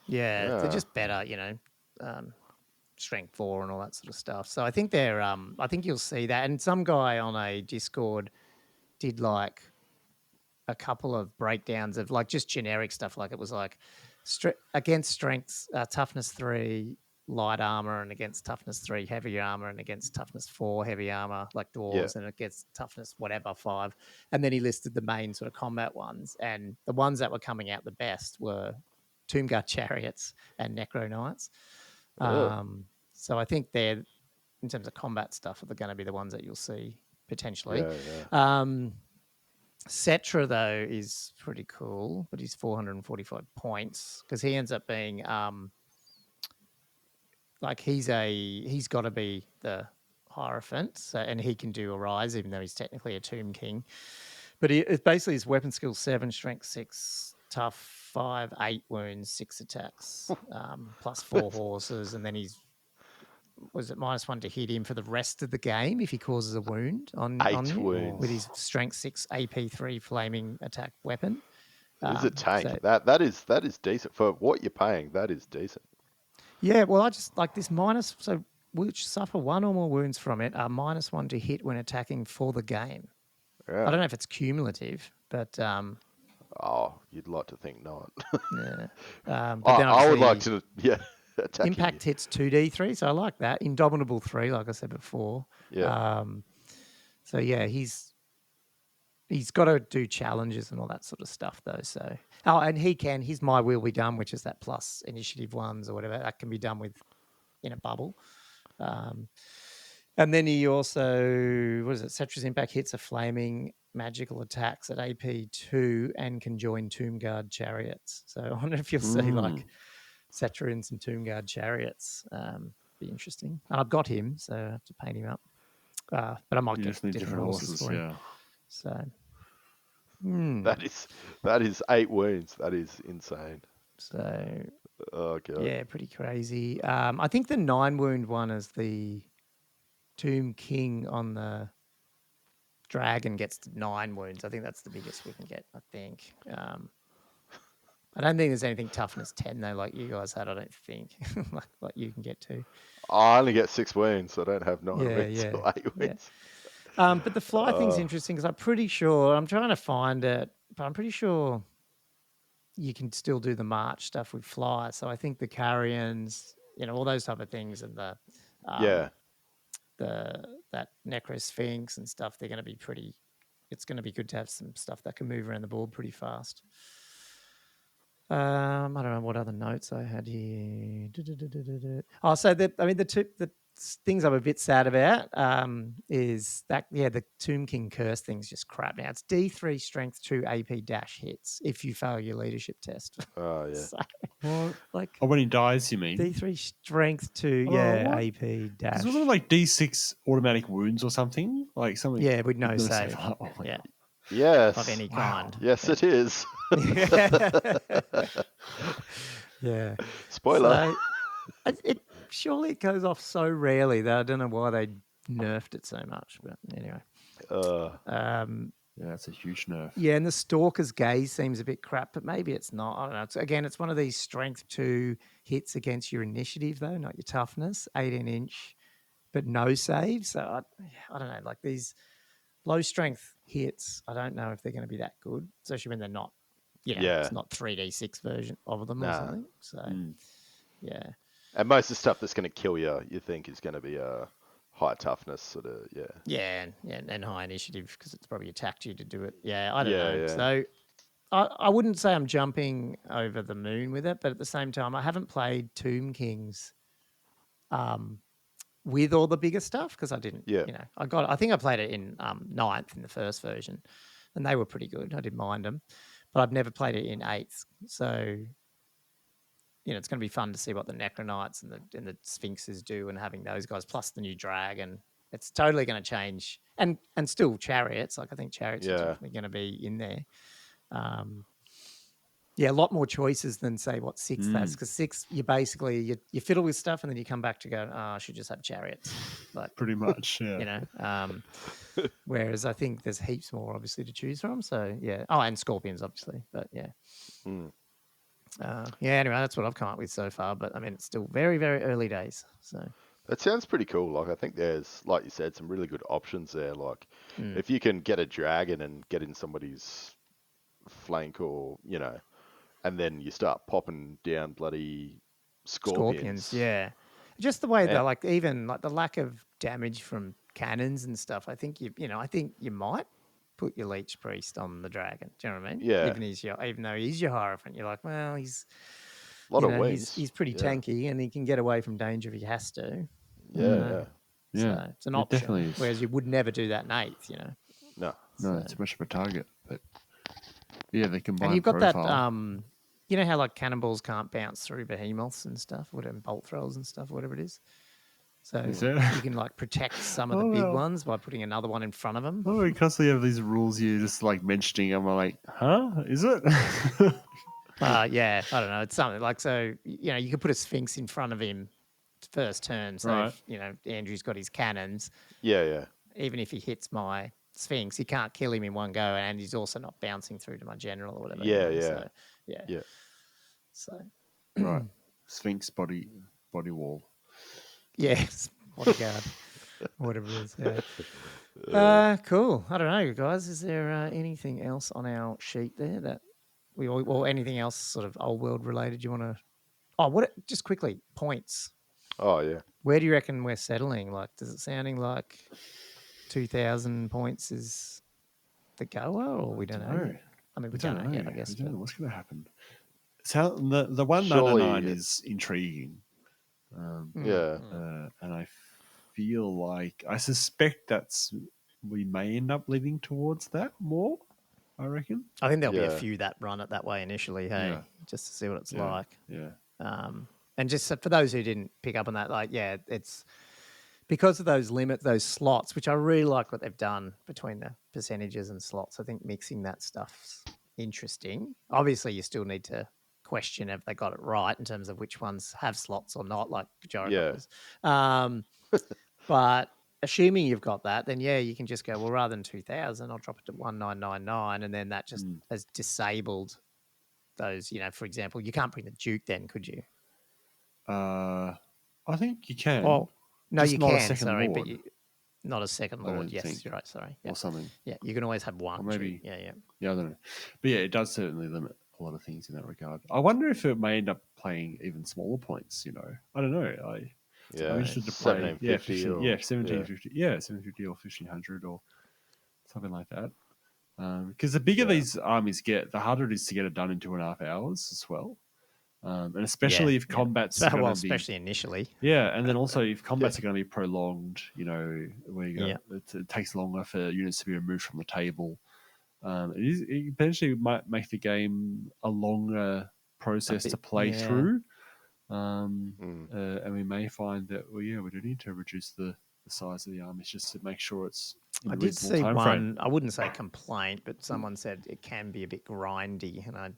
[SPEAKER 1] They're just better, strength 4 and all that sort of stuff. So I think they're. I think you'll see that. And some guy on a Discord did like a couple of breakdowns of like just generic stuff. Like it was like against strengths, toughness 3, light armor, and against toughness 3, heavy armor, and against toughness 4, heavy armor, like dwarves, and against toughness whatever 5. And then he listed the main sort of combat ones, and the ones that were coming out the best were Tomb Guard chariots and Necro Knights. So I think they're, in terms of combat stuff, they're going to be the ones that you'll see potentially. Cetra, though, is pretty cool, but he's 445 points because he ends up being he's got to be the Hierophant, so, and he can do a rise even though he's technically a Tomb King. But it's basically his weapon skill 7, strength 6, tough 5, 8 wounds, 6 attacks, plus 4 horses, and then he's -1 to hit him for the rest of the game if he causes a wound on you
[SPEAKER 2] wounds
[SPEAKER 1] with his strength 6 AP 3 flaming attack weapon.
[SPEAKER 2] It's a tank. So, that is decent for what you're paying. That is decent.
[SPEAKER 1] Yeah, well, I just like this which suffer 1 or more wounds from it are -1 to hit when attacking for the game. Yeah. I don't know if it's cumulative, but
[SPEAKER 2] you'd like to think not.
[SPEAKER 1] Yeah, but then
[SPEAKER 2] I would like to. Yeah.
[SPEAKER 1] Impact hits 2d3, so I like that. Indomitable 3, like I said before.
[SPEAKER 2] Yeah.
[SPEAKER 1] So yeah, he's got to do challenges and all that sort of stuff though. So and his My Will Be Done, which is that plus initiative ones or whatever, that can be done in a bubble. And then he also, Cetra's Impact hits a flaming magical attacks at AP 2 and can join Tomb Guard chariots. So I wonder if you'll see like Cetra in some Tomb Guard chariots. Be interesting. And I've got him, so I have to paint him up. But I might get different horses for him.
[SPEAKER 3] Yeah.
[SPEAKER 1] So
[SPEAKER 2] that is 8 wounds. That is insane.
[SPEAKER 1] So
[SPEAKER 2] oh god.
[SPEAKER 1] Yeah, pretty crazy. I think the 9 wound one is the Tomb King on the dragon gets 9 wounds. I think that's the biggest we can get. I think. I don't think there's anything toughness 10 though, like you guys had. I don't think like you can get to.
[SPEAKER 2] I only get 6 wounds. So I don't have 9 wounds or 8 wounds.
[SPEAKER 1] Yeah. But the fly thing's interesting because I'm pretty sure I'm trying to find it, but I'm pretty sure you can still do the march stuff with fly. So I think the carrions, all those type of things, and the that Necrosphinx and stuff, they're going to be pretty. It's going to be good to have some stuff that can move around the board pretty fast. I don't know what other notes I had here. Oh, so the things I'm a bit sad about is that the Tomb King curse thing's just crap. Now it's D3 strength 2 AP dash hits if you fail your leadership test.
[SPEAKER 2] Oh yeah.
[SPEAKER 1] So,
[SPEAKER 3] when he dies, you mean?
[SPEAKER 1] D3 strength 2, AP dash.
[SPEAKER 3] Wasn't it like D6 automatic wounds or something? Like something.
[SPEAKER 1] Yeah, with no save. Yeah.
[SPEAKER 2] Yes.
[SPEAKER 1] Of any kind.
[SPEAKER 2] Yes, it is.
[SPEAKER 1] Yeah.
[SPEAKER 2] Spoiler.
[SPEAKER 1] So, surely it goes off so rarely that I don't know why they nerfed it so much. But anyway.
[SPEAKER 3] Yeah, that's a huge nerf.
[SPEAKER 1] Yeah, and the Stalker's Gaze seems a bit crap, but maybe it's not. I don't know. It's one of these strength 2 hits against your initiative, though, not your toughness. 18-inch, but no save. So I don't know. Like these low strength hits, I don't know if they're going to be that good, especially when they're not. It's not 3d6 version of them or something. So yeah.
[SPEAKER 2] And most of the stuff that's going to kill you think is going to be a high toughness sort of,
[SPEAKER 1] and high initiative because it's probably attacked you to do it. Yeah, I don't know. Yeah. So I wouldn't say I'm jumping over the moon with it, but at the same time, I haven't played Tomb Kings with all the bigger stuff because I didn't. Yeah. I think I played it in 9th in the first version, and they were pretty good. I didn't mind them, but I've never played it in 8th, so. It's going to be fun to see what the Necronites and the Sphinxes do, and having those guys plus the new dragon. It's totally going to change, and still chariots. Like I think chariots are definitely going to be in there. a lot more choices than say what 6 has, because 6 you basically you fiddle with stuff and then you come back to go, I should just have chariots, like
[SPEAKER 3] pretty much, yeah.
[SPEAKER 1] Whereas I think there's heaps more obviously to choose from. So yeah, and scorpions obviously, but yeah. Anyway, that's what I've come up with so far, but I mean it's still very, very early days. So
[SPEAKER 2] that sounds pretty cool. Like I think there's, like you said, some really good options there. Like if you can get a dragon and get in somebody's flank, or and then you start popping down bloody scorpions.
[SPEAKER 1] Yeah, just the way that, like, even like the lack of damage from cannons and stuff. I think I think you might put your leech priest on the dragon. Do you know what I mean?
[SPEAKER 2] Yeah.
[SPEAKER 1] Even though he's your hierophant, you're like, well, he's
[SPEAKER 2] a lot of wings.
[SPEAKER 1] He's pretty tanky, and he can get away from danger if he has to.
[SPEAKER 2] Yeah.
[SPEAKER 1] So it's an option.
[SPEAKER 3] Definitely is.
[SPEAKER 1] Whereas you would never do that in 8th.
[SPEAKER 2] No,
[SPEAKER 3] it's too much of a target. But yeah, they combine.
[SPEAKER 1] And you've got
[SPEAKER 3] profile.
[SPEAKER 1] that. You know how like cannonballs can't bounce through behemoths and stuff, whatever, bolt throwers and stuff, whatever it is. So you can like protect some of the big ones by putting another one in front of them.
[SPEAKER 3] Oh, we constantly have these rules you just like mentioning. I'm like, huh? Is it?
[SPEAKER 1] Yeah, I don't know. It's something like, so, you could put a Sphinx in front of him first turn. So, if, Andrew's got his cannons.
[SPEAKER 2] Yeah.
[SPEAKER 1] Even if he hits my Sphinx, he can't kill him in one go. And he's also not bouncing through to my general or whatever.
[SPEAKER 2] Yeah.
[SPEAKER 1] So,
[SPEAKER 3] right. Sphinx body wall.
[SPEAKER 1] Yes, bodyguard, whatever it is. Yeah. Cool. I don't know, guys. Is there anything else on our sheet there that or anything else sort of old world related you want to? Just quickly, points.
[SPEAKER 2] Oh yeah.
[SPEAKER 1] Where do you reckon we're settling? Like, does it sounding like 2,000 points is the goer, or we don't know? I mean, we don't know yet, I guess.
[SPEAKER 3] We don't know what's going to happen. So the 199 is intriguing. And I feel like I suspect we may end up leaning towards that more. I reckon.
[SPEAKER 1] I think there'll be a few that run it that way initially. Hey, just to see what it's like.
[SPEAKER 3] Yeah.
[SPEAKER 1] And just for those who didn't pick up on that, like, it's because of those those slots, which I really like what they've done between the percentages and slots. I think mixing that stuff's interesting. Obviously, you still need to question if they got it right in terms of which ones have slots or not, like Pejorative. But assuming you've got that, then you can just go, well, rather than 2,000, I'll drop it to 1,999, and then that just has disabled those. For example, you can't bring the Duke then, could you?
[SPEAKER 3] I think you can.
[SPEAKER 1] Oh, no,
[SPEAKER 3] just
[SPEAKER 1] you
[SPEAKER 3] not
[SPEAKER 1] can.
[SPEAKER 3] A second
[SPEAKER 1] sorry,
[SPEAKER 3] lord.
[SPEAKER 1] but not a second lord. Yes, you're right. Sorry,
[SPEAKER 3] or something.
[SPEAKER 1] Yeah, you can always have one.
[SPEAKER 3] Or maybe.
[SPEAKER 1] Yeah,
[SPEAKER 3] I don't know, but it does certainly limit a lot of things in that regard. I wonder if it may end up playing even smaller points. I don't know. I'm interested to play
[SPEAKER 2] 1750
[SPEAKER 3] 750 or 1,500 or something like that. Because the bigger these armies get, the harder it is to get it done in 2.5 hours as well. And especially if combats are going to be...
[SPEAKER 1] especially initially.
[SPEAKER 3] Yeah, and then also if combats are going to be prolonged, where it takes longer for units to be removed from the table. It potentially might make the game a longer process to play through. And we may find that, we do need to reduce the size of the armies just to make sure it's in
[SPEAKER 1] I
[SPEAKER 3] a
[SPEAKER 1] did see
[SPEAKER 3] reasonable
[SPEAKER 1] one,
[SPEAKER 3] frame.
[SPEAKER 1] I wouldn't say complaint, but someone said it can be a bit grindy. And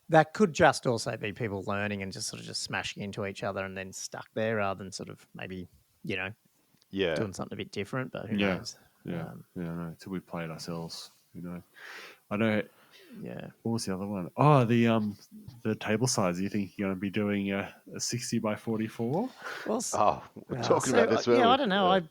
[SPEAKER 1] that could just also be people learning and just sort of just smashing into each other and then stuck there rather than sort of maybe, doing something a bit different, but who knows?
[SPEAKER 3] Yeah, no, until we play it ourselves, who knows? I know.
[SPEAKER 1] Yeah.
[SPEAKER 3] What was the other one? Oh, the table size. You think you're going to be doing a 60 by 44?
[SPEAKER 1] Well,
[SPEAKER 2] we're talking about this.
[SPEAKER 1] Yeah, I don't know.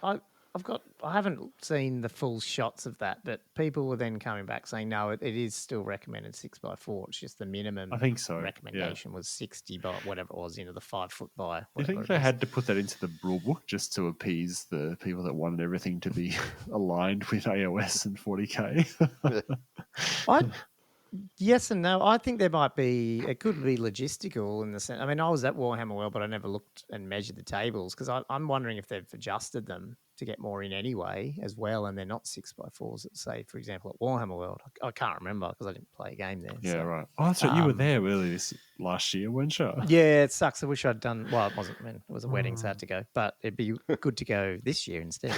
[SPEAKER 1] I haven't seen the full shots of that, but people were then coming back saying no, it is still recommended 6x4. It's just the minimum.
[SPEAKER 3] I think so.
[SPEAKER 1] Recommendation was 60 by whatever it was, the 5 foot by.
[SPEAKER 3] Do you think they had to put that into the rule book just to appease the people that wanted everything to be aligned with AOS and 40k?
[SPEAKER 1] Yes and no. I think there might be. It could be logistical in the sense. I mean, I was at Warhammer World, but I never looked and measured the tables because I'm wondering if they've adjusted them to get more in anyway as well, and they're not 6x4s. That say, for example, at Warhammer World, I can't remember because I didn't play a game there.
[SPEAKER 3] Yeah, right. Oh, so you were there really this last year, weren't you?
[SPEAKER 1] Yeah, it sucks. I wish I'd done. Well, it wasn't. I mean, it was a wedding, so I had to go. But it'd be good to go this year instead.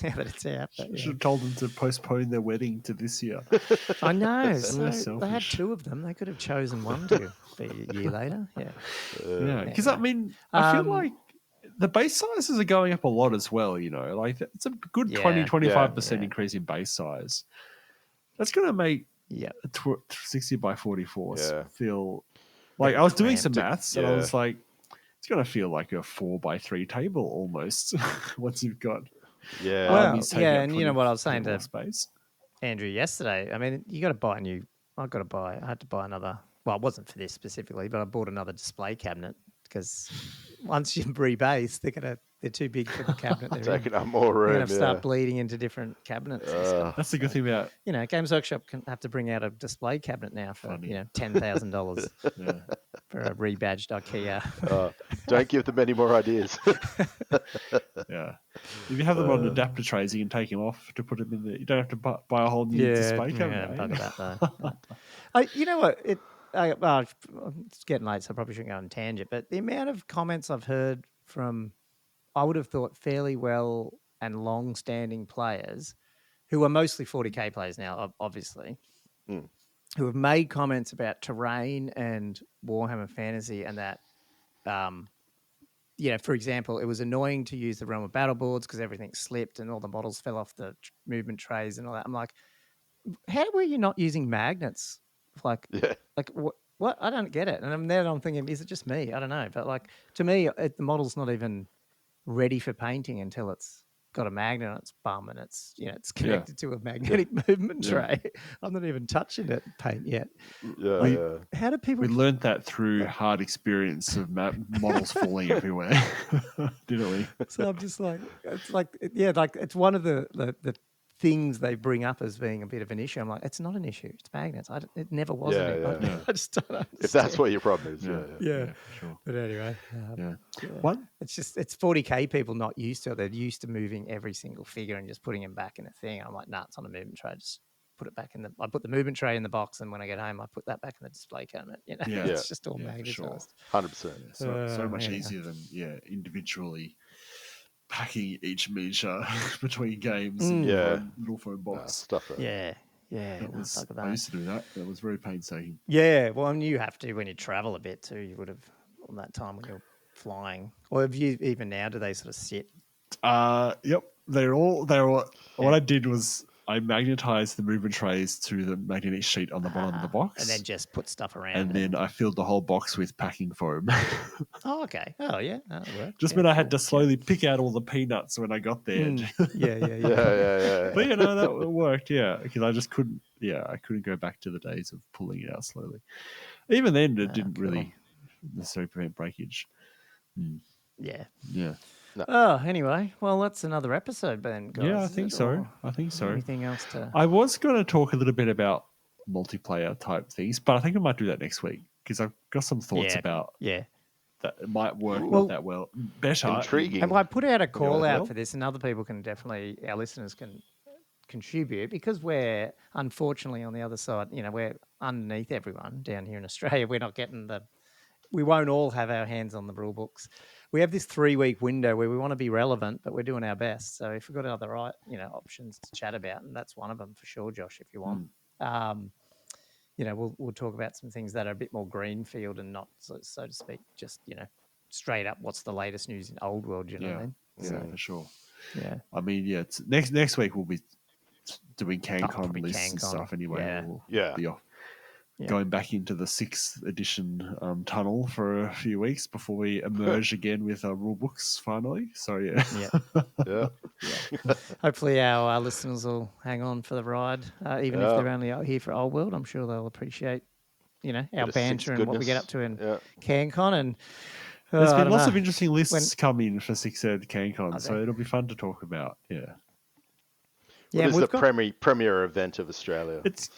[SPEAKER 1] now that it's out. But,
[SPEAKER 3] Should have told them to postpone their wedding to this year.
[SPEAKER 1] I know. So they had 2 of them. They could have chosen one to be a year later. Yeah.
[SPEAKER 3] Because I mean, I feel like the base sizes are going up a lot as well. Like it's a good 20-25% increase in base size. That's going to make a 60 by 44 feel like I was doing some maths and I was like, it's going to feel like a 4 by 3 table almost once you've got.
[SPEAKER 1] Yeah. Well, and you know what I was saying to Andrew yesterday? I mean, you got to buy a new. I had to buy another. Well, it wasn't for this specifically, but I bought another display cabinet because once you rebase, they're too big for the cabinet.
[SPEAKER 2] Taking up more room.
[SPEAKER 1] They're going to start bleeding into different cabinets. And stuff.
[SPEAKER 3] That's the good thing about
[SPEAKER 1] Games Workshop can have to bring out a display cabinet now for $10,000 for a rebadged IKEA.
[SPEAKER 2] Don't give them any more ideas.
[SPEAKER 3] Yeah, if you have them on adapter trays, you can take them off to put them in there. You don't have to buy a whole new display cabinet.
[SPEAKER 1] Yeah, bugger that though. You know what? It's getting late, so I probably shouldn't go on a tangent. But the amount of comments I've heard from, I would have thought, fairly well and long-standing players who are mostly 40k players now, obviously, who have made comments about terrain and Warhammer Fantasy and that, for example, it was annoying to use the Realm of Battle boards because everything slipped and all the models fell off the movement trays and all that. I'm like, how were you not using magnets? Like what? I don't get it. And then I'm thinking, is it just me? I don't know. But like to me, the model's not even ready for painting until it's got a magnet on its bum and it's it's connected to a magnetic movement tray. I'm not even touching it paint yet. How do people?
[SPEAKER 3] We learned that through hard experience of models falling everywhere, didn't we?
[SPEAKER 1] So I'm just like, it's one of the things they bring up as being a bit of an issue. I'm like, it's not an issue. It's magnets. It never was an issue. I just don't understand.
[SPEAKER 2] If that's what your problem is.
[SPEAKER 1] Yeah, sure. But anyway.
[SPEAKER 3] What?
[SPEAKER 1] It's 40k people not used to it. They're used to moving every single figure and just putting them back in a thing. I'm like, nah, it's on a movement tray. Just put it back in I put the movement tray in the box, and when I get home, I put that back in the display cabinet. It's just all magnetized.
[SPEAKER 3] Sure.
[SPEAKER 2] 100%.
[SPEAKER 3] So much easier than individually packing each miniature between games and little phone box
[SPEAKER 1] stuff. I
[SPEAKER 3] used to do that. That was very painstaking.
[SPEAKER 1] Yeah, well, and you have to when you travel a bit too. You would have on that time when you're flying, or have you even now? Do they sort of sit?
[SPEAKER 3] Yep, they're all. What I did was I magnetized the movement trays to the magnetic sheet on the bottom of the box.
[SPEAKER 1] And then just put stuff around.
[SPEAKER 3] And then I filled the whole box with packing foam.
[SPEAKER 1] Oh, okay. Oh, yeah. That worked.
[SPEAKER 3] Just meant I had to slowly pick out all the peanuts when I got there.
[SPEAKER 1] Yeah.
[SPEAKER 3] But, that worked, because I just couldn't, I couldn't go back to the days of pulling it out slowly. Even then, it didn't really necessarily prevent breakage.
[SPEAKER 1] Yeah.
[SPEAKER 3] Yeah.
[SPEAKER 2] No.
[SPEAKER 1] Oh, anyway. Well, that's another episode, Ben. Guys,
[SPEAKER 3] I think so.
[SPEAKER 1] Anything else to...
[SPEAKER 3] I was going to talk a little bit about multiplayer type things, but I think I might do that next week because I've got some thoughts about that it might work not that well. Better.
[SPEAKER 2] Intriguing.
[SPEAKER 1] And I put out a call out for this, and other people can definitely, our listeners can contribute because we're unfortunately on the other side, we're underneath everyone down here in Australia. We're not getting we won't all have our hands on the rule books. We have this 3-week window where we want to be relevant, but we're doing our best. So if we've got other options to chat about, and that's one of them for sure, Josh, if you want. We'll talk about some things that are a bit more greenfield and not, so to speak, just, straight up what's the latest news in Old World, you know what I mean?
[SPEAKER 3] Yeah, for sure.
[SPEAKER 1] Yeah.
[SPEAKER 3] I mean, it's next week we'll be doing CanCon lists and stuff anyway. We'll be off. Going back into the 6th edition tunnel for a few weeks before we emerge again with our rule books finally. So
[SPEAKER 1] Hopefully our listeners will hang on for the ride, even if they're only out here for Old World. I'm sure they'll appreciate, our banter and what we get up to in CanCon. And
[SPEAKER 3] there's been lots of interesting lists coming for 6th Ed CanCon, so it'll be fun to talk about.
[SPEAKER 2] What is the premier event of Australia?
[SPEAKER 3] It's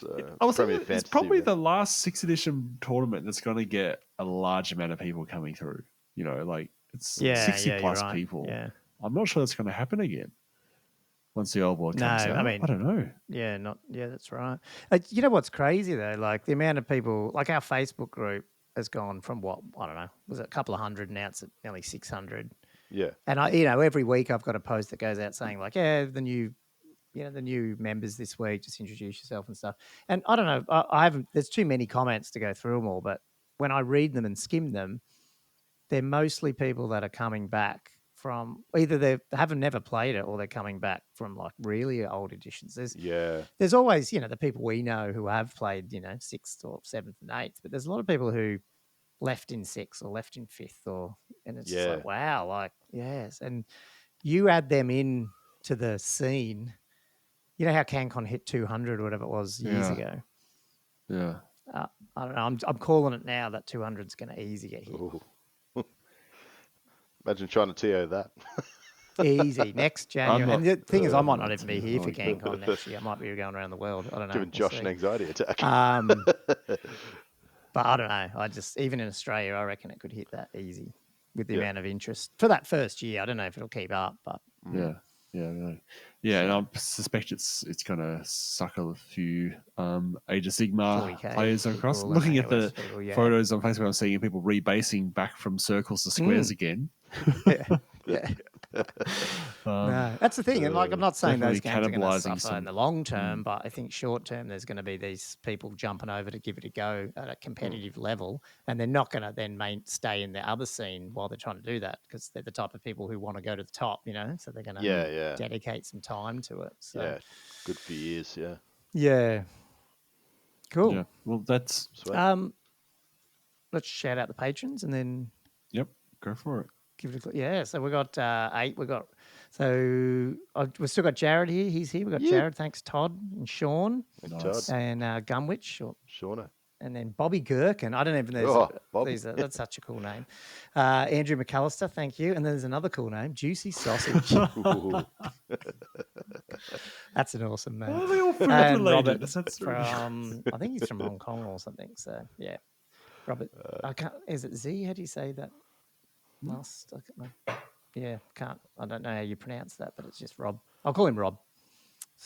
[SPEAKER 3] probably the last 6th edition tournament that's going to get a large amount of people coming through. It's 60 plus people.
[SPEAKER 1] Yeah.
[SPEAKER 3] I'm not sure that's going to happen again once the Old World comes out. I don't know.
[SPEAKER 1] Yeah, that's right. You know what's crazy though? Like the amount of people, like our Facebook group has gone from what, I don't know, was it a couple of hundred, now it's at nearly 600.
[SPEAKER 2] Yeah.
[SPEAKER 1] And every week I've got a post that goes out saying like, the new members this week, just introduce yourself and stuff. And I don't know, I haven't. There's too many comments to go through them all. But when I read them and skim them, they're mostly people that are coming back from either they haven't never played it or they're coming back from like really old editions. There's always the people we know who have played 6th or 7th and 8th, but there's a lot of people who left in 6th or left in 5th and it's just like wow, like yes, and you add them in to the scene. You know how CanCon hit 200 or whatever it was years ago.
[SPEAKER 3] Yeah.
[SPEAKER 1] I don't know. I'm calling it now that 200 is going to easy get hit.
[SPEAKER 2] Ooh. Imagine trying to TO that.
[SPEAKER 1] Easy next January. And the thing is, I might not even be here for CanCon next year. I might be going around the world. I don't know.
[SPEAKER 2] Giving Josh an anxiety attack.
[SPEAKER 1] But I don't know. Even in Australia, I reckon it could hit that easy with the amount of interest for that first year. I don't know if it'll keep up, but
[SPEAKER 3] and I suspect it's going to suck a few Age of Sigmar players across. Looking at the photos on Facebook, I'm seeing people rebasing back from circles to squares again.
[SPEAKER 1] No, that's the thing. And I'm not saying those games are going to suffer in the long term, but I think short term there's going to be these people jumping over to give it a go at a competitive level, and they're not going to then stay in the other scene while they're trying to do that because they're the type of people who want to go to the top, so they're going to dedicate some time to it. So
[SPEAKER 2] good few years,
[SPEAKER 1] cool.
[SPEAKER 3] Yeah, well, that's
[SPEAKER 2] sweet.
[SPEAKER 1] Let's shout out the patrons and then
[SPEAKER 3] go for it.
[SPEAKER 1] Give it a so we got 8. We've still got Jared here. He's here. We've got Jared. Thanks, Todd and Sean.
[SPEAKER 2] Todd.
[SPEAKER 1] And Gumwich.
[SPEAKER 2] Shauna.
[SPEAKER 1] And then Bobby Gherkin. I don't even know. That's such a cool name. Andrew McAllister. Thank you. And then there's another cool name. Juicy Sausage. That's an awesome name.
[SPEAKER 3] Are they all food related?
[SPEAKER 1] I think he's from Hong Kong or something. So, yeah. Robert. Is it Z? How do you say that? I don't know how you pronounce that, but it's just Rob. I'll call him Rob.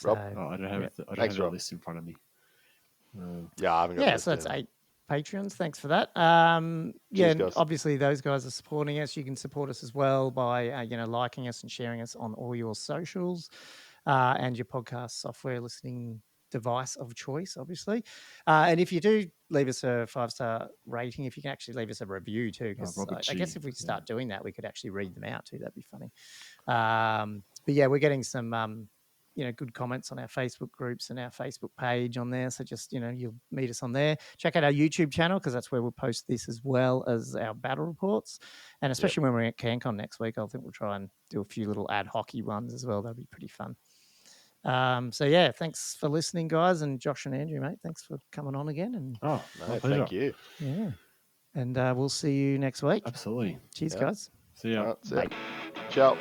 [SPEAKER 2] Rob.
[SPEAKER 3] I don't have the list in front of me.
[SPEAKER 2] I haven't got
[SPEAKER 1] so that's 8 Patreons. Thanks for that.
[SPEAKER 2] Cheers,
[SPEAKER 1] obviously those guys are supporting us. You can support us as well by liking us and sharing us on all your socials and your podcast software listening device of choice, obviously. And if you do leave us a 5-star rating, if you can actually leave us a review too, because I guess if we start doing that, we could actually read them out too. That'd be funny. But we're getting some good comments on our Facebook groups and our Facebook page on there. So just you'll meet us on there. Check out our YouTube channel because that's where we'll post this as well as our battle reports. And especially when we're at CanCon next week, I think we'll try and do a few little ad hockey ones as well. That'll be pretty fun. Thanks for listening, guys, and Josh and Andrew, mate. Thanks for coming on again. And
[SPEAKER 2] thank you.
[SPEAKER 1] Yeah, and we'll see you next week.
[SPEAKER 3] Absolutely.
[SPEAKER 1] Cheers, guys.
[SPEAKER 3] See ya.
[SPEAKER 2] Ciao.